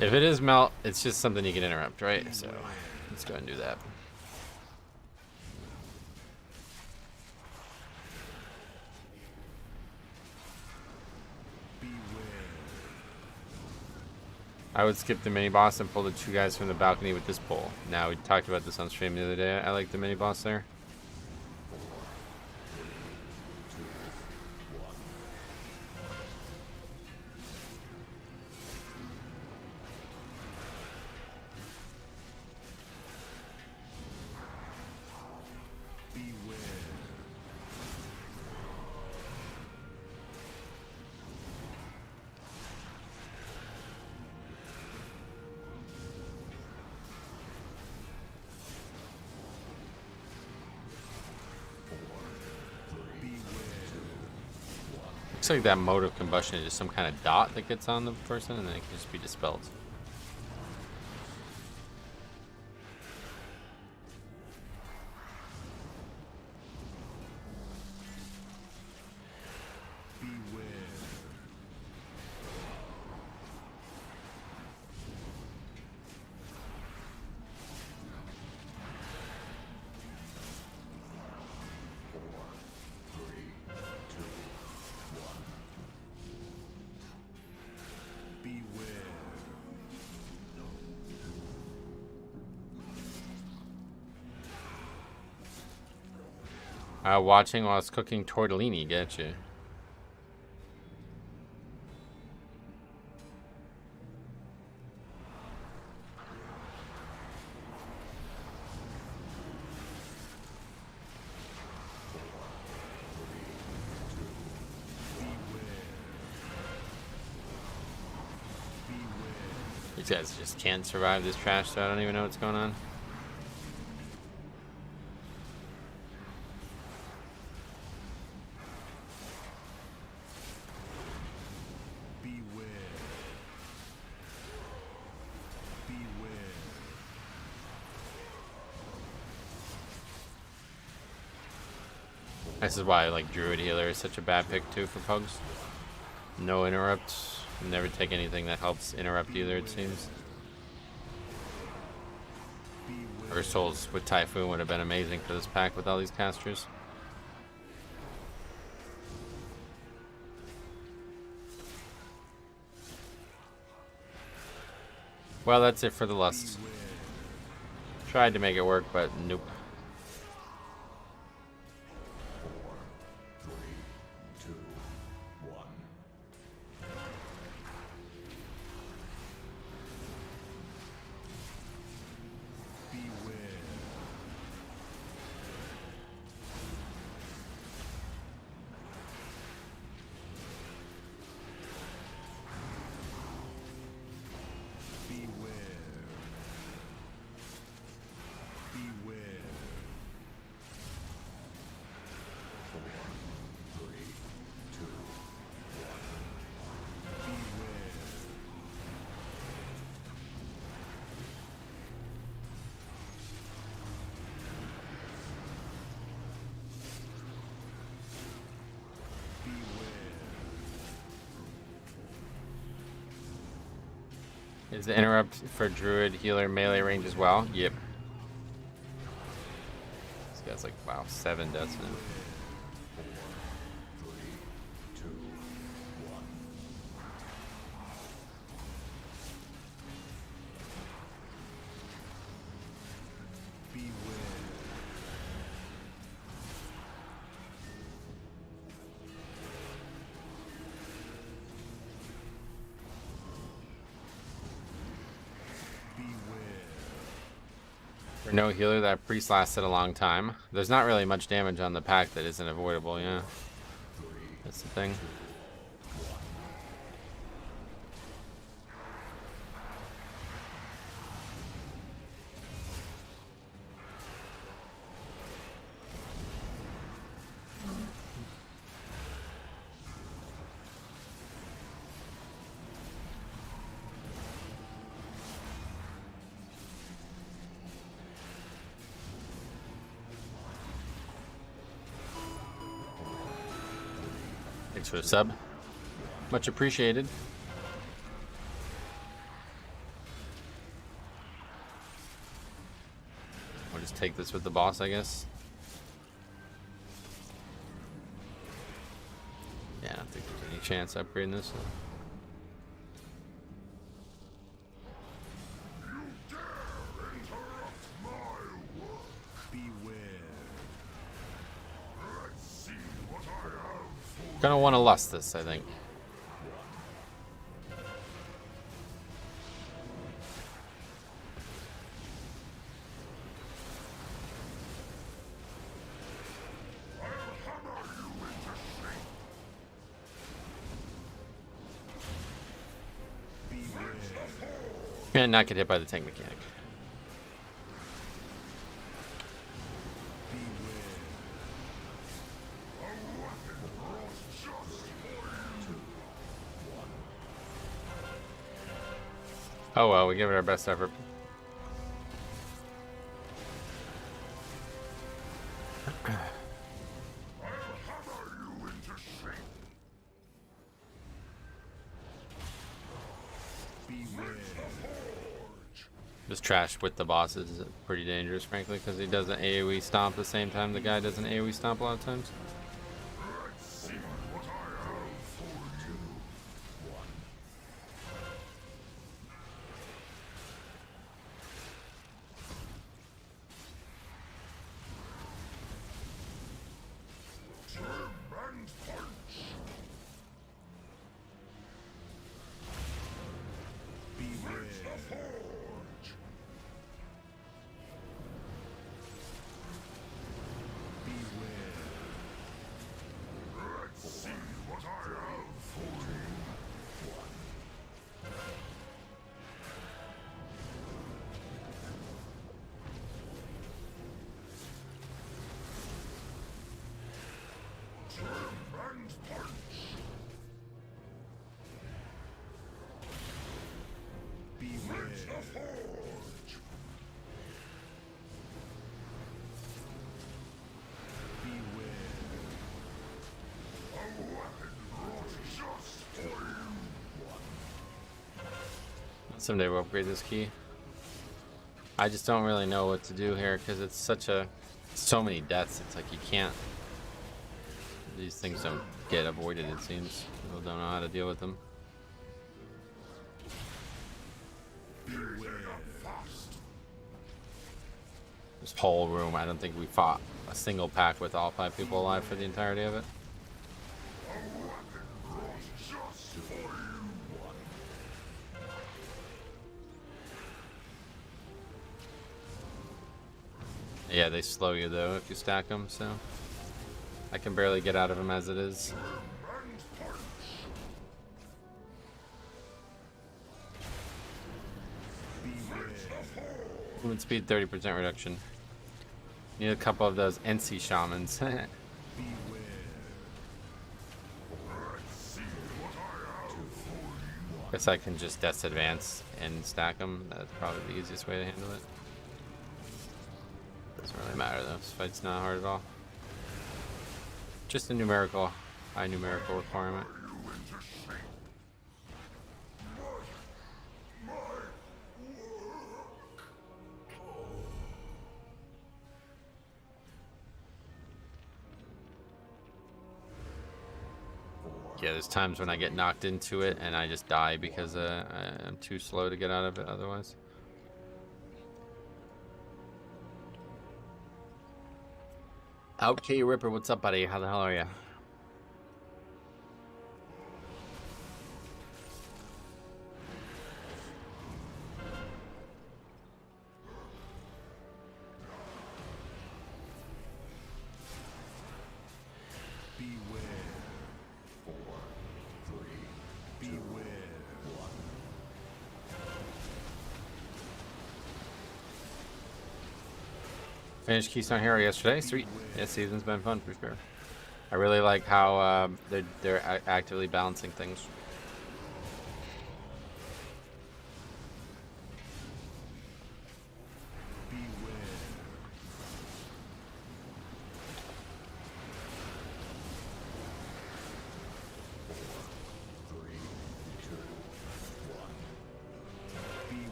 If it is melt, it's just something you can interrupt, right? So let's go ahead and do that. I would skip the mini boss and pull the two guys from the balcony with this pole. Now, we talked about this on stream the other day. I like the mini boss there. Looks like that mode of combustion is just some kind of dot that gets on the person and then it can just be dispelled. Watching while I was cooking tortellini, getcha. These guys just can't survive this trash, so I don't even know what's going on. This is why like Druid Healer is such a bad pick too for pugs. No interrupt. Never take anything that helps interrupt either, it seems. Earth Souls with Typhoon would have been amazing for this pack with all these casters. Well, that's it for the lust. Tried to make it work, but nope. Is the interrupt for druid healer melee range as well? Yep. This guy's like, wow, 7 deaths now. For no healer, that priest lasted a long time. There's not really much damage on the pack that isn't avoidable, yeah. That's the thing. Thanks for the sub. Much appreciated. We'll just take this with the boss, I guess. Yeah, I don't think there's any chance of upgrading this. Gonna want to lust this, I think. And not get hit by the tank mechanic. Oh well, we give it our best effort. Just trash with the bosses is pretty dangerous, frankly, because he does an AoE stomp at the same time the guy does an AoE stomp a lot of times. Someday we'll upgrade this key. I just don't really know what to do here because it's such a so many deaths. It's like you can't. These things don't get avoided. It seems people don't know how to deal with them. This whole room, I don't think we fought a single pack with all 5 people alive for the entirety of it. Yeah, they slow you though if you stack them, so I can barely get out of them as it is. Movement speed 30% reduction. Need a couple of those NC shamans. Guess I can just death advance and stack them. That's probably the easiest way to handle it. Doesn't really matter though. This fight's not hard at all. Just a numerical, high numerical requirement. Yeah, there's times when I get knocked into it and I just die because I'm too slow to get out of it otherwise. Okay, Ripper, what's up, buddy? How the hell are you? Finished Keystone Hero yesterday. Sweet. Yeah, season's been fun for sure. I really like how they're actively balancing things.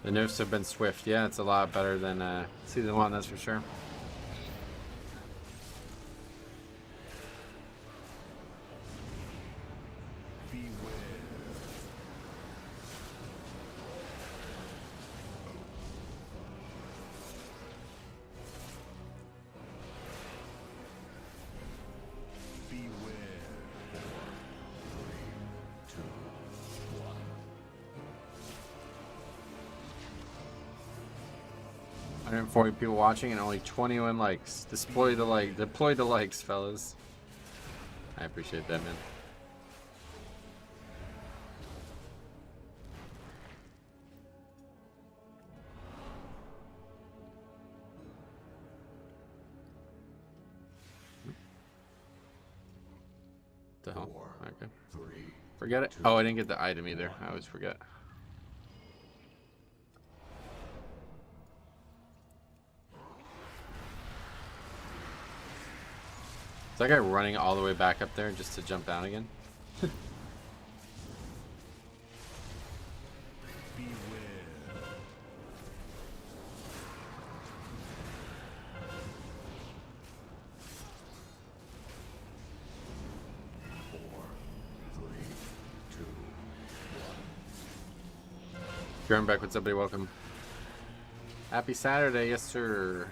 The nerfs have been swift. Yeah, it's a lot better than season 1, that's for sure. Forty people watching and only 21 likes. Deploy the likes, fellas. I appreciate that, man. The hell? Okay. Forget it. Oh, I didn't get the item either. I always forget. Is that guy running all the way back up there just to jump down again? Beck, what's up, buddy? Welcome. Happy Saturday, yes sir.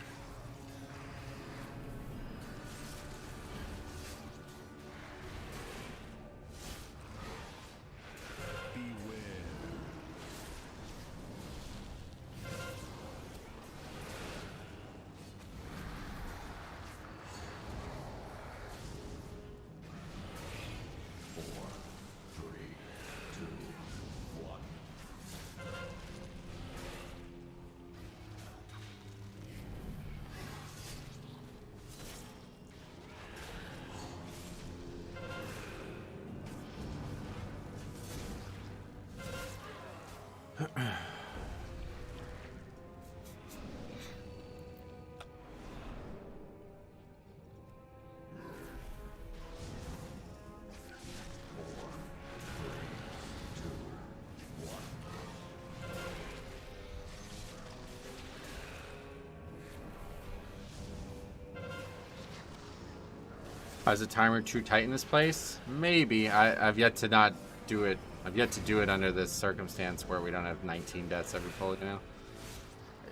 Is the timer too tight in this place? Maybe. I've yet to not do it. I've yet to do it under this circumstance where we don't have 19 deaths every pull, you know?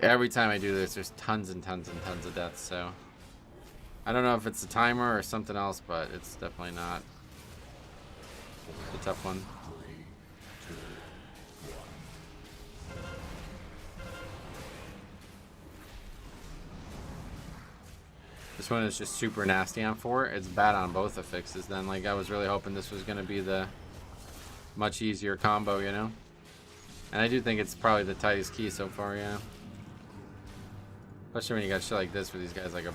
Every time I do this, there's tons and tons and tons of deaths, so... I don't know if it's the timer or something else, but it's definitely not. It's a tough one. This one is just super nasty on 4. It's bad on both affixes then. Like, I was really hoping this was going to be the much easier combo, you know? And I do think it's probably the tightest key so far, yeah. Especially when you got shit like this where these guys like are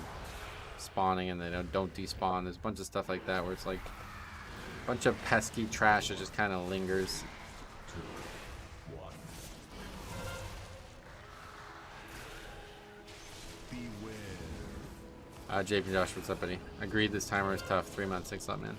spawning and they don't despawn. There's a bunch of stuff like that where it's like a bunch of pesky trash that just kind of lingers. JP Josh, what's up, buddy? Agreed, this timer is tough. 3 months, 6 up, man.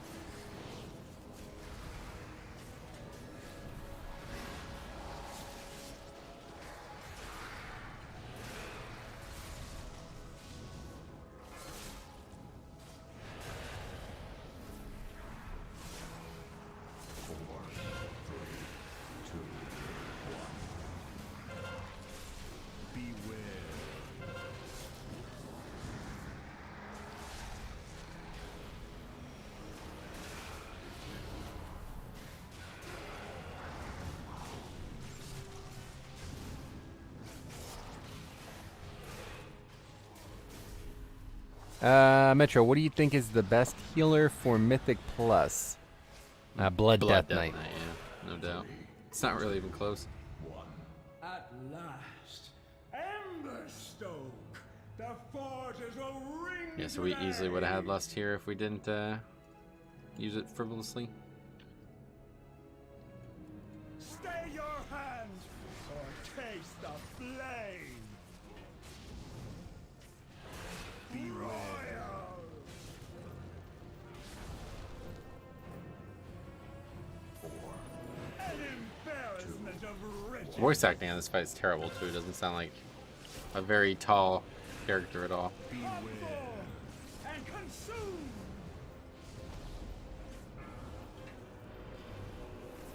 Metro, what do you think is the best healer for Mythic Plus? Blood Death Knight. Yeah, no doubt. It's not really even close. At last, Emberstoke, the forges will ring. Yeah, so we easily would have had lust here if we didn't use it frivolously. Stay your hands or taste the flame. Be royal. An embarrassment of riches. Voice acting on this fight is terrible too. It doesn't sound like a very tall character at all. And consume.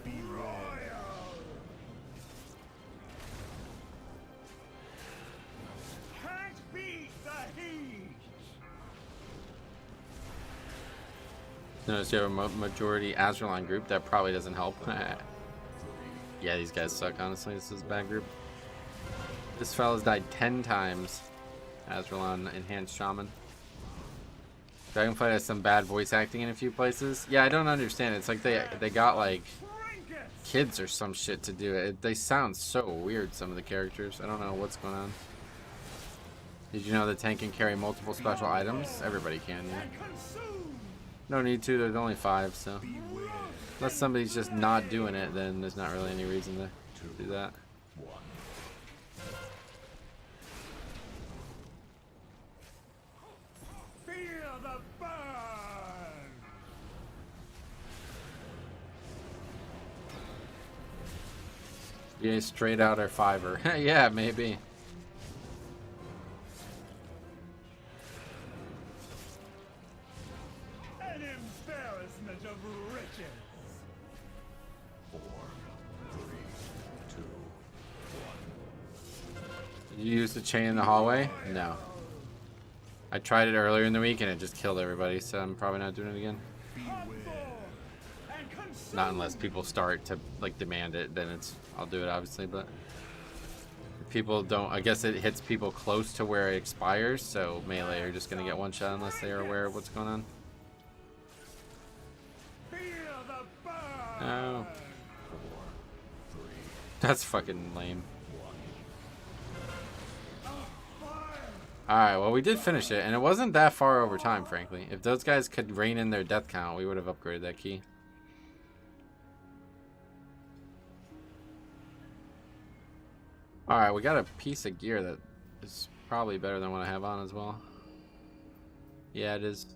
Be royal. Can't beat the heat. Notice you have a majority Azralan group. That probably doesn't help. Yeah, these guys suck, honestly. This is a bad group. This fella's died 10 times. Azralan Enhanced Shaman. Dragonflight has some bad voice acting in a few places. Yeah, I don't understand. It's like they got like kids or some shit to do it. They sound so weird, some of the characters. I don't know what's going on. Did you know the tank can carry multiple special items? Everybody can, yeah. No need to, there's only 5, so. Unless somebody's just not doing it, then there's not really any reason to do that. Feel the burn. Yeah, straight out our fiver. Yeah, maybe. An embarrassment of riches. 4, 3, 2, 1. Did you use the chain in the hallway? No. I tried it earlier in the week and it just killed everybody, so I'm probably not doing it again. Not unless people start to like demand it, then I'll do it obviously, but if people don't, I guess it hits people close to where it expires, so melee are just gonna get one shot unless they are aware of what's going on. Oh. That's fucking lame. Alright, well we did finish it, and it wasn't that far over time, frankly. If those guys could rein in their death count, we would have upgraded that key. Alright, we got a piece of gear that is probably better than what I have on as well. Yeah, it is.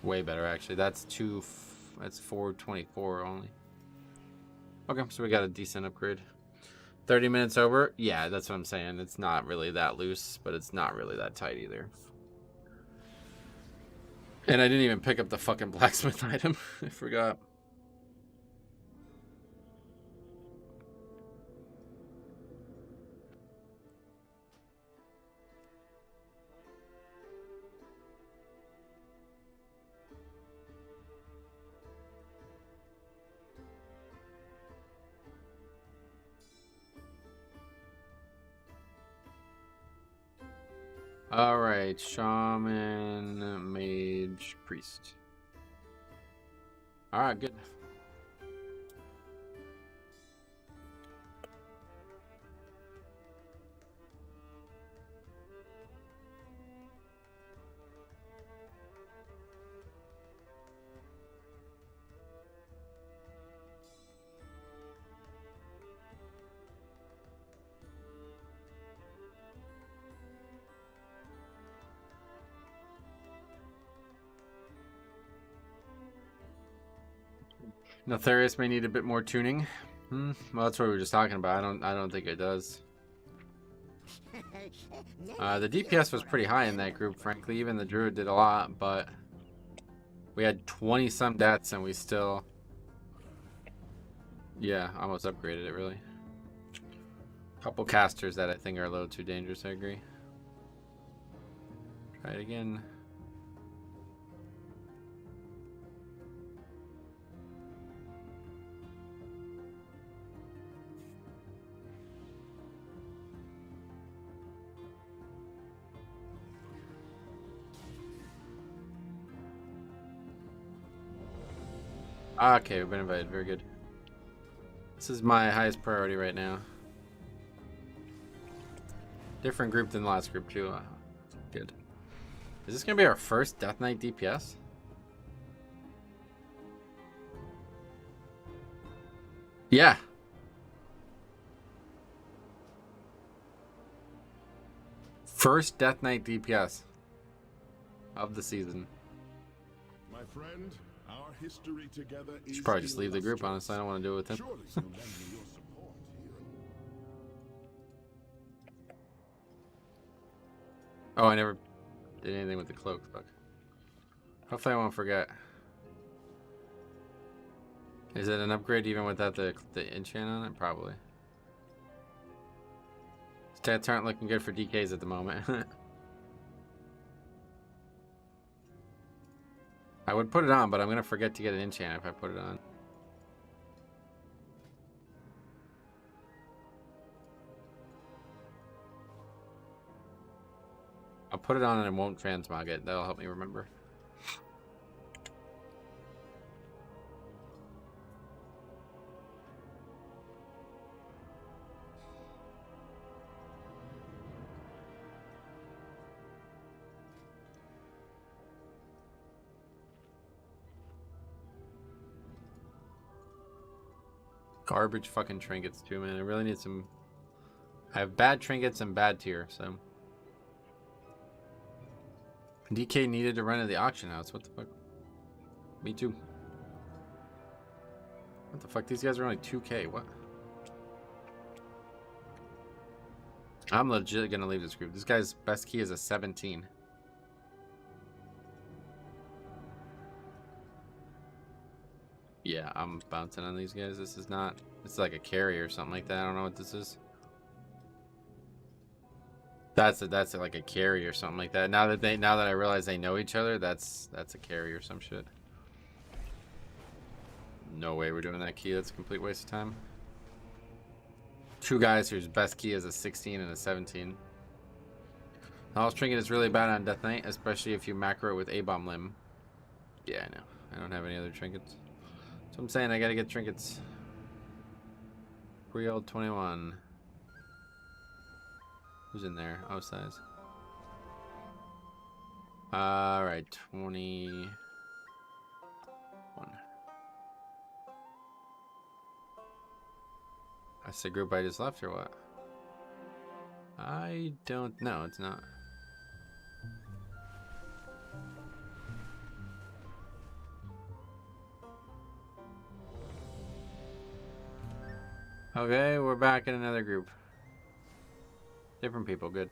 Way better, actually. That's 424 only. Okay, so we got a decent upgrade. 30 minutes over? Yeah, that's what I'm saying. It's not really that loose, but it's not really that tight either. And I didn't even pick up the fucking blacksmith item. I forgot. Alright, shaman, mage, priest. Alright, good. Notharius may need a bit more tuning. Well, that's what we were just talking about. I don't think it does. The DPS was pretty high in that group, frankly. Even the druid did a lot, but we had 20 some deaths and we still, yeah, almost upgraded it really. Couple casters that I think are a little too dangerous. I agree. Try it again. Okay, we've been invited. Very good. This is my highest priority right now. Different group than the last group too. Good. Is this gonna be our first Death Knight DPS? Yeah. First Death Knight DPS of the season. My friend, our history together is Should probably just leave the group, honestly. I don't want to do it with him. Surely you'll lend me your support here. Oh, I never did anything with the cloak. Fuck. Hopefully I won't forget. Is it an upgrade even without the enchant on it? Probably. Stats aren't looking good for DKs at the moment. I would put it on, but I'm gonna forget to get an enchant if I put it on. I'll put it on and it won't transmog it. That'll help me remember. Garbage fucking trinkets too, man. I really need some. I have bad trinkets and bad tier, so. DK needed to run to the auction house. What the fuck? Me too. What the fuck? These guys are only 2k. What? I'm legit gonna leave this group. This guy's best key is a 17. Yeah, I'm bouncing on these guys. This is not. It's like a carry or something like that. I don't know what this is. That's like a carry or something like that. Now that I realize they know each other, that's a carry or some shit. No way we're doing that key. That's a complete waste of time. Two guys whose best key is a 16 and a 17. Knowledge trinket is really bad on Death Knight, especially if you macro it with A-bomb limb. Yeah, I know. I don't have any other trinkets. So I'm saying I gotta get trinkets. Pre-old 21. Who's in there? Oh, size. Alright, 21. That's the group I just left or what? I don't know, it's not. Okay, we're back in another group. Different people, good.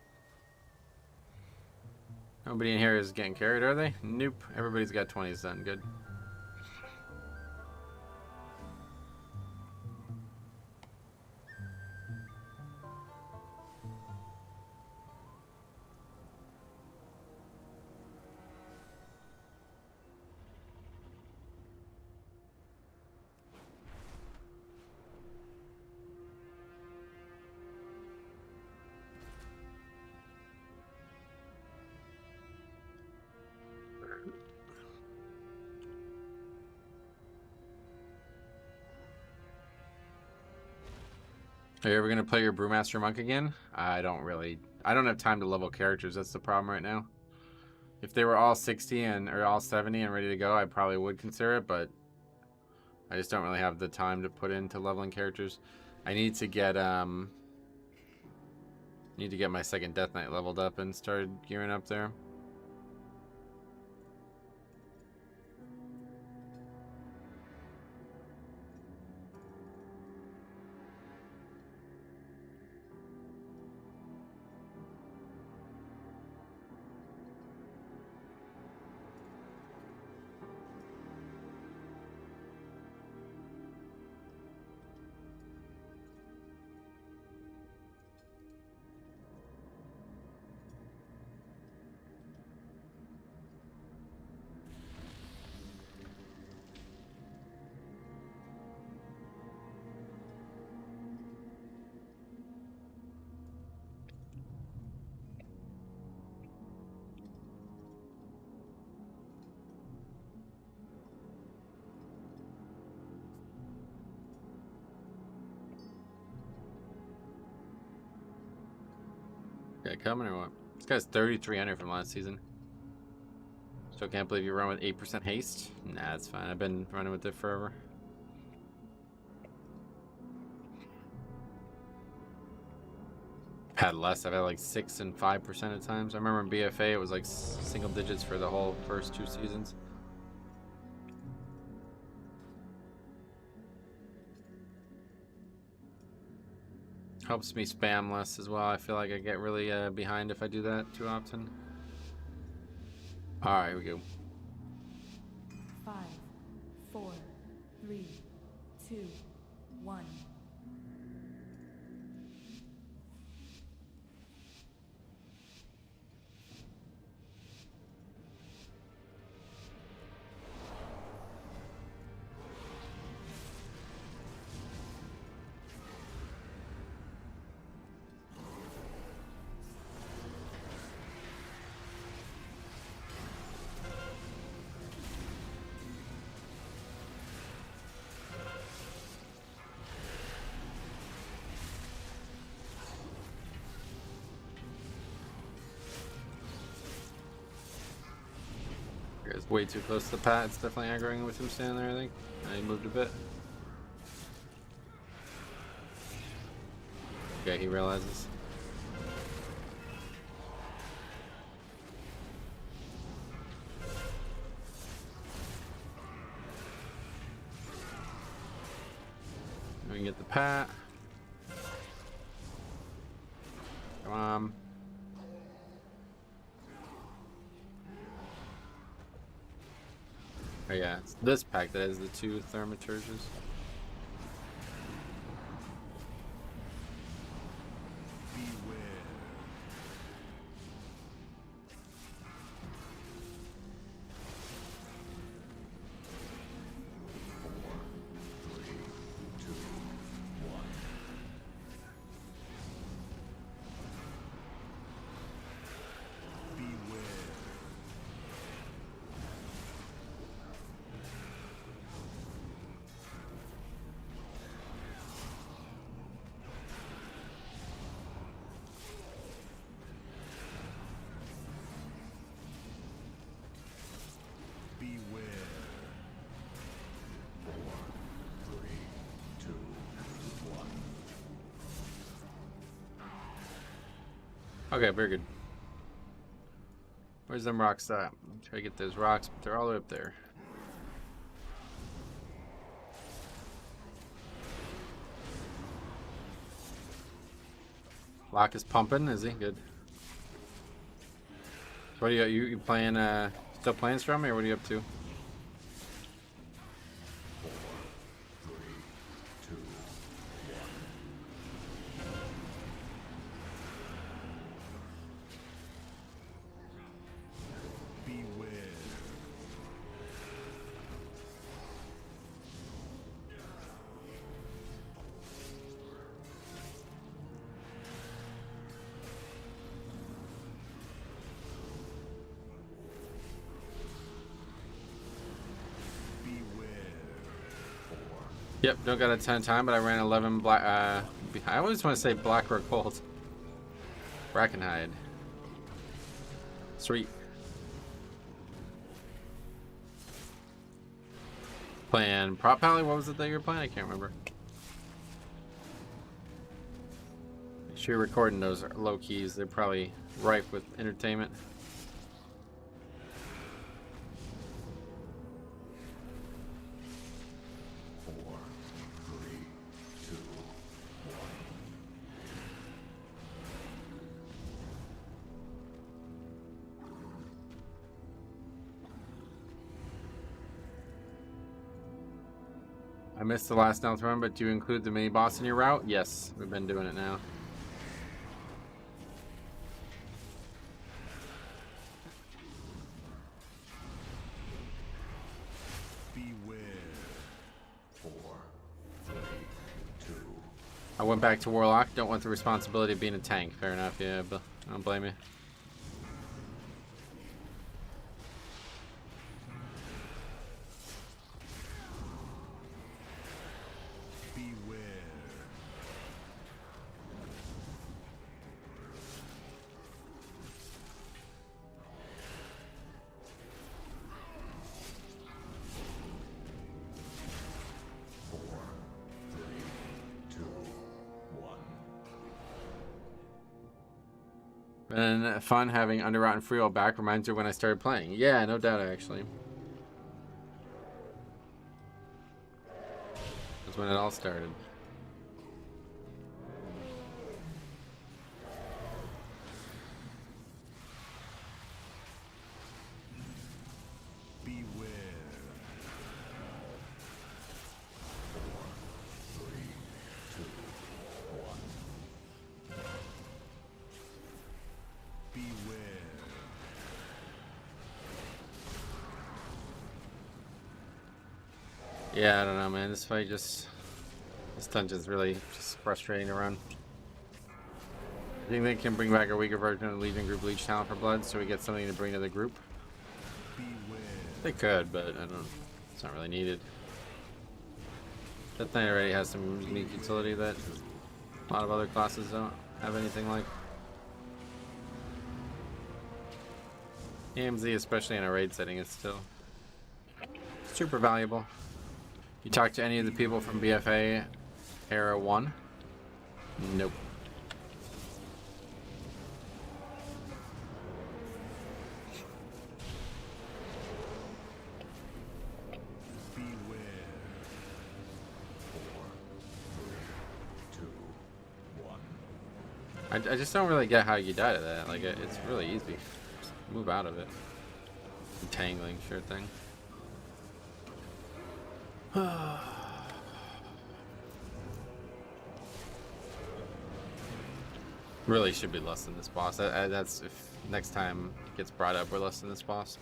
Nobody in here is getting carried, are they? Nope. Everybody's got 20s done, good. Are you ever gonna play your Brewmaster Monk again? I don't have time to level characters. That's the problem right now. If they were all 60 or all 70 and ready to go, I probably would consider it, but I just don't really have the time to put into leveling characters. I need to get my second Death Knight leveled up and started gearing up there. it coming or what? This guy's 3,300 from last season. Still can't believe you run with 8% haste. Nah, it's fine. I've been running with it forever. I've had less. I've had like 6 and 5% at times. I remember in BFA it was like single digits for the whole first 2 seasons. Helps me spam less as well. I feel like I get really behind if I do that too often. All right, here we go. 5, 4, 3, 2, 1. Guy's way too close to the pad. It's definitely aggroing with him standing there, I think. He moved a bit. Okay, he realizes. We can get the pat. Come on. Oh yeah, it's this pack that has the 2 Thaumaturges. Okay, very good. Where's them rocks at? Try to get those rocks, but they're all the way up there. Lock is pumping, is he? Good. So what are you playing, still playing Strum, or what are you up to? Yep, don't got a ton of time, but I ran 11 black. I always want to say black or gold. Brackenhide. Sweet. Playing Prop Pally? What was it that you were playing? I can't remember. Make sure you're recording those low keys. They're probably rife with entertainment. I missed the last Nelth run, but do you include the mini boss in your route? Yes, we've been doing it now. Beware. 4, 3, 2. I went back to Warlock. Don't want the responsibility of being a tank. Fair enough, yeah, but I don't blame you. Been fun having Underrot and Freehold back. Reminds me of when I started playing. Yeah, no doubt, actually. That's when it all started. Yeah, I don't know, man. This fight just... This dungeon's really just frustrating to run. I think they can bring back a weaker version of the Legion Group Leech talent for blood so we get something to bring to the group. They could, but I don't... It's not really needed. That thing already has some unique utility that a lot of other classes don't have anything like. AMZ, especially in a raid setting, is still super valuable. You talk to any of the people from BFA Era 1? Nope. I just don't really get how you die to that. Like, it's really easy. Just move out of it. Entangling, sure thing. Really should be less than this boss. That's if next time it gets brought up, we're less than this boss.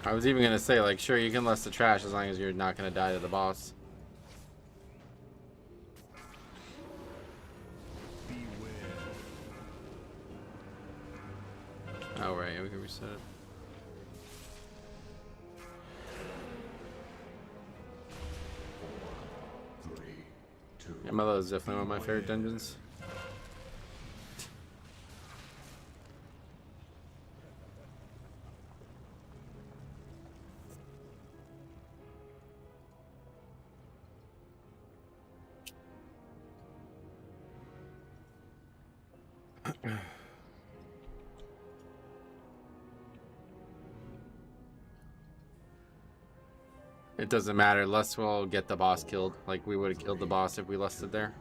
I was even gonna say, like, sure, you can less the trash as long as you're not gonna die to the boss. Oh, right, we can reset it. Yeah, Mellow is definitely one of my favorite dungeons. It doesn't matter. Lust will get the boss killed. Like, we would have killed the boss if we lusted there.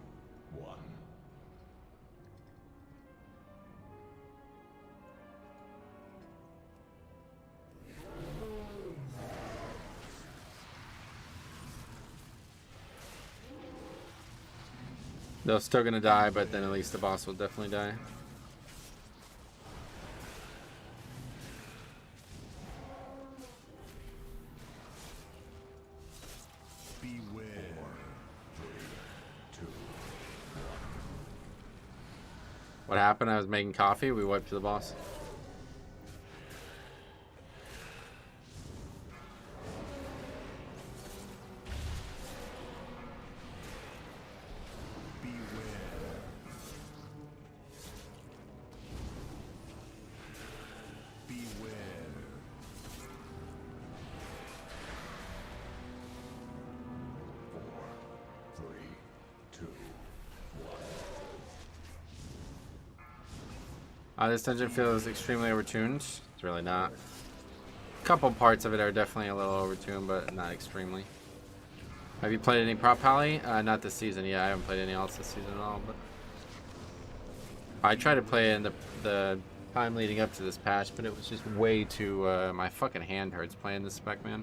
They're still gonna die, but then at least the boss will definitely die. What happened? I was making coffee. We wiped the boss. This dungeon feels extremely overtuned. It's really not. A couple parts of it are definitely a little overtuned, but not extremely. Have you played any Prop Pally? Not this season. Yeah, I haven't played any else this season at all. But I tried to play in the time leading up to this patch, but it was just way too. My fucking hand hurts playing this spec, man.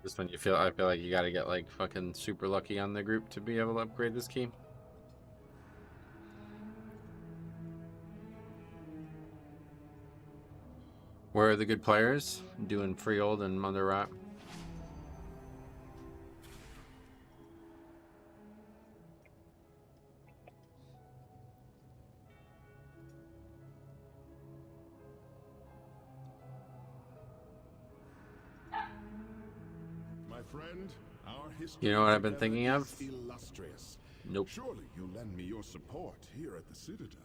This one I feel like you gotta get like fucking super lucky on the group to be able to upgrade this key. Where are the good players? Doing Freehold and Mother Rot. My friend, our history You know what I've been together thinking of? is illustrious. Nope. Surely you'll lend me your support here at the Citadel.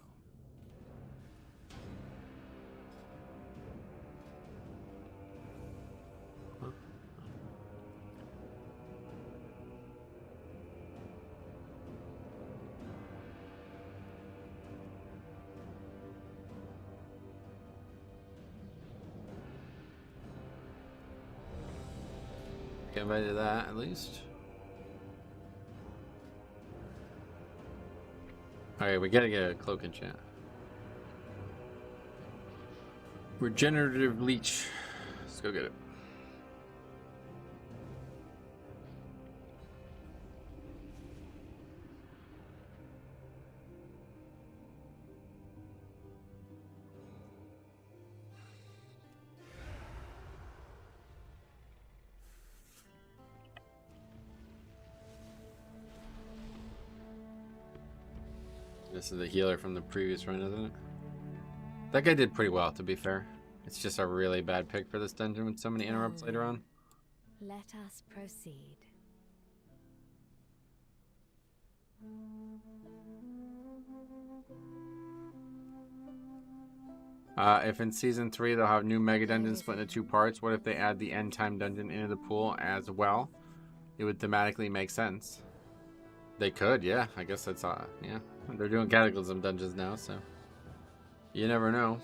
Get invited to that at least. Alright, we gotta get a cloak enchant. Regenerative leech. Let's go get it. This is the healer from the previous run, isn't it? That guy did pretty well, to be fair. It's just a really bad pick for this dungeon with so many interrupts later on. Let us proceed. If in Season 3 they'll have new Mega Dungeons split into 2 parts, what if they add the End Time Dungeon into the pool as well? It would thematically make sense. They could, yeah. I guess that's, yeah. They're doing Cataclysm Dungeons now, so... You never know.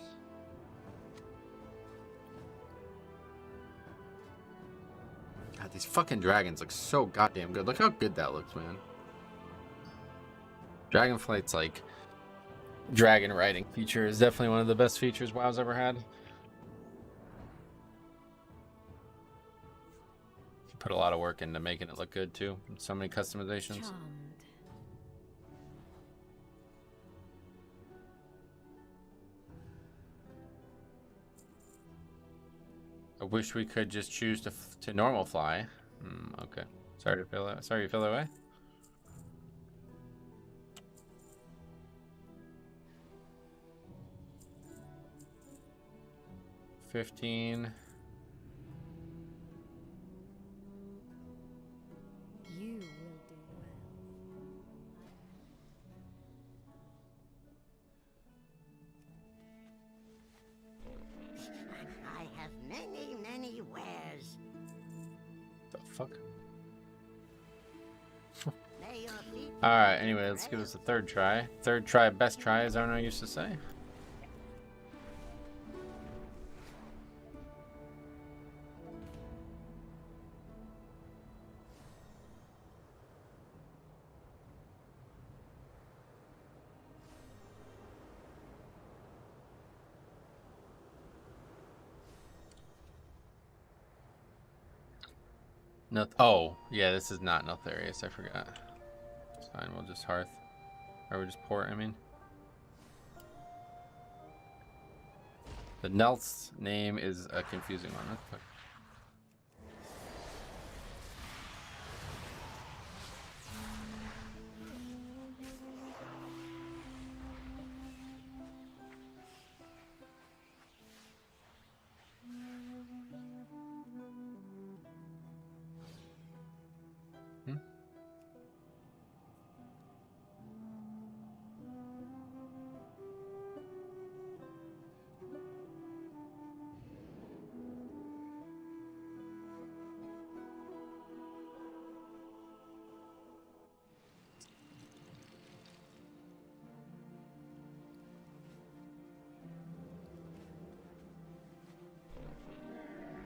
God, these fucking dragons look so goddamn good. Look how good that looks, man. Dragonflight's like... dragon riding feature is definitely one of the best features WoW's ever had. Put a lot of work into making it look good too. So many customizations. Charmed. I wish we could just choose to normal fly. Okay. Sorry to feel that. Sorry you feel that way. $15. You will do well. I have many, many wares. The fuck? May your feet Alright, anyway, let's give this a third try. Third try, best try, as Arno used to say. No, oh, yeah, this is not Notharius, I forgot. It's fine, we'll just Hearth. Or we just Port, I mean. The Nelth's name is a confusing one. That's fuck.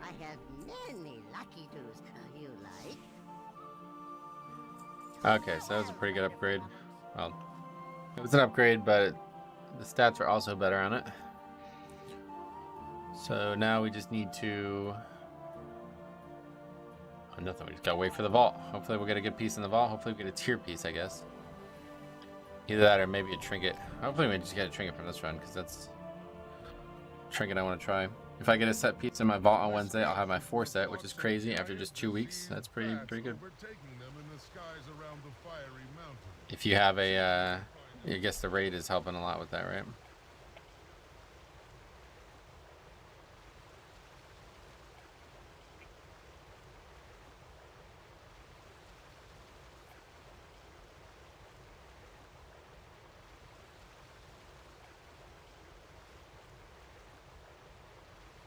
I have many lucky tools. You like? Okay, so that was a pretty good upgrade. Well, it was an upgrade, but the stats are also better on it. So now we just need to Nothing. We just gotta wait for the vault. Hopefully we'll get a good piece in the vault. Hopefully we get a tier piece, I guess. Either that or maybe a trinket. Hopefully we just get a trinket from this run, because that's a trinket I want to try. If I get a set piece in my vault on Wednesday, I'll have my 4 set, which is crazy after just 2 weeks. That's pretty good. If you have a, I guess the raid is helping a lot with that, right?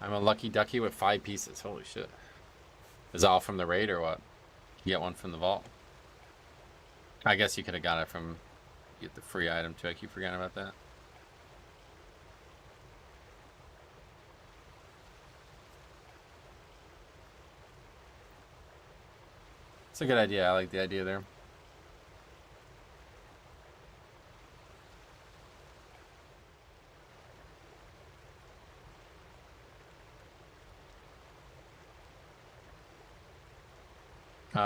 I'm a lucky ducky with 5 pieces. Holy shit. Is it all from the raid or what? You get one from the vault? I guess you could have got it from... Get the free item too. I keep forgetting about that. It's a good idea. I like the idea there.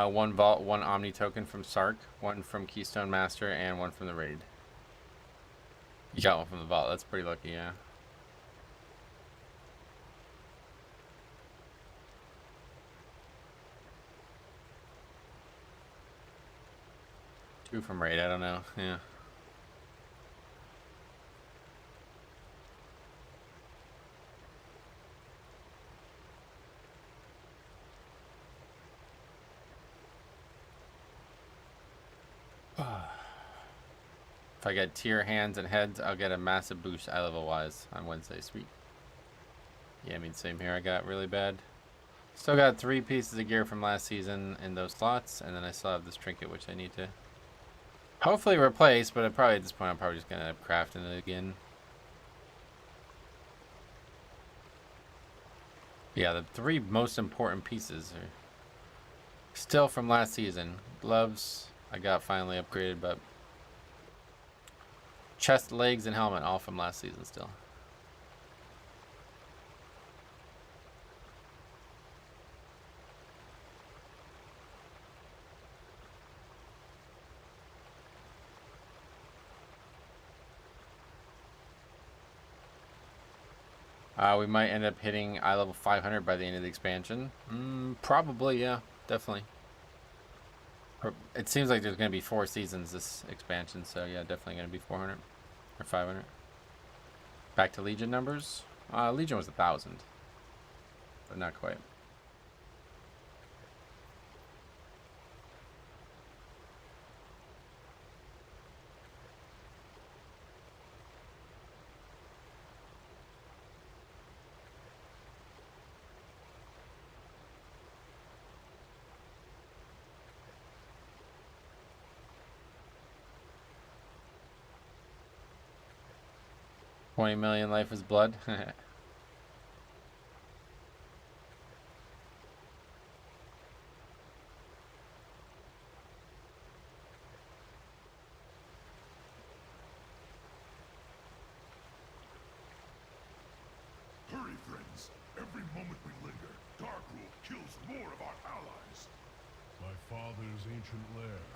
One vault, one Omni token from Sark, one from Keystone Master, and one from the raid. You got one from the vault. That's pretty lucky, yeah. Two from raid. I don't know. Yeah. If I get tier hands and heads, I'll get a massive boost eye level wise on Wednesday. Sweet. Yeah, I mean, same here. I got really bad. Still got 3 pieces of gear from last season in those slots, and then I still have this trinket, which I need to hopefully replace, but probably at this point I'm probably just going to end up crafting it again. Yeah, the 3 most important pieces are still from last season. Gloves, I got finally upgraded, but chest, legs, and helmet, all from last season still. We might end up hitting eye level 500 by the end of the expansion. Probably, yeah, definitely. It seems like there's going to be 4 seasons this expansion, so yeah, definitely going to be 400 or 500. Back to Legion numbers. Legion was 1,000, but not quite. $20 million life is blood. Hurry, friends. Every moment we linger, Darkwood kills more of our allies. My father's ancient lair.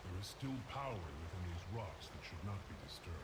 There is still power within these rocks that should not be disturbed.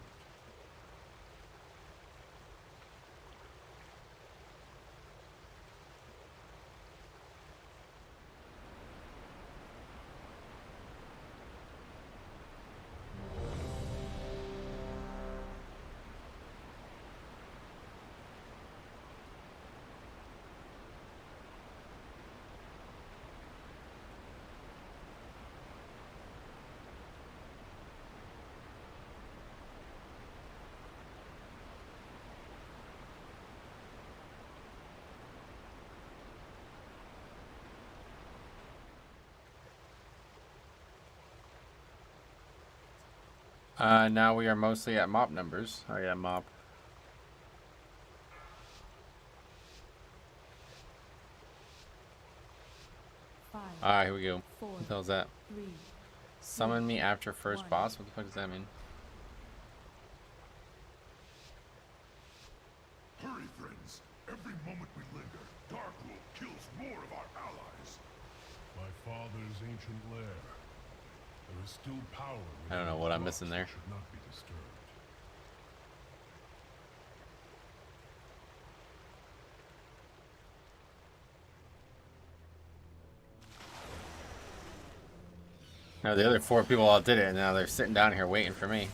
Now we are mostly at mop numbers. Oh yeah, mop. 5, Alright, here we go. 4, What the hell's that? 3, Summon me after first 1. boss? What the fuck does that mean? Hurry, friends. Every moment we linger, Darkwood kills more of our allies. father's ancient lair. There is still power. I don't know what I'm missing there. Should not be disturbed. Now the other 4 people all did it, and now they're sitting down here waiting for me.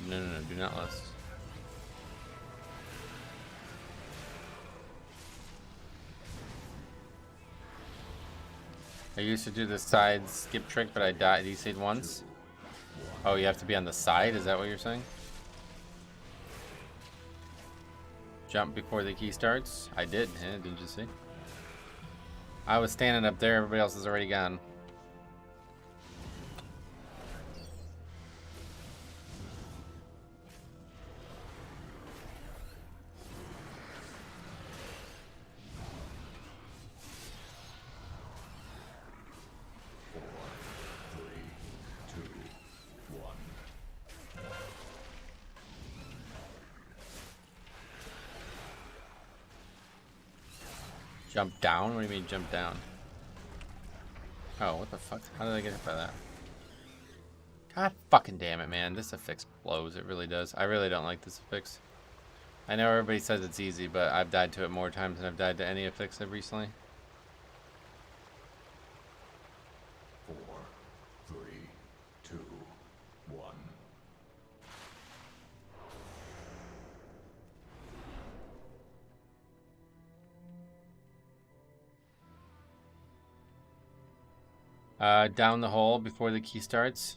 No, do not list. I used to do the side skip trick, but I died DC'd once. Oh, you have to be on the side? Is that what you're saying? Jump before the key starts? I did, didn't you see? I was standing up there, everybody else is already gone. Jump down? What do you mean jump down? Oh, what the fuck? How did I get hit by that? God fucking damn it, man. This affix blows. It really does. I really don't like this affix. I know everybody says it's easy, but I've died to it more times than I've died to any affix recently. 4, 3, 2, 1. Down the hole before the key starts.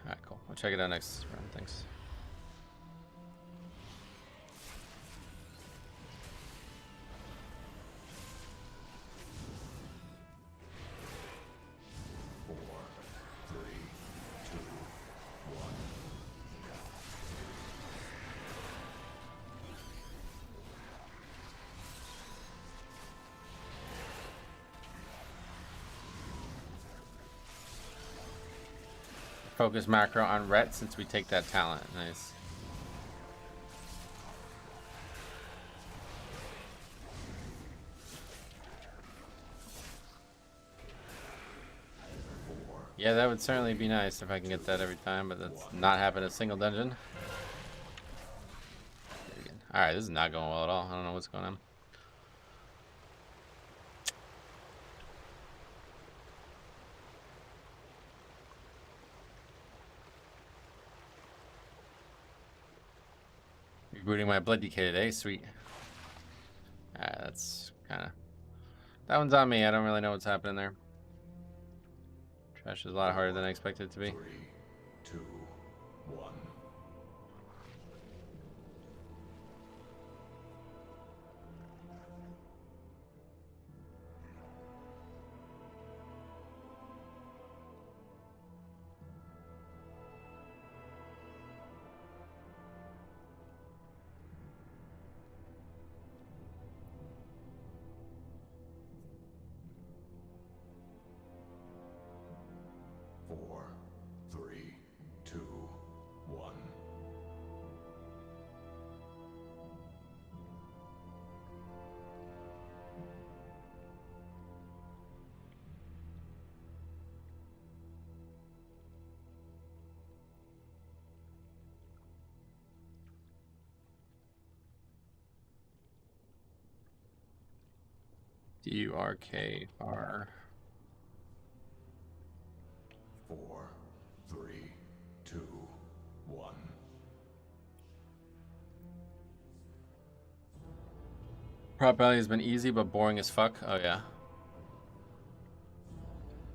Alright, cool. We'll check it out next round. Thanks. Focus macro on Rhett since we take that talent. Nice. Yeah, that would certainly be nice if I can get that every time, but that's not happened in a single dungeon. Alright, this is not going well at all. I don't know what's going on. Rebooting my blood decay today, sweet. That's kind of... That one's on me, I don't really know what's happening there. Trash is a lot harder than I expected it to be. 3, 2, 1. 4, 3, 2, 1. DURKR. 4, 3, 2, 1. Prop value has been easy but boring as fuck. Oh yeah.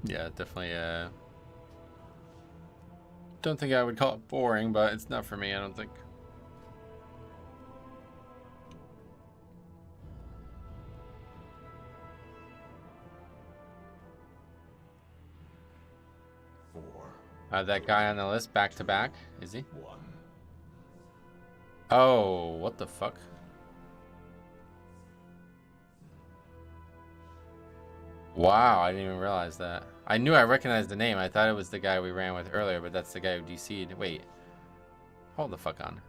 Yeah, definitely don't think I would call it boring, but it's not for me, I don't think. That guy on the list back to back, is he? 1. Oh, what the fuck? Wow, I didn't even realize that. I knew I recognized the name. I thought it was the guy we ran with earlier, but that's the guy who DC'd. Wait. Hold the fuck on.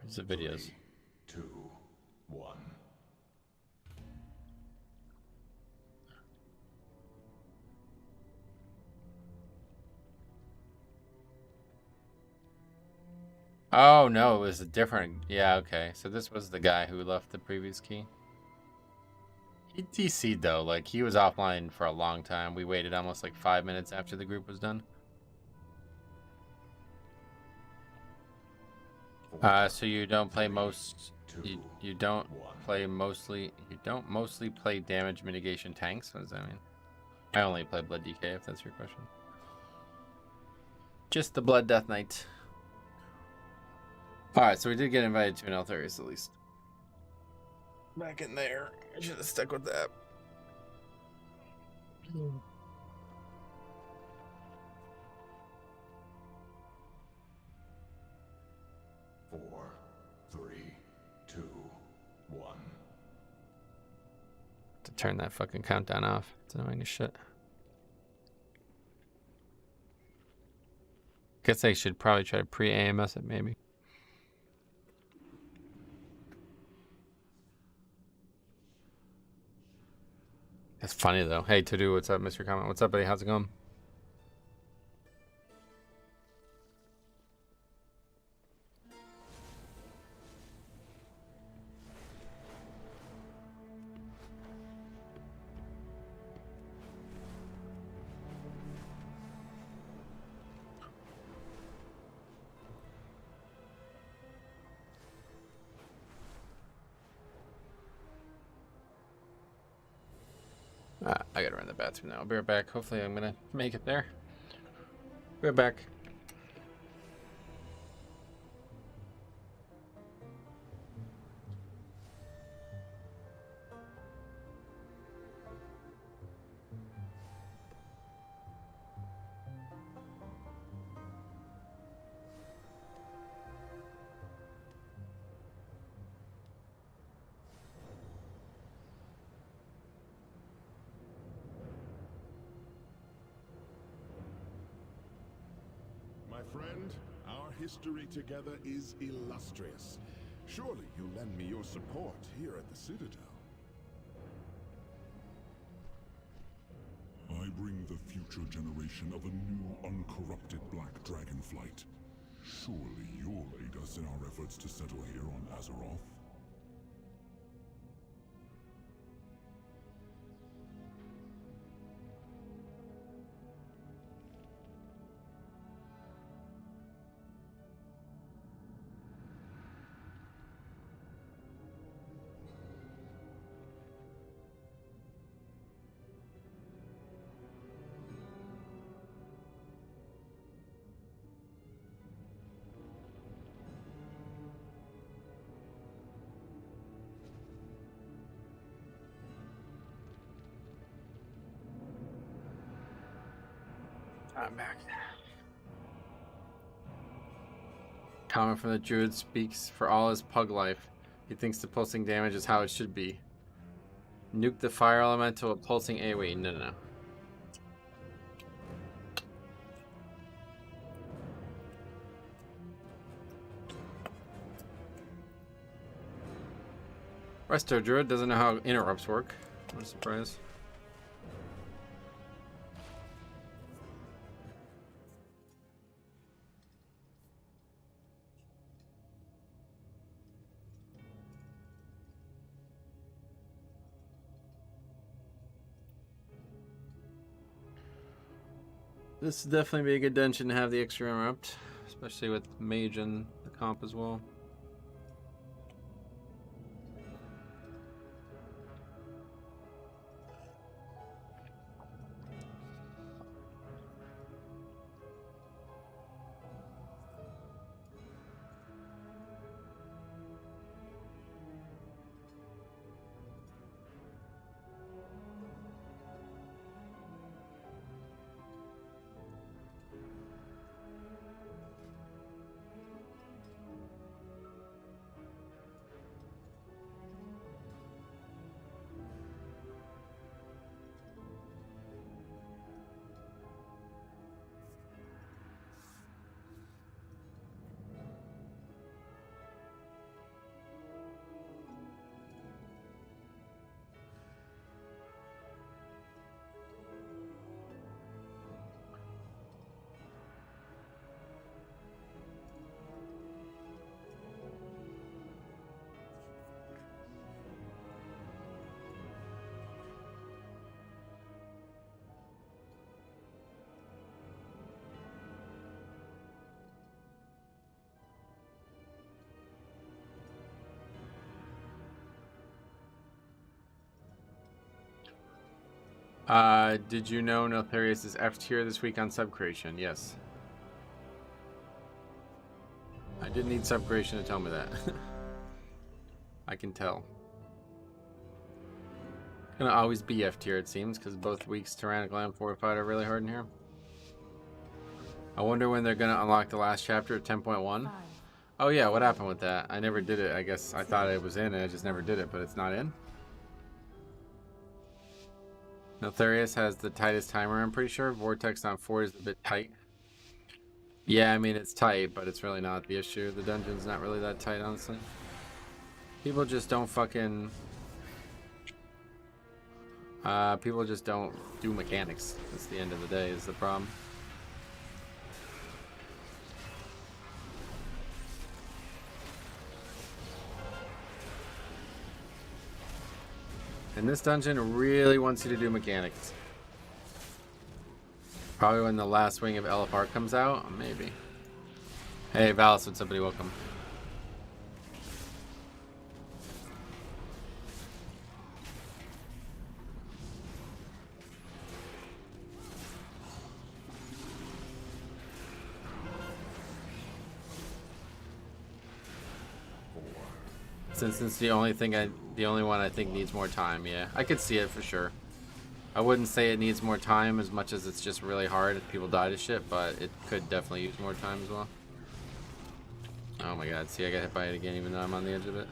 Here's the videos. 3, 2, 1. Oh, no, it was a different... Yeah, okay. So this was the guy who left the previous key. He DC'd, though. Like, he was offline for a long time. We waited almost, like, 5 minutes after the group was done. So you don't play most... You don't play mostly... You don't mostly play damage mitigation tanks? What does that mean? I only play Blood DK, if that's your question. Just the Blood Death Knight. Alright, so we did get invited to an Altharius at least. Back in there. I should have stuck with that. 4, 3, 2, 1. To turn that fucking countdown off. It's annoying as shit. Guess I should probably try to pre-AMS it maybe. That's funny though. Hey, To Do, what's up, Mr. Comment? What's up, buddy? How's it going? I gotta run to the bathroom now. I'll be right back. Hopefully I'm gonna make it there. Be right back. My friend, our history together is illustrious. Surely you'll lend me your support here at the Citadel. I bring the future generation of a new, uncorrupted Black Dragon flight. Surely you'll aid us in our efforts to settle here on Azeroth. I'm back. Comment from the Druid speaks for all his pug life. He thinks the pulsing damage is how it should be. Nuke the fire elemental with pulsing AoE. No. Resto Druid doesn't know how interrupts work. What a surprise. This would definitely be a good dungeon to have the extra interrupt, especially with Mage and the comp as well. Did you know Notharius is F tier this week on sub creation? Yes. I didn't need sub creation to tell me that. I can tell. Gonna always be F tier, it seems, because both weeks Tyrannical and Fortified are really hard in here. I wonder when they're gonna unlock the last chapter of 10.1. Oh yeah, what happened with that? I never did it. I guess I thought it was in and I just never did it, but it's not in. Notharius has the tightest timer, I'm pretty sure. Vortex on 4 is a bit tight. Yeah, I mean, it's tight, but it's really not the issue. The dungeon's not really that tight, honestly. People just don't fucking... people just don't do mechanics. That's the end of the day, is the problem. And this dungeon really wants you to do mechanics. Probably when the last wing of LFR comes out, maybe. Hey, Valis, what's up, buddy? Welcome. Since it's the only one I think needs more time, yeah. I could see it for sure. I wouldn't say it needs more time as much as it's just really hard if people die to shit, but it could definitely use more time as well. Oh my god, see, I got hit by it again even though I'm on the edge of it.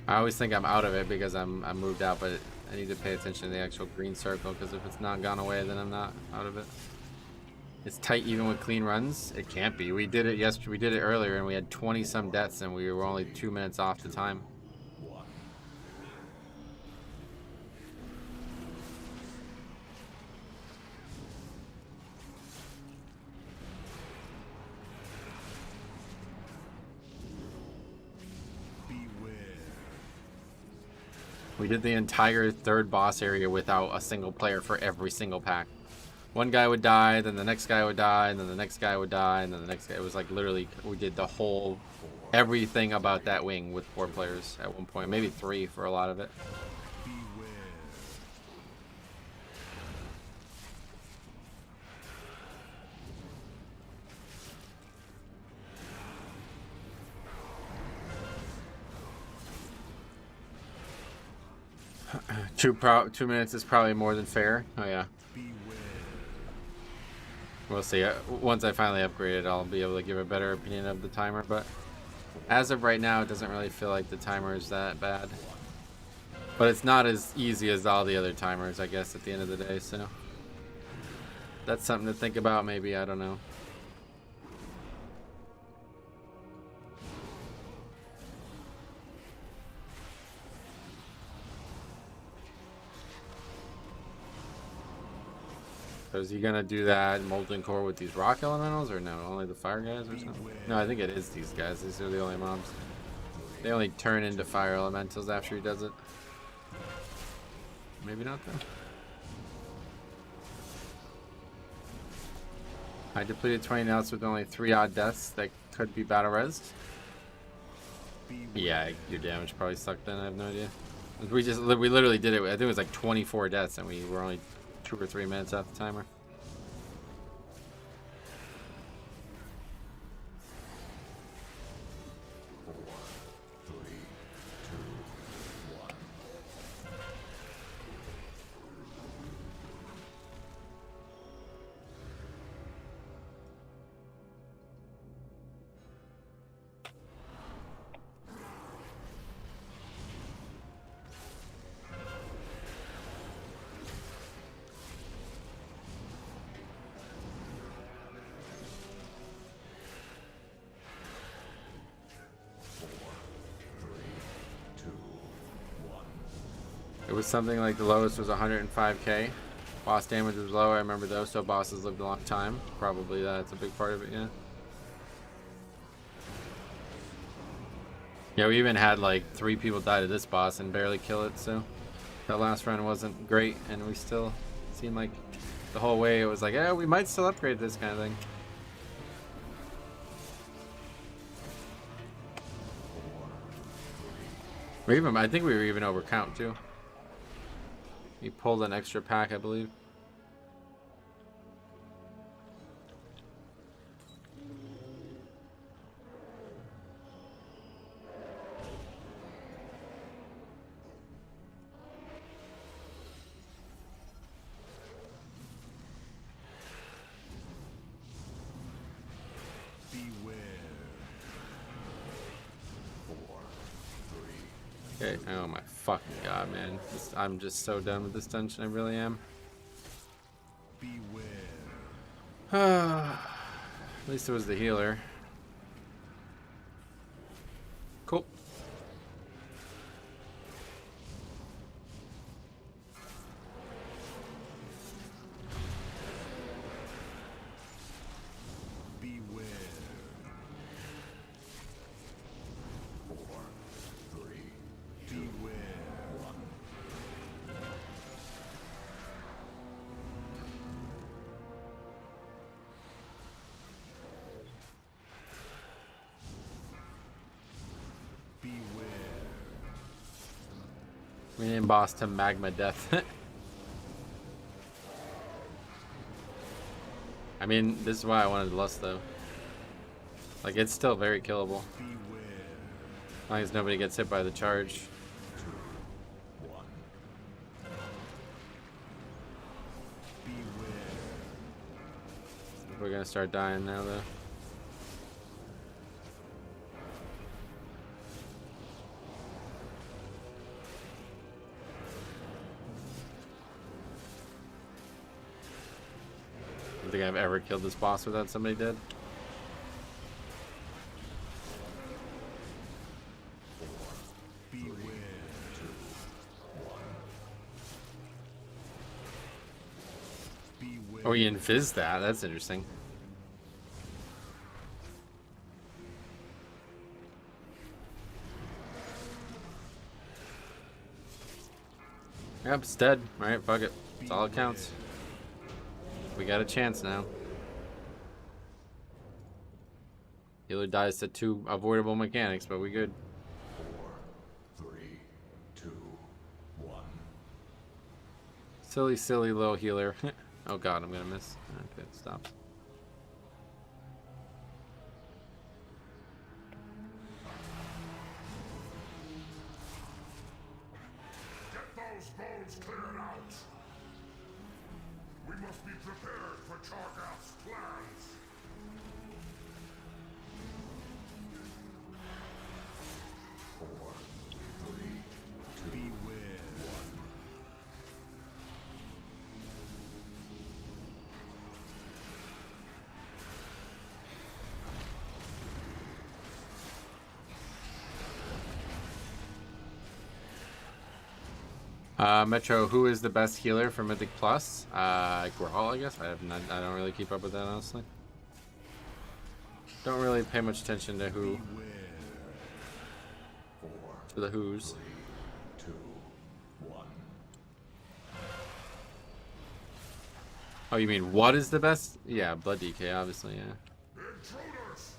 I always think I'm out of it because I'm moved out, but I need to pay attention to the actual green circle because if it's not gone away, then I'm not out of it. It's tight even with clean runs. It can't be. We did it yesterday. We did it earlier, and we had 20 some deaths, and we were only 2 minutes off the time. We did the entire third boss area without a single player for every single pack. One guy would die, then the next guy would die, and then the next guy would die, and then the next guy. It was like literally, we did the whole, everything about that wing with 4 players at one point. Maybe 3 for a lot of it. 2 minutes is probably more than fair. Oh yeah. We'll see. Once I finally upgrade it, I'll be able to give a better opinion of the timer, but as of right now, it doesn't really feel like the timer is that bad. But it's not as easy as all the other timers, I guess, at the end of the day, so that's something to think about, maybe. I don't know. So is he gonna do that molten core with these rock elementals, or no? Only the fire guys or something? No, I think it is these guys. These are the only mobs. They only turn into fire elementals after he does it. Maybe not though. I depleted 20 notes with only 3 odd deaths. That could be battle res. Yeah, your damage probably sucked then. I have no idea. We literally did it. I think it was like 24 deaths, and we were only 2 or 3 minutes off the timer. It was something like the lowest was 105k. Boss damage was low, I remember those, so bosses lived a long time. Probably that's a big part of it, yeah. Yeah, we even had like 3 people die to this boss and barely kill it, so that last run wasn't great, and we still seemed like the whole way it was like, yeah, we might still upgrade this kind of thing. I think we were even over count too. He pulled an extra pack, I believe. Okay. Oh my fucking god, man. I'm just so done with this dungeon. I really am. At least it was the healer. Cool. We named boss to Magma Death. I mean, this is why I wanted Lust, though. Like, it's still very killable. As long as nobody gets hit by the charge. We're gonna start dying now, though. I don't think I've ever killed this boss without somebody dead. Oh, you invis that? That's interesting. Yep, it's dead. Alright, fuck it. That's all that counts. We got a chance now. Healer dies to 2 avoidable mechanics, but we good. 4, 3, 2, 1. Silly, silly little healer. Oh god, I'm gonna miss. Okay, stop. Get those bones cleared out. We must be prepared for Chargath's plans. Four, three, two, beware. 1. Metro, who is the best healer for Mythic Plus? Grawl, I guess. I don't really keep up with that, honestly. Don't really pay much attention to who. To the who's. 3, 2, 1. Oh, you mean what is the best? Yeah, Blood DK, obviously, yeah. Intruders!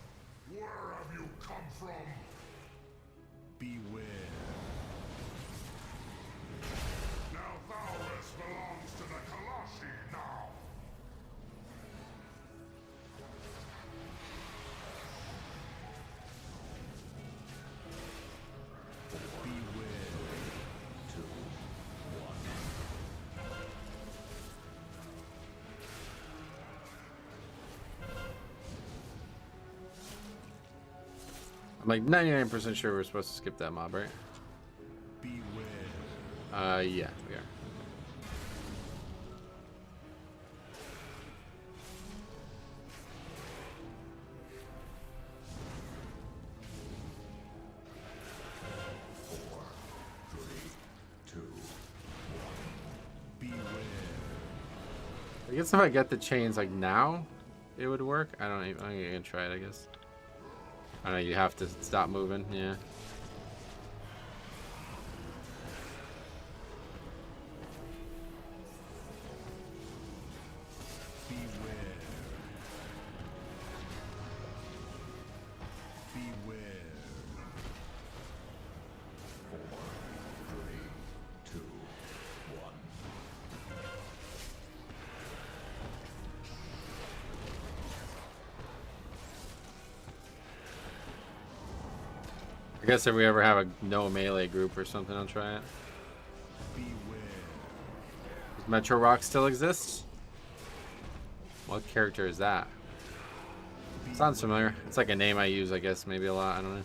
Where have you come from? Beware. Now Valrus belongs to the Kalashi now. Beware. 2, 1. I'm like 99% sure we're supposed to skip that mob, right? Beware. Yeah, we are. I guess if I get the chains like now, it would work. I'm gonna try it, I guess. I know you have to stop moving, yeah. Beware. 4, 3, 2, 1. guess if we ever have a no melee group or something, I'll try it. Does Metro Rock still exist? What character is that? Sounds familiar. It's like a name I use, I guess, maybe a lot. I don't know.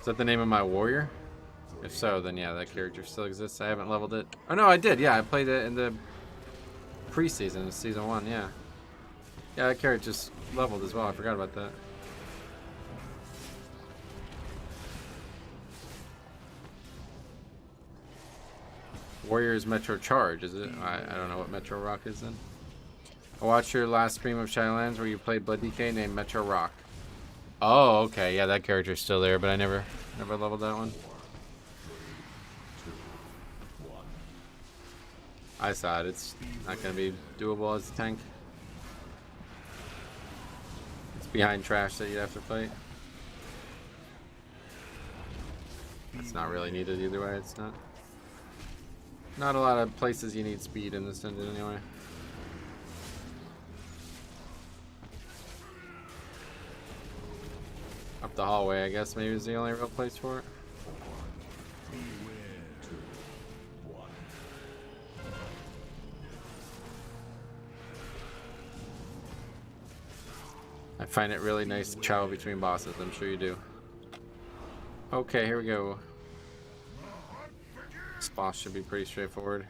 Is that the name of my warrior? If so, then yeah, that character still exists. I haven't leveled it. Oh no, I did. Yeah, I played it in the preseason, season 1. Yeah. Yeah, that character just leveled as well. I forgot about that. Warriors Metro Charge, is it? I don't know what Metro Rock is then. I watched your last stream of Shadowlands where you played Blood DK named Metro Rock. Oh, okay. Yeah, that character's still there, but I never leveled that one. I saw it. It's not going to be doable as a tank. It's behind trash that you have to fight. It's not really needed either way. It's not a lot of places you need speed in this dungeon anyway. Up the hallway, I guess, maybe is the only real place for it. I find it really nice to travel between bosses. I'm sure you do. Okay, here we go. This boss should be pretty straightforward.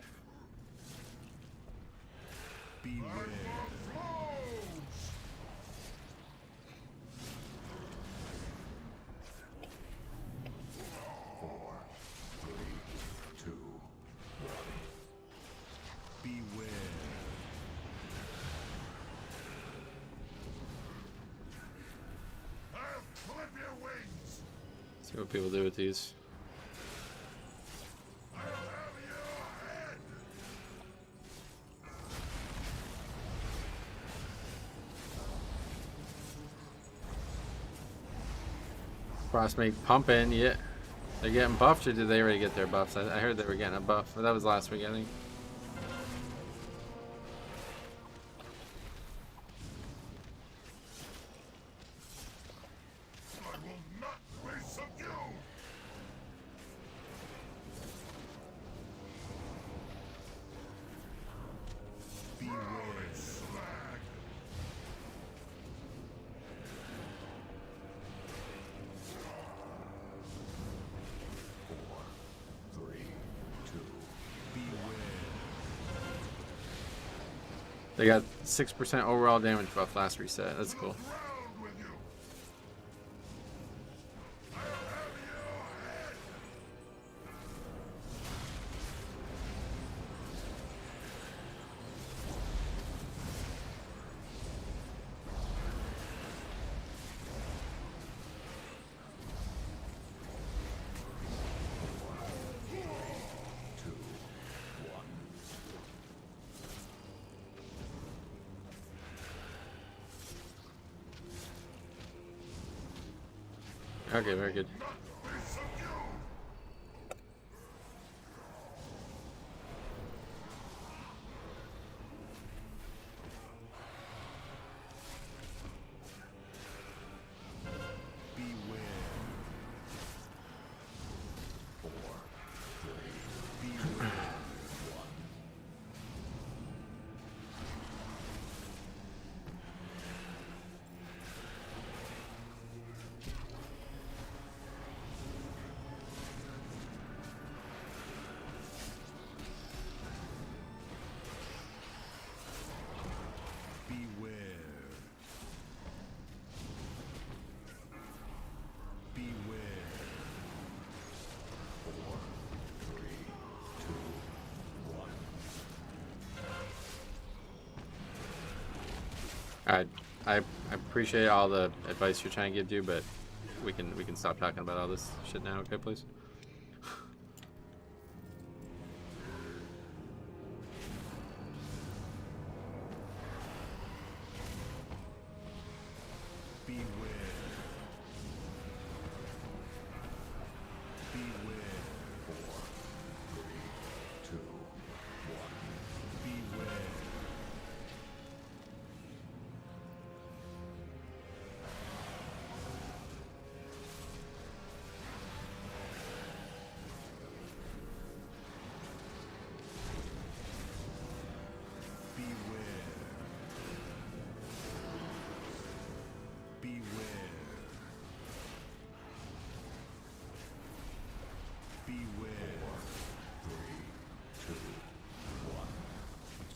See what people do with these. Frostmate pumping, yeah. They're getting buffed, or did they already get their buffs? I heard they were getting a buff, but that was last week, I think. They got 6% overall damage buff last reset. That's cool. Okay, very good. I appreciate all the advice you're trying to give, dude, but we can stop talking about all this shit now, okay, please?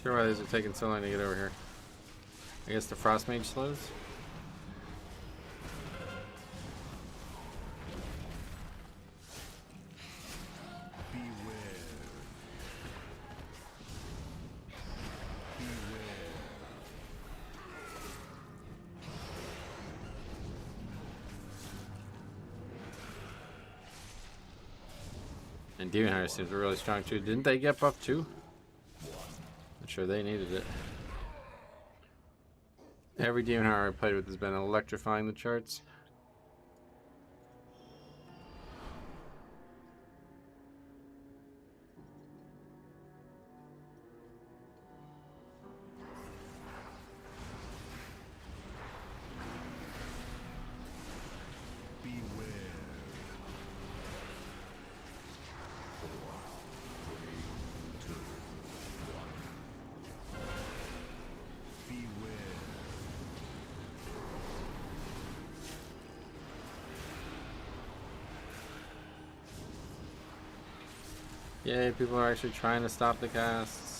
Sure why these are taking so long to get over here. I guess the Frost Mage slows? And Demon Hunter seems really strong too. Didn't they get buffed too? Not sure they needed it. Every Demon Hunter I played with has been electrifying the charts. Yay, people are actually trying to stop the casts.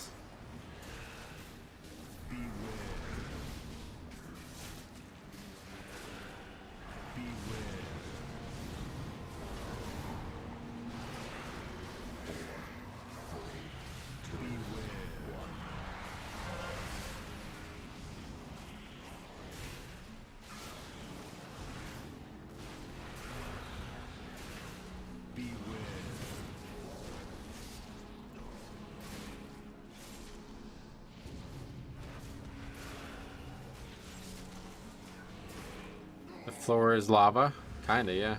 The floor is lava? Kinda, yeah.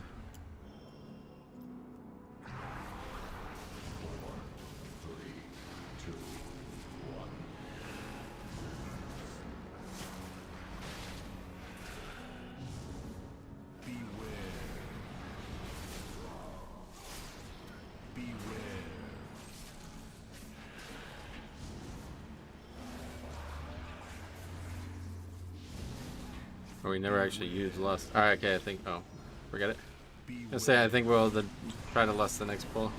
Or we never actually used lust. Alright, okay, I think. Oh, forget it. I say, I think we'll try to lust the next pull.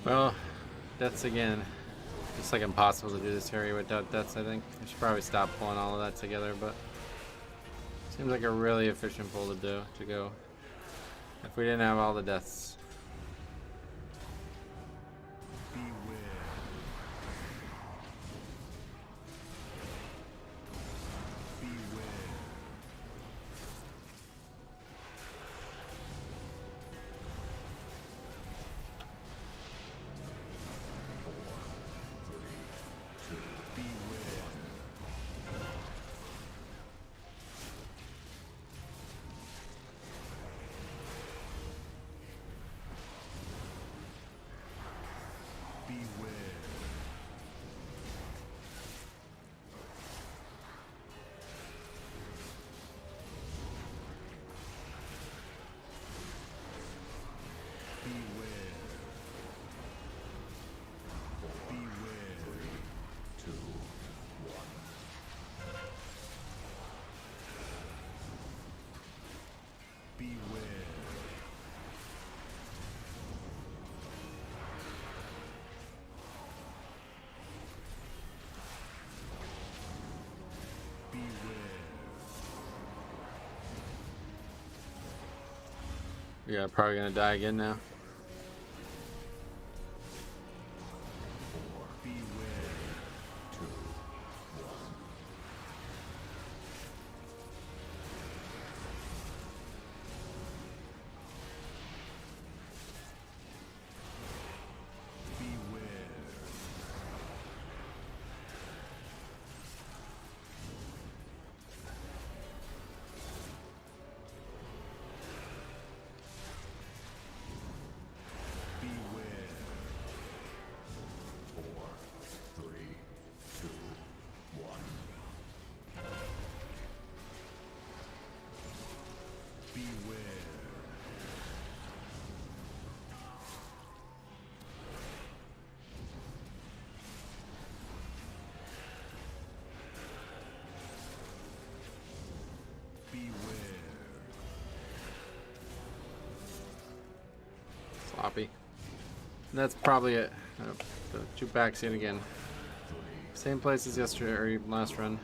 Well, deaths again. It's like impossible to do this area without deaths, I think. I should probably stop pulling all of that together, but seems like a really efficient pull to go. If we didn't have all the deaths. Yeah, probably gonna die again now. Sloppy. And that's probably it. The jukebox in again. Same place as yesterday or even last run.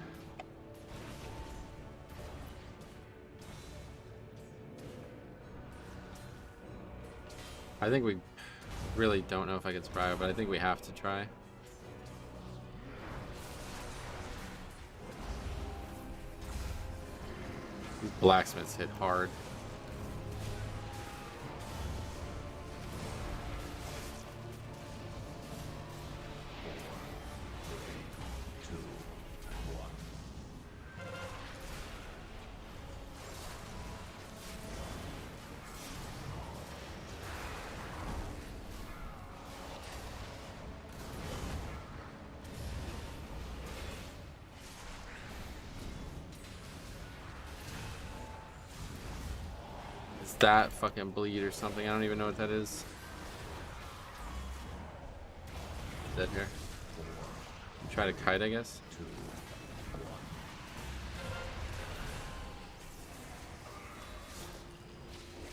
I think we really don't know if I can survive, but I think we have to try. These blacksmiths hit hard. That fucking bleed or something. I don't even know what that is. Dead here. Try to kite, I guess.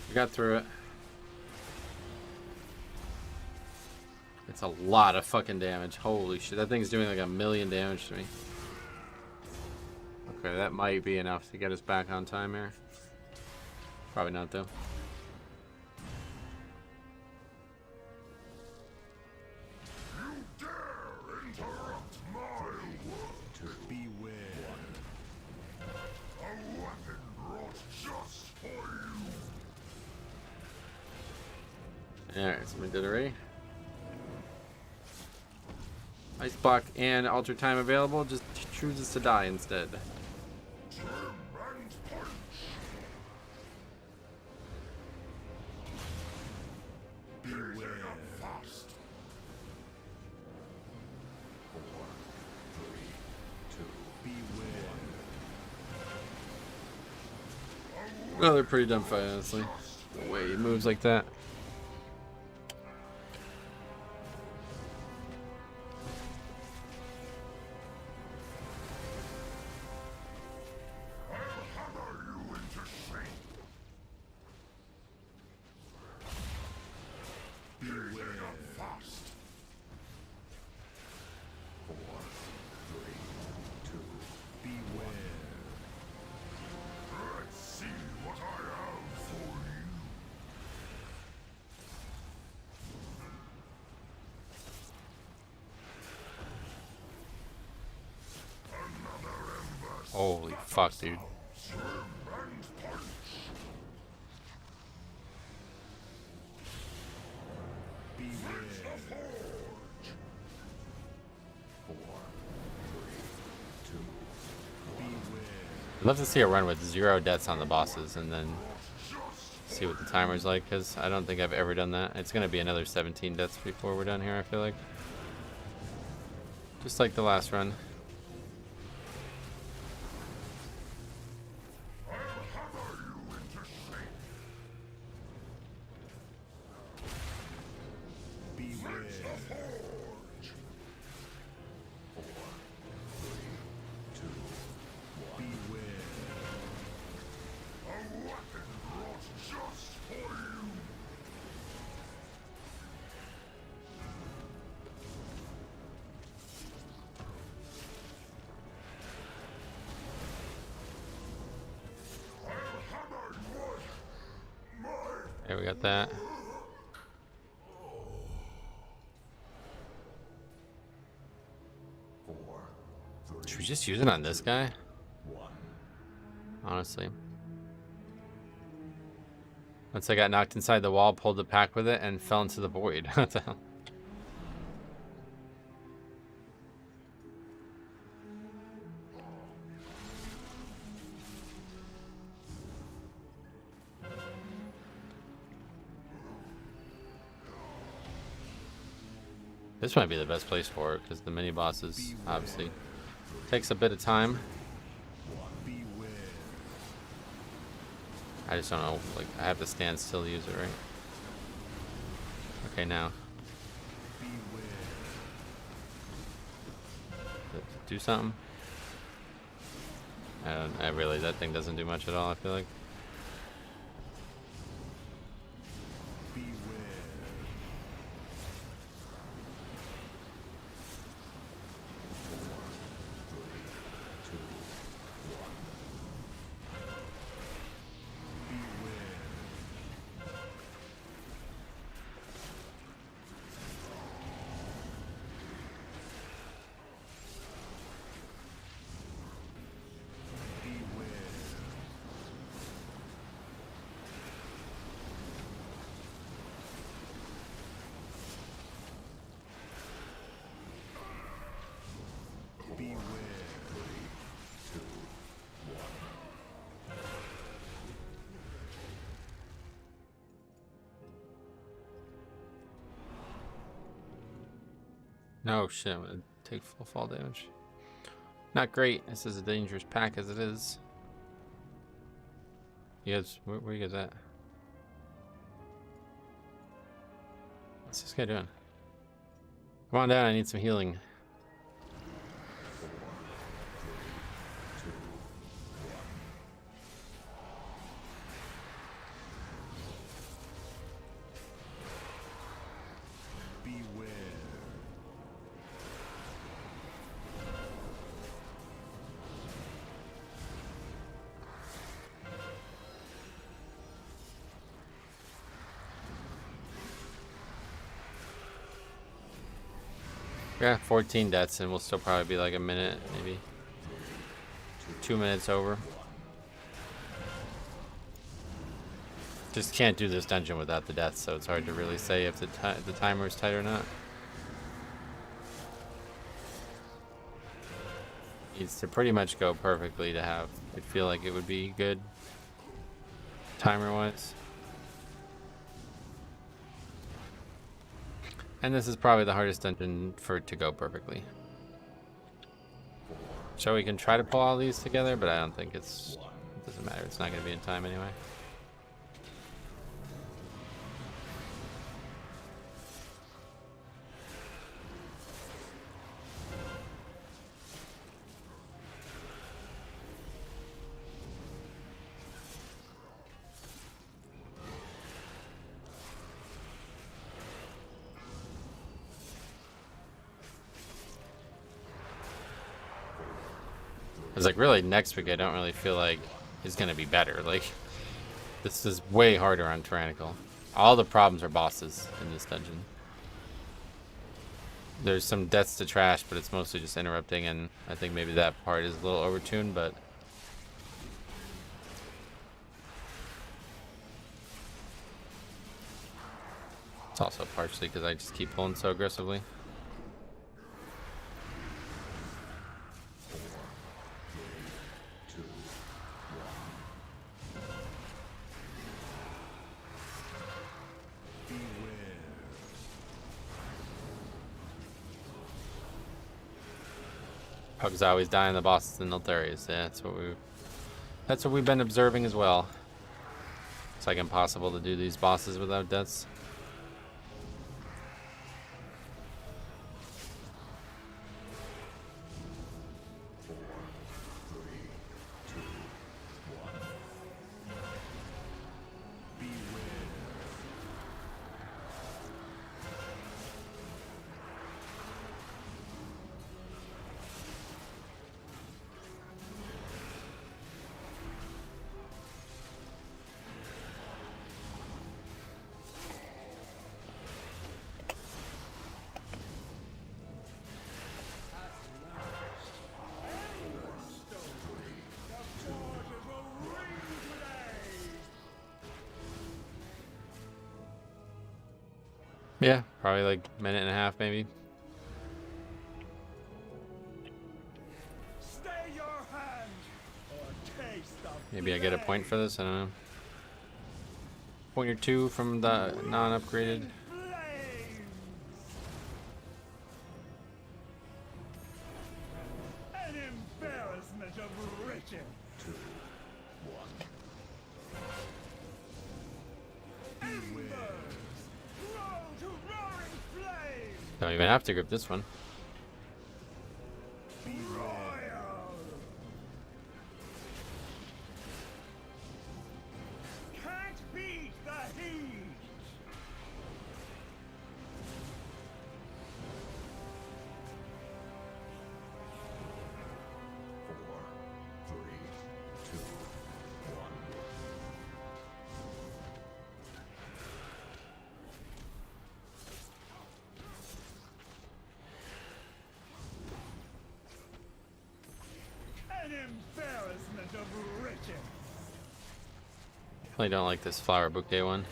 We got through it. It's a lot of fucking damage. Holy shit. That thing's doing like 1,000,000 damage to me. Okay, that might be enough to get us back on time here. Probably not, though. You dare interrupt my work. Beware. A weapon brought just for you. Alright, so we did it already. Ice block and alter time available. Just chooses to die instead. Well, they're pretty dumb fight, honestly. The way he moves like that. Holy fuck, dude. I'd love to see a run with 0 deaths on the bosses and then see what the timer's like, because I don't think I've ever done that. It's going to be another 17 deaths before we're done here, I feel like. Just like the last run. we got that. Should we just use it on this guy? Honestly. Once I got knocked inside the wall, pulled the pack with it, and fell into the void. What the hell? This might be the best place for it, because the mini bosses obviously takes a bit of time. I just don't know, like, I have to stand still to use it, right? Okay, now. Do something? I really, that thing doesn't do much at all, I feel like. No shit, I'm gonna take full fall damage. Not great. This is a dangerous pack as it is. You guys, where you guys at? What's this guy doing? Come on down, I need some healing. Yeah, 14 deaths, and we'll still probably be like a minute, maybe 2 minutes over. Just can't do this dungeon without the deaths, so it's hard to really say if the timer is tight or not. Needs to pretty much go perfectly to have it feel like it would be good timer-wise. And this is probably the hardest dungeon for it to go perfectly. So we can try to pull all these together, but I don't think it doesn't matter. It's not going to be in time anyway. It's like, really, next week I don't really feel like is going to be better. Like, this is way harder on Tyrannical. All the problems are bosses in this dungeon. There's some deaths to trash, but it's mostly just interrupting, and I think maybe that part is a little overtuned, but... It's also partially because I just keep pulling so aggressively. Pugs always die in the bosses in Niltharius. Yeah, that's what we've been observing as well. It's like impossible to do these bosses without deaths. Yeah, probably like a minute and a half, maybe. Stay your hand, or taste the Maybe I get a point for blade. this. I don't know. Point or two from the non-upgraded. Flames. An embarrassment of riches. Embers grow to roaring flames. Don't even have to grip this one. Royal. Can't beat the heat. An embarrassment of riches. Really don't like this flower bouquet one.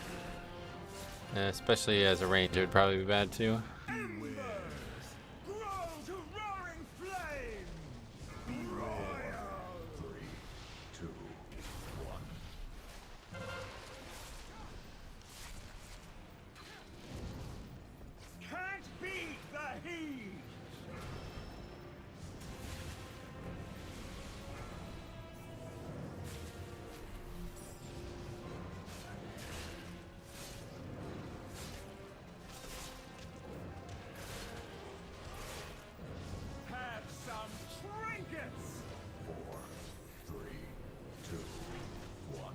Especially as a range, it would probably be bad too. Embers grow to roaring flames. Royal. 3, 2, 1. Can't beat the heat. Have some trinkets. 4, 3, 2, 1.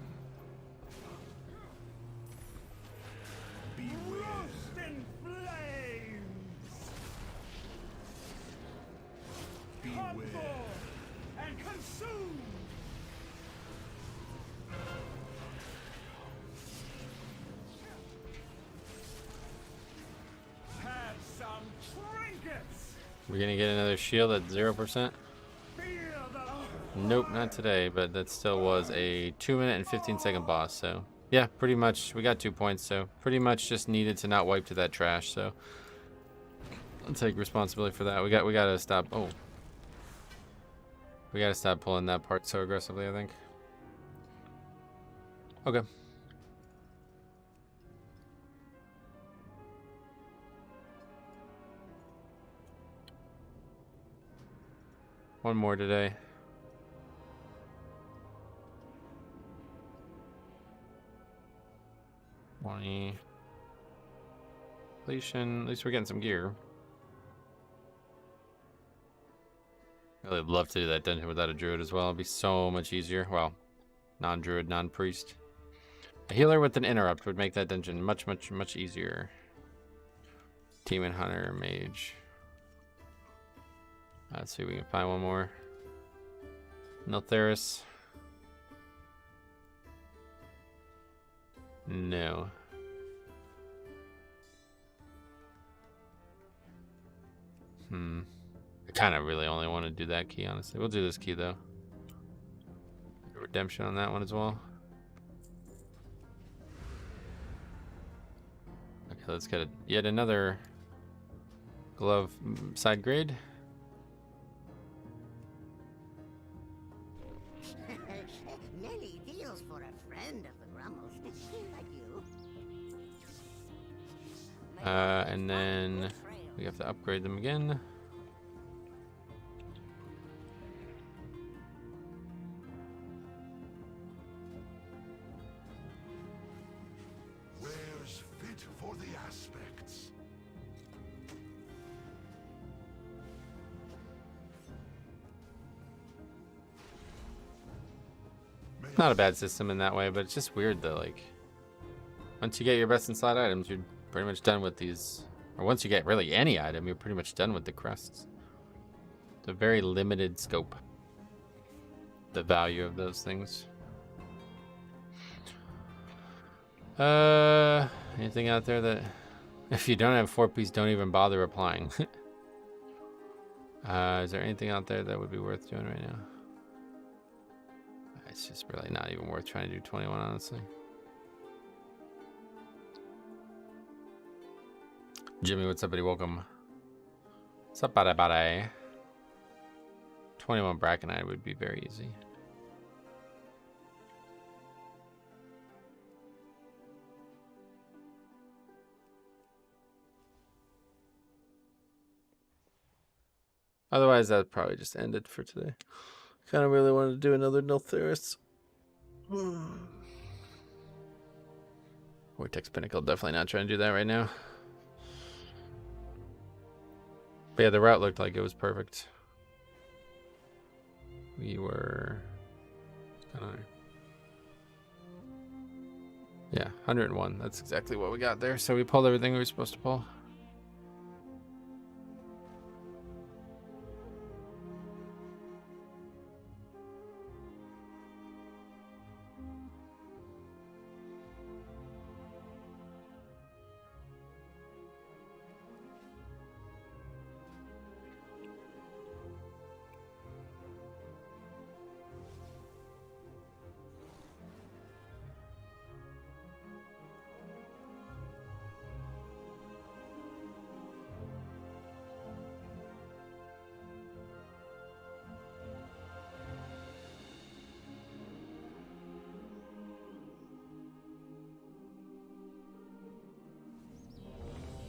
Beware. Roast in flames. Beware. And consume. Have some trinkets. We're gonna get another shield at 0%. Feel the Nope, not today, but that still was a 2-minute and 15-second boss, so yeah, pretty much we got 2 points, so pretty much just needed to not wipe to that trash, so I'll take responsibility for that. We gotta stop we gotta stop pulling that part so aggressively, I think. Okay. One more today. Completion. At least we're getting some gear. I'd love to do that dungeon without a druid as well. It'd be so much easier. Well, non-druid, non-priest. A healer with an interrupt would make that dungeon much, much, much easier. Demon hunter, mage. Let's see if we can find one more. Niltheris. No. I kind of really only want to do that key, honestly. We'll do this key, though. Redemption on that one as well. Okay, let's get yet another glove side grade. Many deals for a friend of the Grummles, like you. And then we have to upgrade them again. Wears fit for the aspects. Not a bad system in that way, but it's just weird though. Like, once you get your best in slot items, you're pretty much done with these. Or once you get really any item, you're pretty much done with the crests. It's a very limited scope. The value of those things. Anything out there that, if you don't have 4-piece, don't even bother applying. Is there anything out there that would be worth doing right now? It's just really not even worth trying to do 21, honestly. Jimmy, what's up, buddy? Welcome. What's up, buddy? 21 Bracknite would be very easy. Otherwise, that probably just ended for today. Kind of really wanted to do another Niltherus. Vortex Pinnacle, definitely not trying to do that right now. But yeah, the route looked like it was perfect. We were... yeah, 101. That's exactly what we got there. So we pulled everything we were supposed to pull.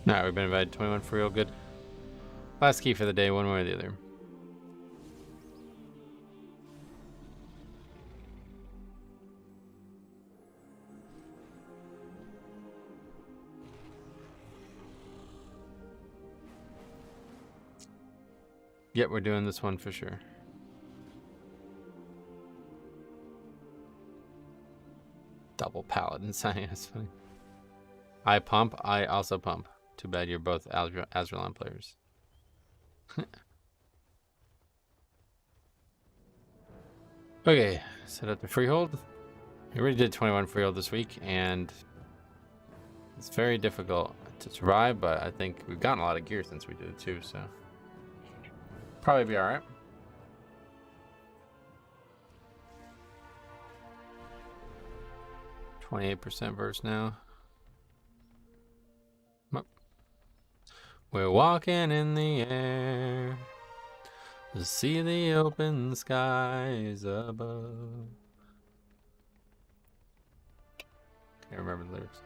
Alright, we've been invited 21 for real good. Last key for the day, one way or the other. Yep, we're doing this one for sure. Double paladin signing, that's funny. I pump, I also pump. Too bad you're both Azralan players. Okay, set up the freehold. We already did 21 freehold this week, and it's very difficult to survive, but I think we've gotten a lot of gear since we did it too, so probably be alright. %verse now. We're walking in the air to see the open skies above. Can't remember the lyrics.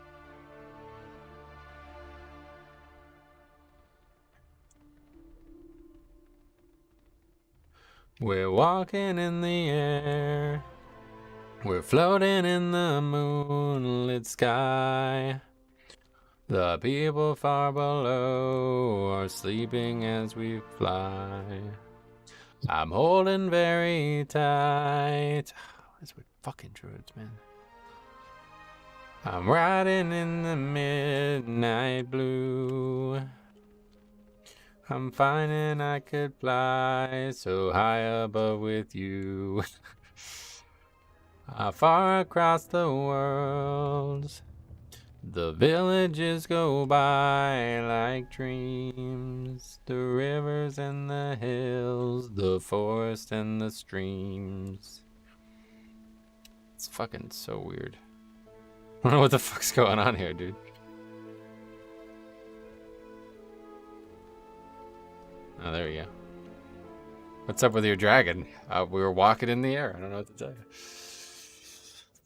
We're walking in the air. We're floating in the moonlit sky. The people far below are sleeping as we fly. I'm holding very tight. That's what fucking druids, man. I'm riding in the midnight blue. I'm finding I could fly so high above with you. Far across the world. The villages go by like dreams, the rivers and the hills, the forest and the streams. It's fucking so weird. I don't know what the fuck's going on here, dude. Oh, there we go. What's up with your dragon? We were walking in the air. I don't know what to tell you.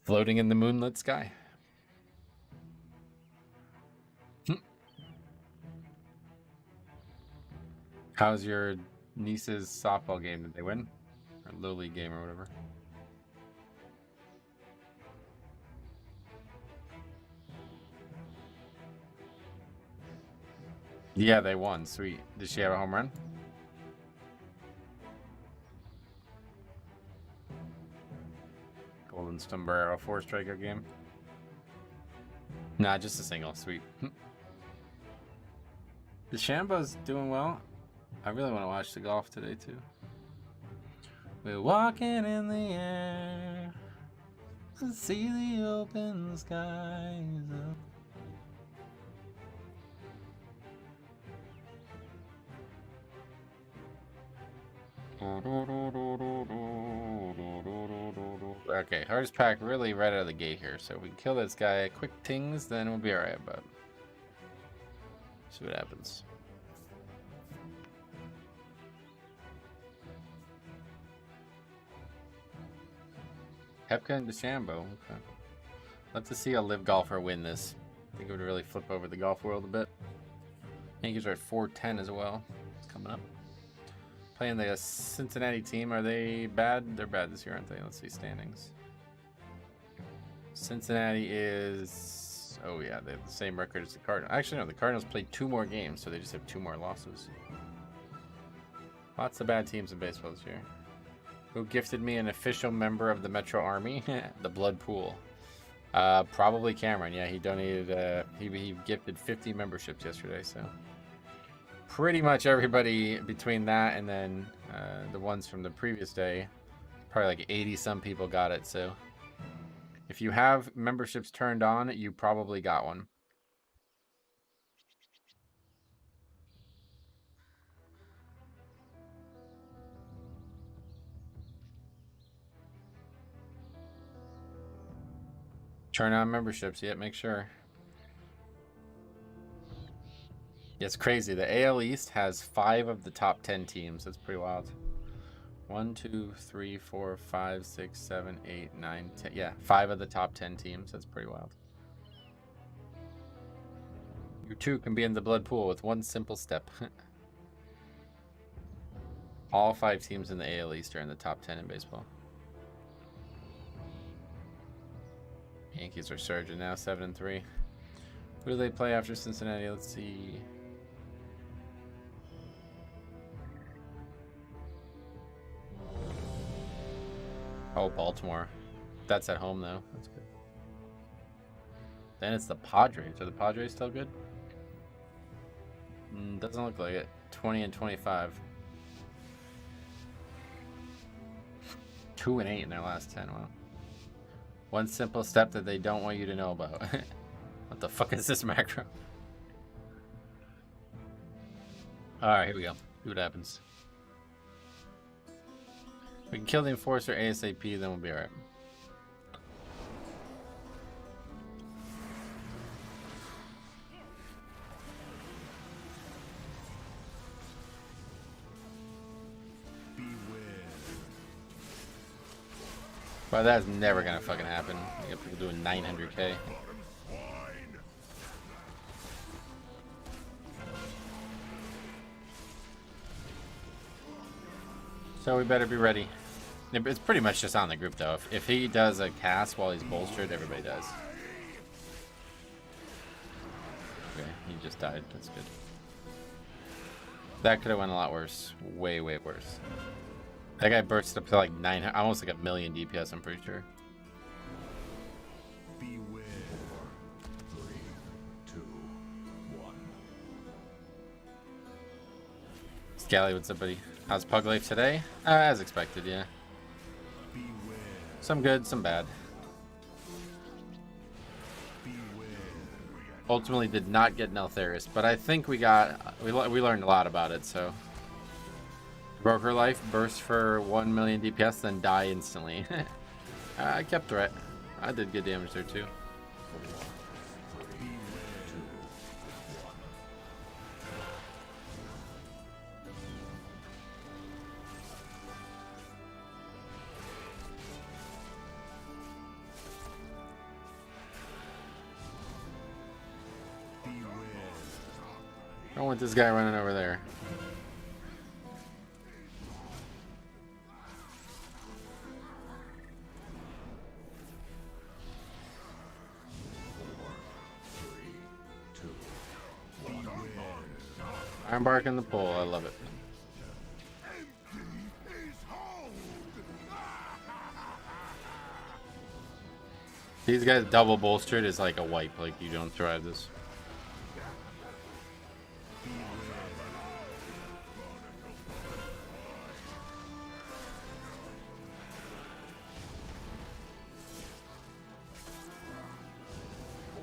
Floating in the moonlit sky. How's your niece's softball game? Did they win? Or Little League game or whatever? Yeah, they won. Sweet. Did she have a home run? Golden Sombrero 4-striker game? Nah, just a single. Sweet. The Shambo's doing well. I really want to watch the golf today, too. We're walking in the air to see the open skies. Okay, hardest pack really right out of the gate here. So if we kill this guy quick tings, then we'll be alright, but See what happens. Hepka and DeChambeau. Okay. Love to see a live golfer win this. I think it would really flip over the golf world a bit. Yankees are at 410 as well. It's coming up. Playing the Cincinnati team. Are they bad? They're bad this year, aren't they? Let's see standings. Cincinnati is... Oh, yeah. They have the same record as the Cardinals. Actually, no. The Cardinals played 2 more games, so they just have 2 more losses. Lots of bad teams in baseball this year. Who gifted me an official member of the Metro Army? The Blood Pool. Probably Cameron. Yeah, he donated... he gifted 50 memberships yesterday, so... Pretty much everybody between that and then the ones from the previous day, probably like 80-some people got it, so... If you have memberships turned on, you probably got one. Turn on memberships, yeah, make sure. Yeah, it's crazy. The AL East has 5 of the top 10 teams. That's pretty wild. 1, 2, 3, 4, 5, 6, 7, 8, 9, 10. Yeah, 5 of the top 10 teams. That's pretty wild. You too can be in the blood pool with one simple step. All 5 teams in the AL East are in the top 10 in baseball. Yankees are surging now, 7-3. Who do they play after Cincinnati? Let's see. Oh, Baltimore. That's at home, though. That's good. Then it's the Padres. Are the Padres still good? Doesn't look like it. 20 and 25. 2 and 8 in their last 10. Wow. One simple step that they don't want you to know about. What the fuck is this macro? Alright, here we go. See what happens. We can kill the Enforcer ASAP, then we'll be alright. But that's never gonna fucking happen. You got people doing 900k. So we better be ready. It's pretty much just on the group though. If he does a cast while he's bolstered, everybody does. Okay, he just died. That's good. That could have went a lot worse. Way, way worse. That guy burst up to like 900, almost like a million DPS, I'm pretty sure. Beware. 3, 2, 1. Scally, what's up, buddy? How's Pug Life today? As expected, yeah. Beware. Some good, some bad. Beware. Ultimately did not get Neltharis, but I think we learned a lot about it, so. Broke her life, burst for 1 million DPS, then die instantly. I kept threat. I did good damage there too. I don't want this guy running over there. I'm barking the pole. I love it. These guys double bolstered is like a wipe. Like you don't survive this.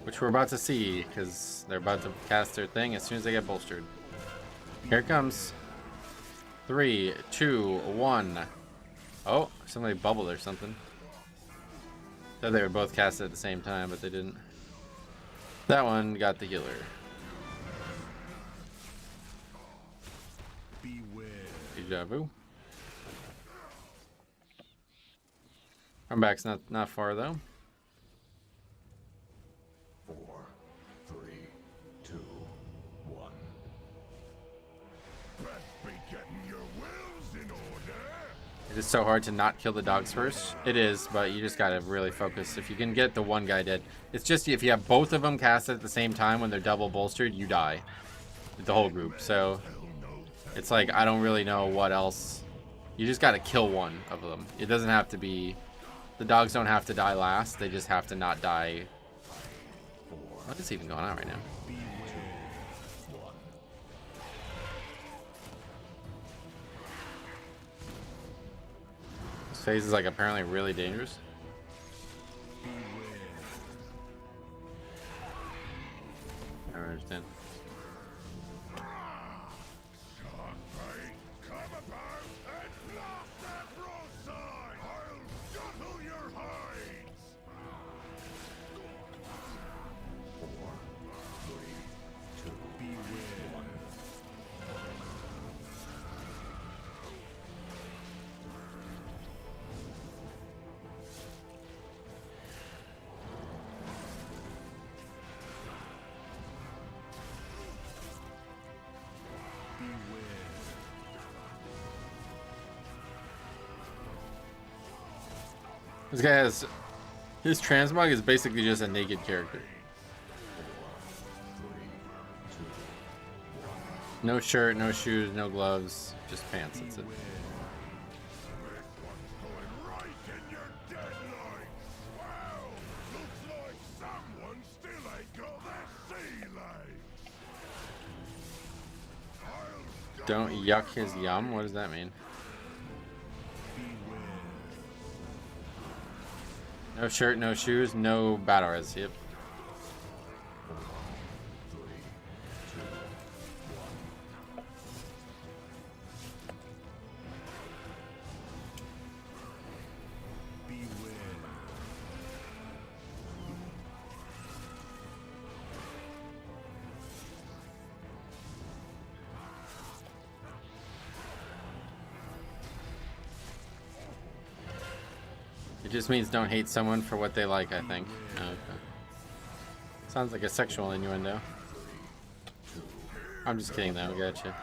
Which we're about to see because they're about to cast their thing as soon as they get bolstered. Here it comes. 3, 2, 1. Oh, somebody bubbled or something. Thought they were both casted at the same time, but they didn't. That one got the healer. Deja vu. Come back's not far though. 4, 3, 2, 1. Best be getting your wills in order. It is so hard to not kill the dogs first. It is, but you just gotta really focus. If you can get the one guy dead, it's just if you have both of them cast at the same time when they're double bolstered, you die. The whole group. So it's like I don't really know what else. You just gotta kill one of them. It doesn't have to be. The dogs don't have to die last. They just have to not die. What is even going on right now? This phase is like apparently really dangerous. I don't understand. This guy has his transmog is basically just a naked character. No shirt, no shoes, no gloves, just pants. That's it. Don't yuck his yum? What does that mean? No shirt, no shoes, no battle res. Yep. It just means don't hate someone for what they like, I think. Okay. Sounds like a sexual innuendo. I'm just kidding though, gotcha.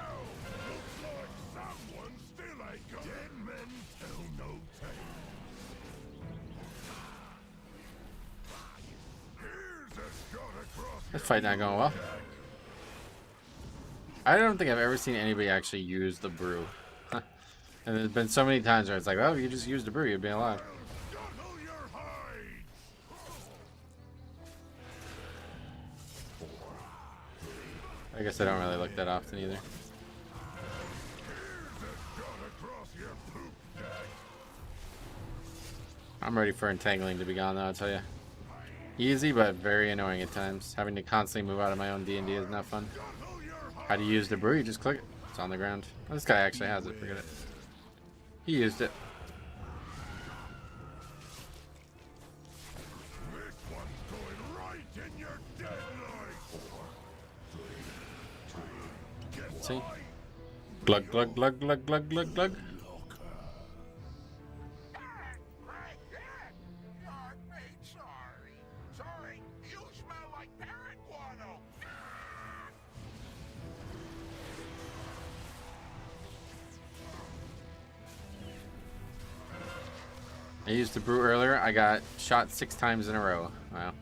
This fight not going well. I don't think I've ever seen anybody actually use the brew. And there's been so many times where it's like, well, if you just use the brew, you'd be alive. I guess I don't really look that often either. I'm ready for entangling to be gone though, I'll tell you. Easy, but very annoying at times. Having to constantly move out of my own D&D is not fun. How do you use the brew? You just click it. It's on the ground. Oh, this guy actually has it. Forget it. He used it. See? Glug, glug, glug, glug, glug, glug, glug. I used the brew earlier. I got shot 6 times in a row. Wow.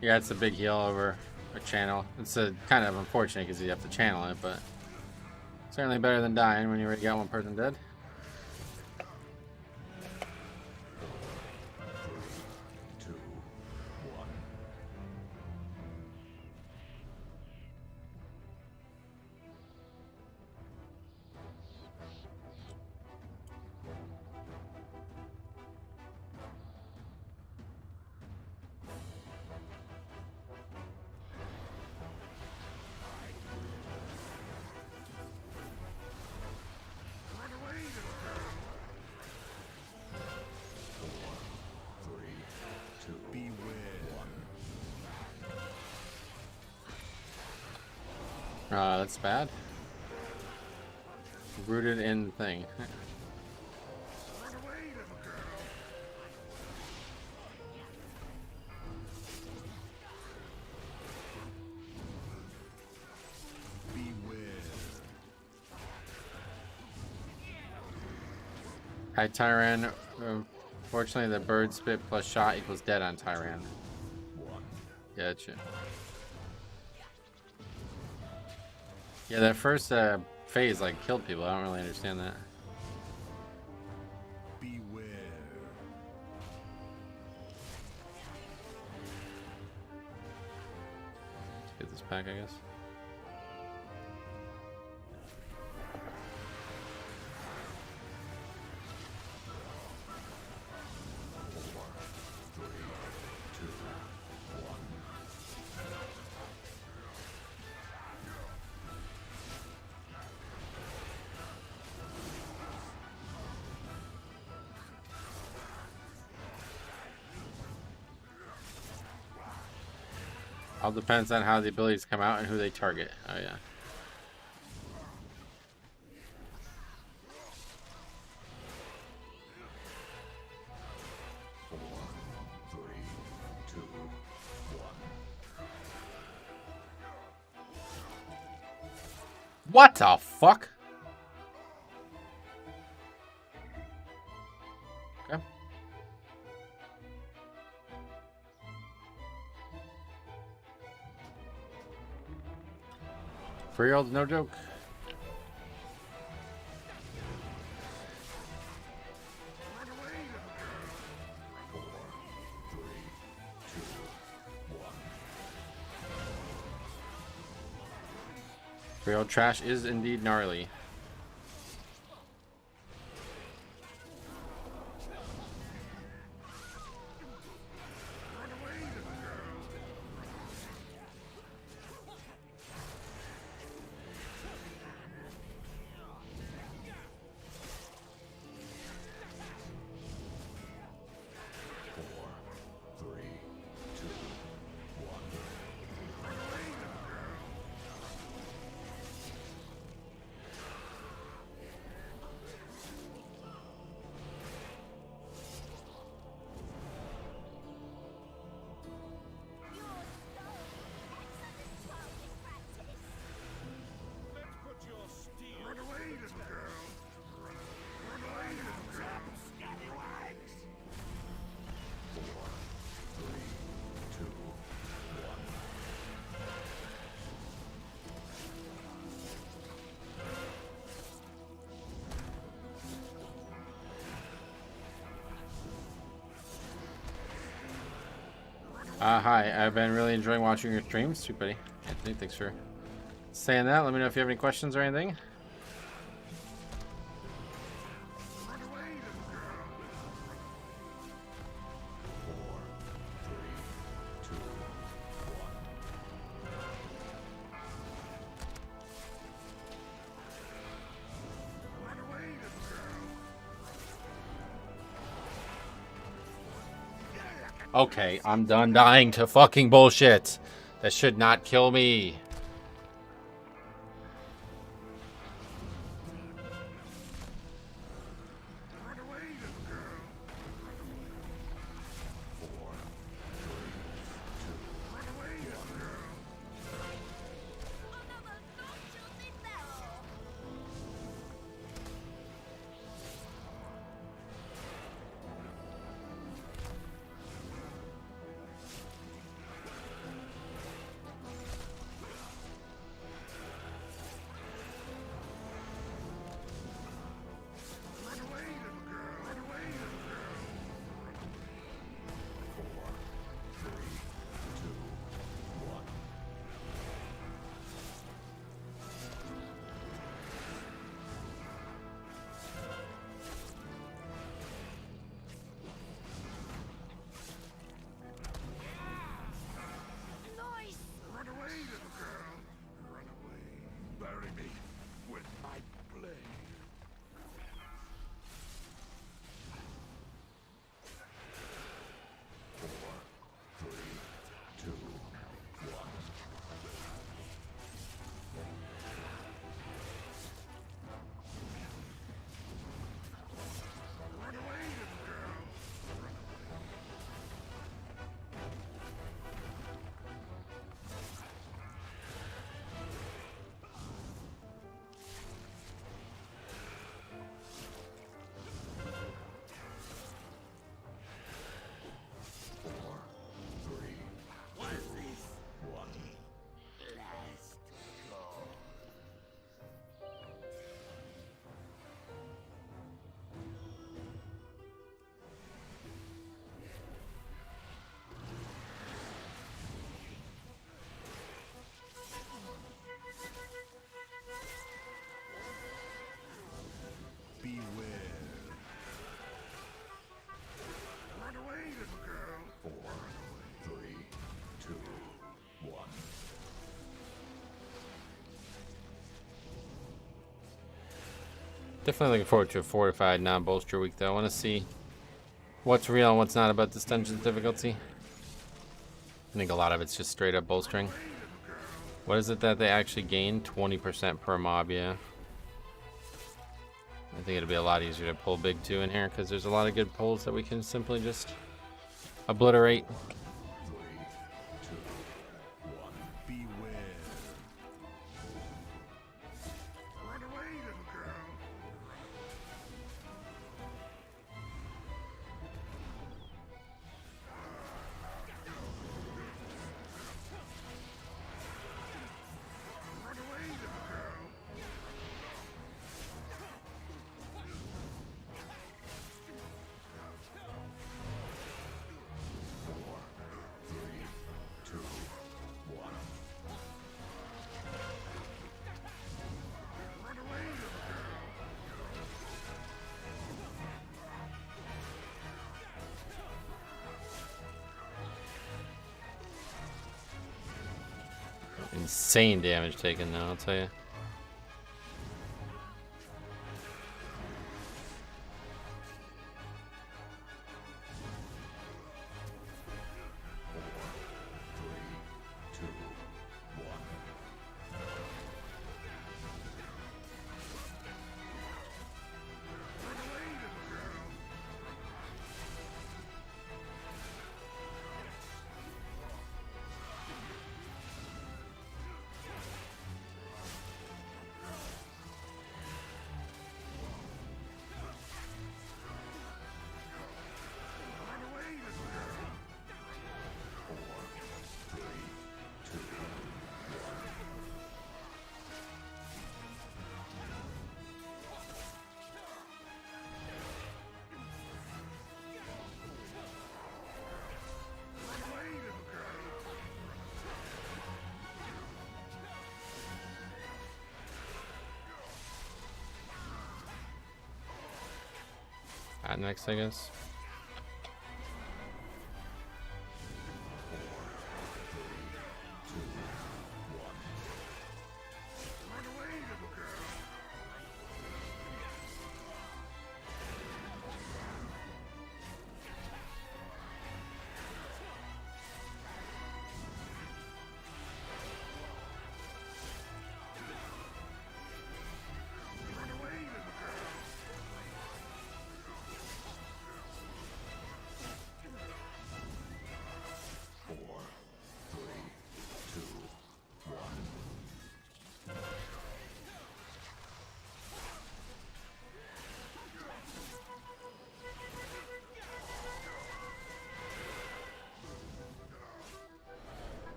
Yeah, it's a big heal over a channel. It's a kind of unfortunate because you have to channel it, but certainly better than dying when you already got one person dead. That's bad. Rooted in the thing. Hi, Tyran. Fortunately, the bird spit plus shot equals dead on Tyran. Gotcha. Yeah, that first phase like killed people. I don't really understand that. Beware. Let's get this pack, I guess. All depends on how the abilities come out and who they target. Oh yeah. What the fuck? Okay. Three-year-old's no joke. Three-year-old trash is indeed gnarly. Hi, I've been really enjoying watching your streams. Sweet buddy. Anthony, thanks for saying that. Let me know if you have any questions or anything. Okay, I'm done dying to fucking bullshit. That should not kill me. Definitely looking forward to a fortified non-bolster week, though. I want to see what's real and what's not about this dungeon's difficulty. I think a lot of it's just straight up bolstering. What is it that they actually gain? 20% per mob, yeah. I think it'll be a lot easier to pull big 2 in here because there's a lot of good pulls that we can simply just obliterate. Insane damage taken now, I'll tell you. Next, I guess.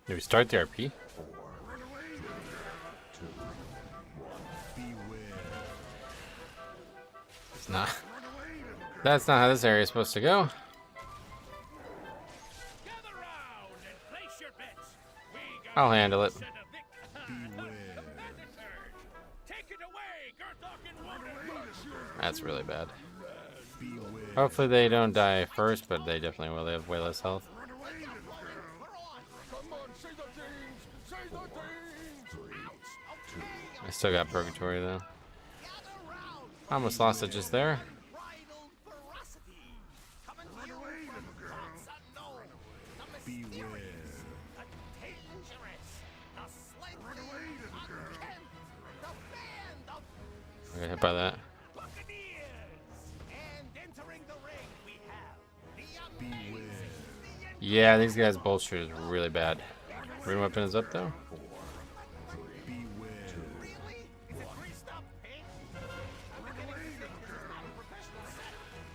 Did we start the RP? It's not. That's not how this area is supposed to go. I'll handle it. That's really bad. Hopefully they don't die first, but they definitely will. They have way less health. I still got Purgatory though. I almost lost it just there. I got hit by that. Yeah, these guys' bolster is really bad. Rune weapon is up though.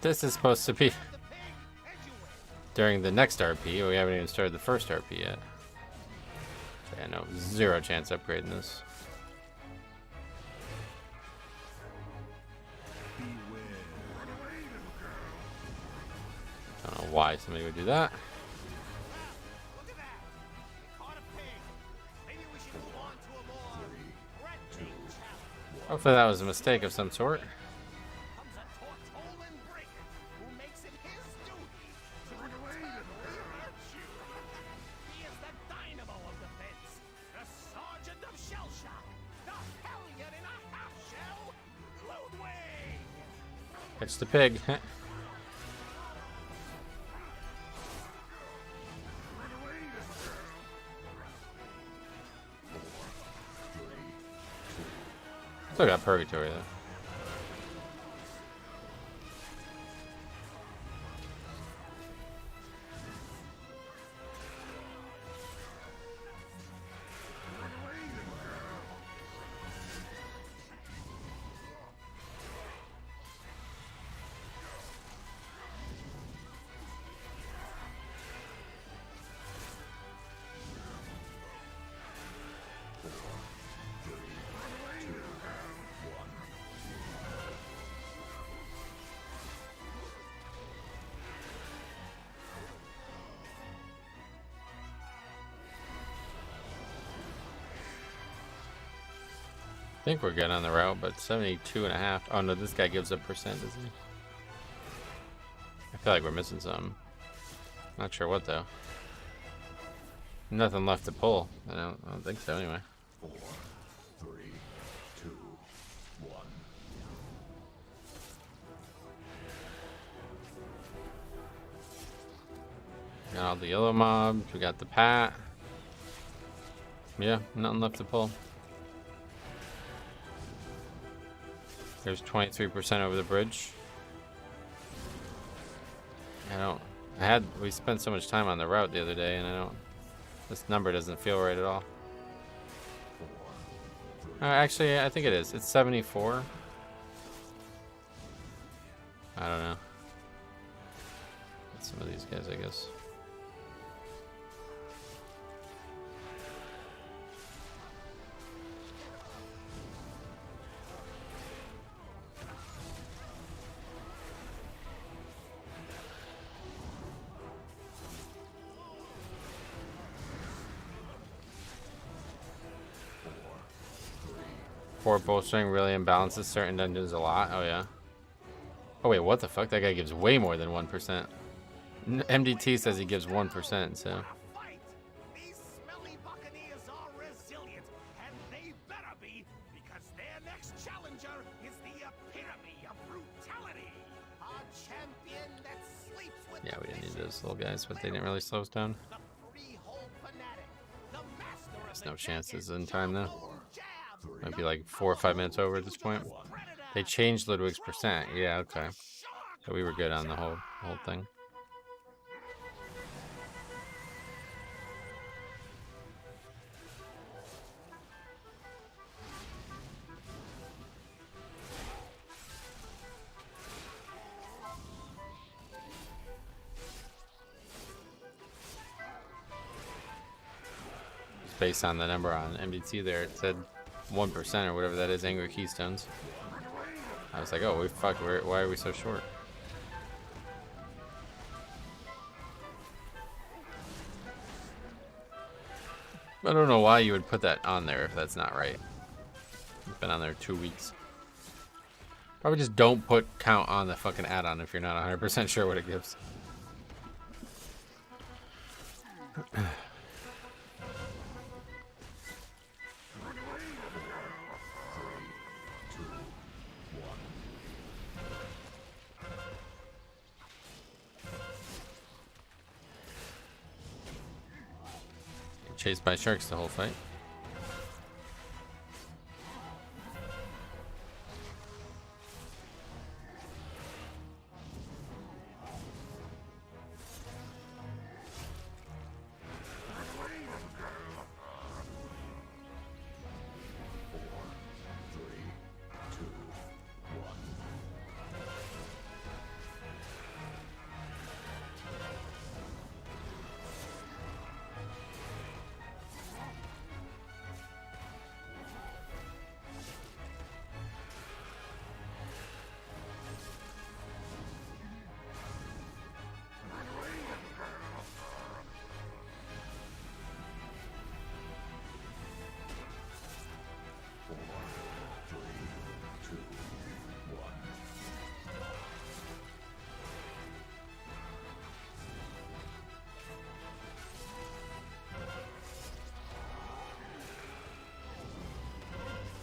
This is supposed to be during the next RP. We haven't even started the first RP yet. Yeah, no, zero chance upgrading this. I don't know why somebody would do that. Hopefully that was a mistake of some sort. Catch the pig. Still got purgatory though. I think we're good on the route, but 72.5. Oh no, this guy gives up percent, doesn't he? I feel like we're missing something. Not sure what though. Nothing left to pull. I don't think so anyway. 4, 3, 2, 1. Got all the yellow mobs. We got the pat. Yeah, nothing left to pull. There's 23% over the bridge. We spent so much time on the route the other day, and this number doesn't feel right at all. Actually, I think it is. It's 74. I don't know. Some of these guys, I guess. Poor bowstring really imbalances certain dungeons a lot. Oh yeah. Oh wait, what the fuck? That guy gives way more than 1%. MDT says he gives 1%, so. These smelly buccaneers are resilient, and they better be, because their next challenger is the epitome of brutality. A champion that sleeps with Yeah, we didn't need those little guys, but they didn't really slow us down. There's no chances in time though. Might be like 4 or 5 minutes over at this point. They changed Ludwig's percent. Yeah, okay. So we were good on the whole thing. Based on the number on MDT there, it said 1% or whatever that is, Angry Keystones. I was like, oh, why are we so short? I don't know why you would put that on there if that's not right. It's been on there 2 weeks. Probably just don't put count on the fucking add-on if you're not 100% sure what it gives. Chased by sharks the whole fight.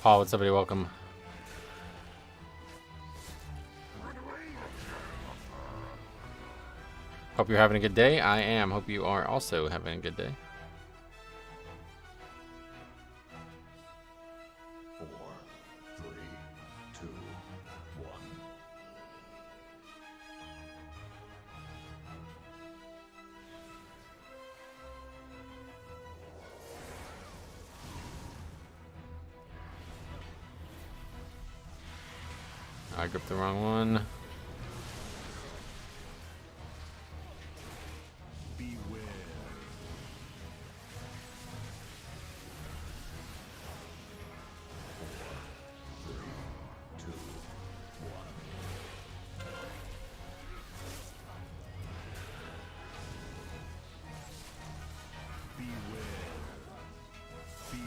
Paul, what's up, buddy? Welcome. Hope you're having a good day. I am. Hope you are also having a good day. 4, 3, 2, 1. I gripped the wrong one. Beware. 4, 3, 2, 1. Beware. Beware.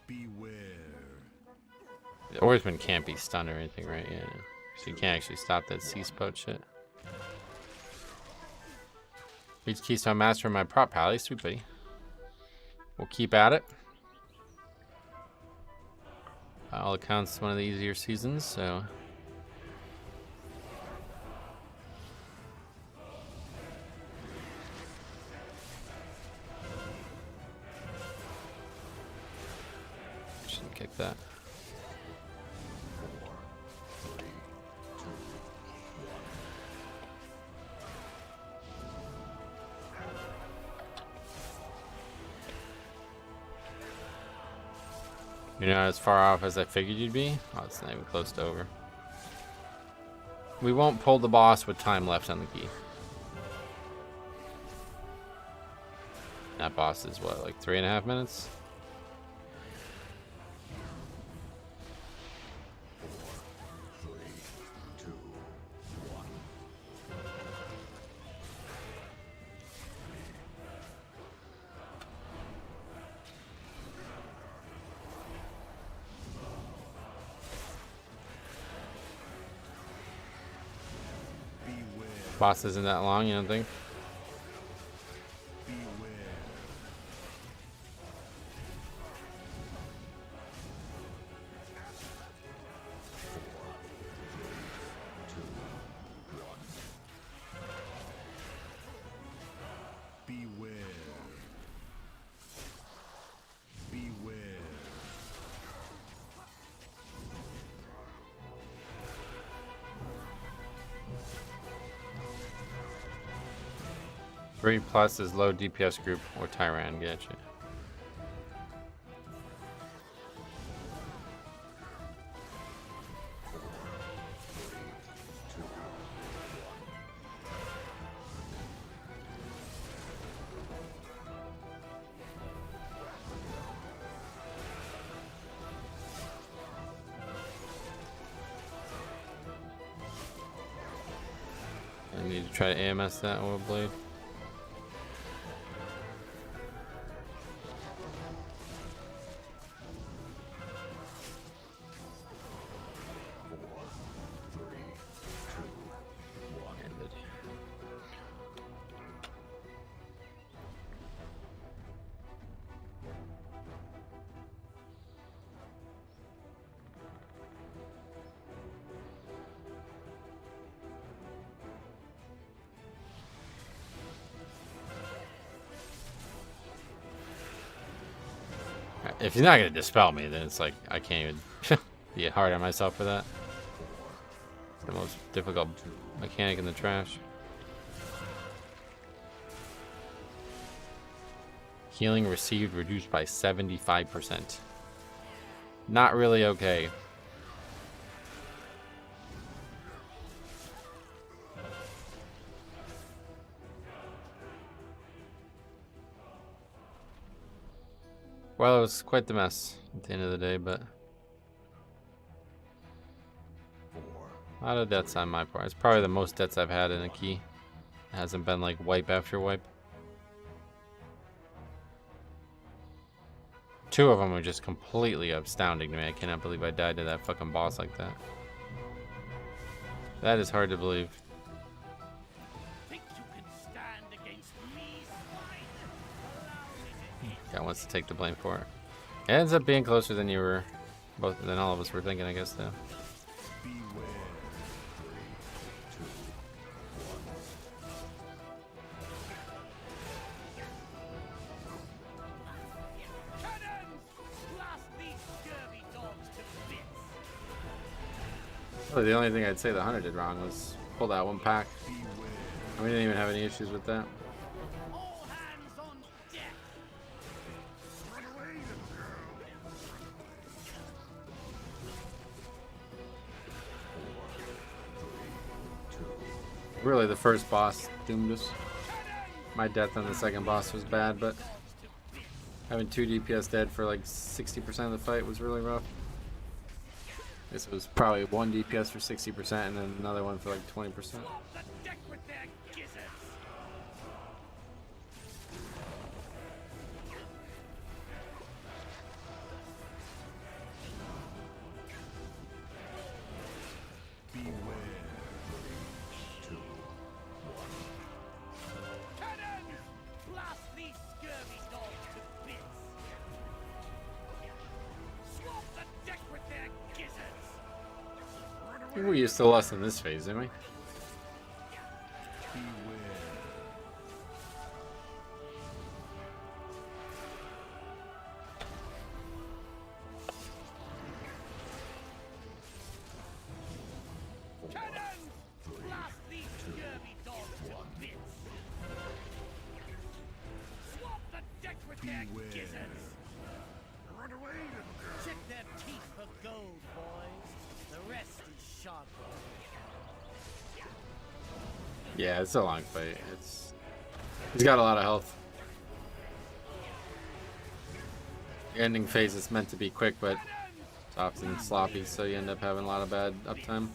Beware. The Oarsman can't be stunned or anything, right? Yeah. So you can't actually stop that sea spout shit. Reach Keystone Master in my prop pally. Sweet buddy. We'll keep at it. By all accounts, one of the easier seasons, so. Shouldn't kick that. 4, 3, 2, 1. You're not as far off as I figured you'd be. Oh, it's not even close to over. We won't pull the boss with time left on the key. That boss is what, like 3.5 minutes? 4, 3, 2, 1. Beware. Boss isn't that long, you don't think? Beware. 4, 3, 2, 1. Beware. Beware. Three plus is low DPS group or Tyran, gotcha. I need to try to AMS that oil blade. If he's not gonna dispel me, then it's like I can't even be hard on myself for that. The most difficult mechanic in the trash. Healing received reduced by 75%. Not really okay. Well, it was quite the mess at the end of the day, but a lot of deaths on my part. It's probably the most deaths I've had in a key. It hasn't been like wipe after wipe. 2 of them are just completely astounding to me. I cannot believe I died to that fucking boss like that. That is hard to believe. Think you can stand against me? wants to take the blame for it. It ends up being closer than you were, than all of us were thinking, I guess, though. Really, the only thing I'd say the hunter did wrong was pull that one pack. And we didn't even have any issues with that. Really, the first boss doomed us. My death on the second boss was bad, but having 2 DPS dead for like 60% of the fight was really rough. This was probably 1 DPS for 60% and then another one for like 20%. I think we used to less in this phase, didn't we? Check their teeth for gold, boys. The rest is sharp. Yeah, it's a long fight. He's got a lot of health. The ending phase is meant to be quick, but it's often sloppy, so you end up having a lot of bad uptime.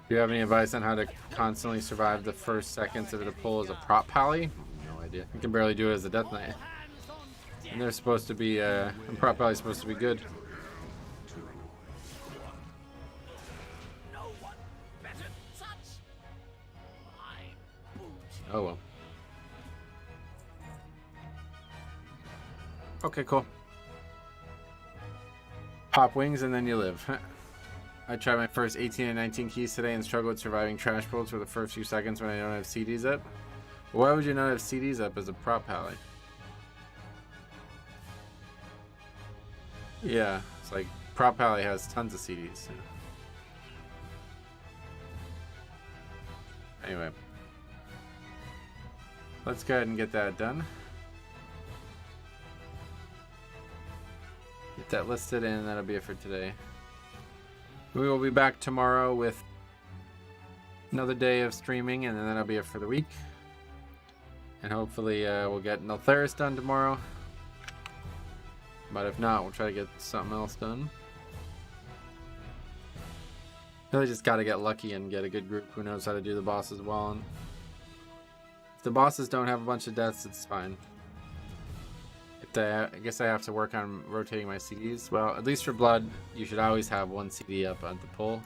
Do you have any advice on how to constantly survive the first seconds of the pull as a prop pally? No idea. You can barely do it as a death knight. And they're supposed to be, and prop pally's supposed to be good. Oh well. Okay, cool. Pop wings and then you live. I tried my first 18 and 19 keys today and struggled with surviving trash pulls for the first few seconds when I don't have CDs up. Why would you not have CDs up as a prop pally? Yeah, it's like prop pally has tons of CDs. Anyway, let's go ahead and get that done. Get that listed and that'll be it for today. We will be back tomorrow with another day of streaming, and then that'll be it for the week. And hopefully we'll get Neltharis done tomorrow. But if not, we'll try to get something else done. Really just got to get lucky and get a good group who knows how to do the bosses well. And if the bosses don't have a bunch of deaths, it's fine. I guess I have to work on rotating my CDs. Well, at least for Blood, you should always have 1 CD up at the pull.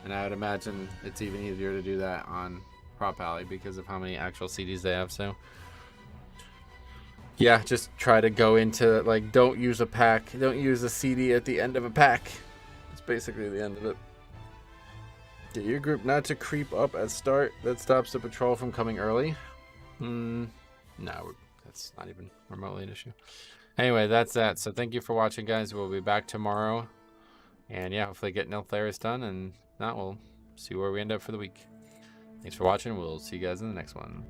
And I would imagine it's even easier to do that on Prop Alley because of how many actual CDs they have. So, yeah, just try to go into, like, don't use a pack. Don't use a CD at the end of a pack. It's basically the end of it. Get your group not to creep up at start. That stops the patrol from coming early. No, that's not even remotely an issue. Anyway, that's that. So thank you for watching, guys. We'll be back tomorrow. And yeah, hopefully get Neltharis done. And not, we'll see where we end up for the week. Thanks for watching. We'll see you guys in the next one.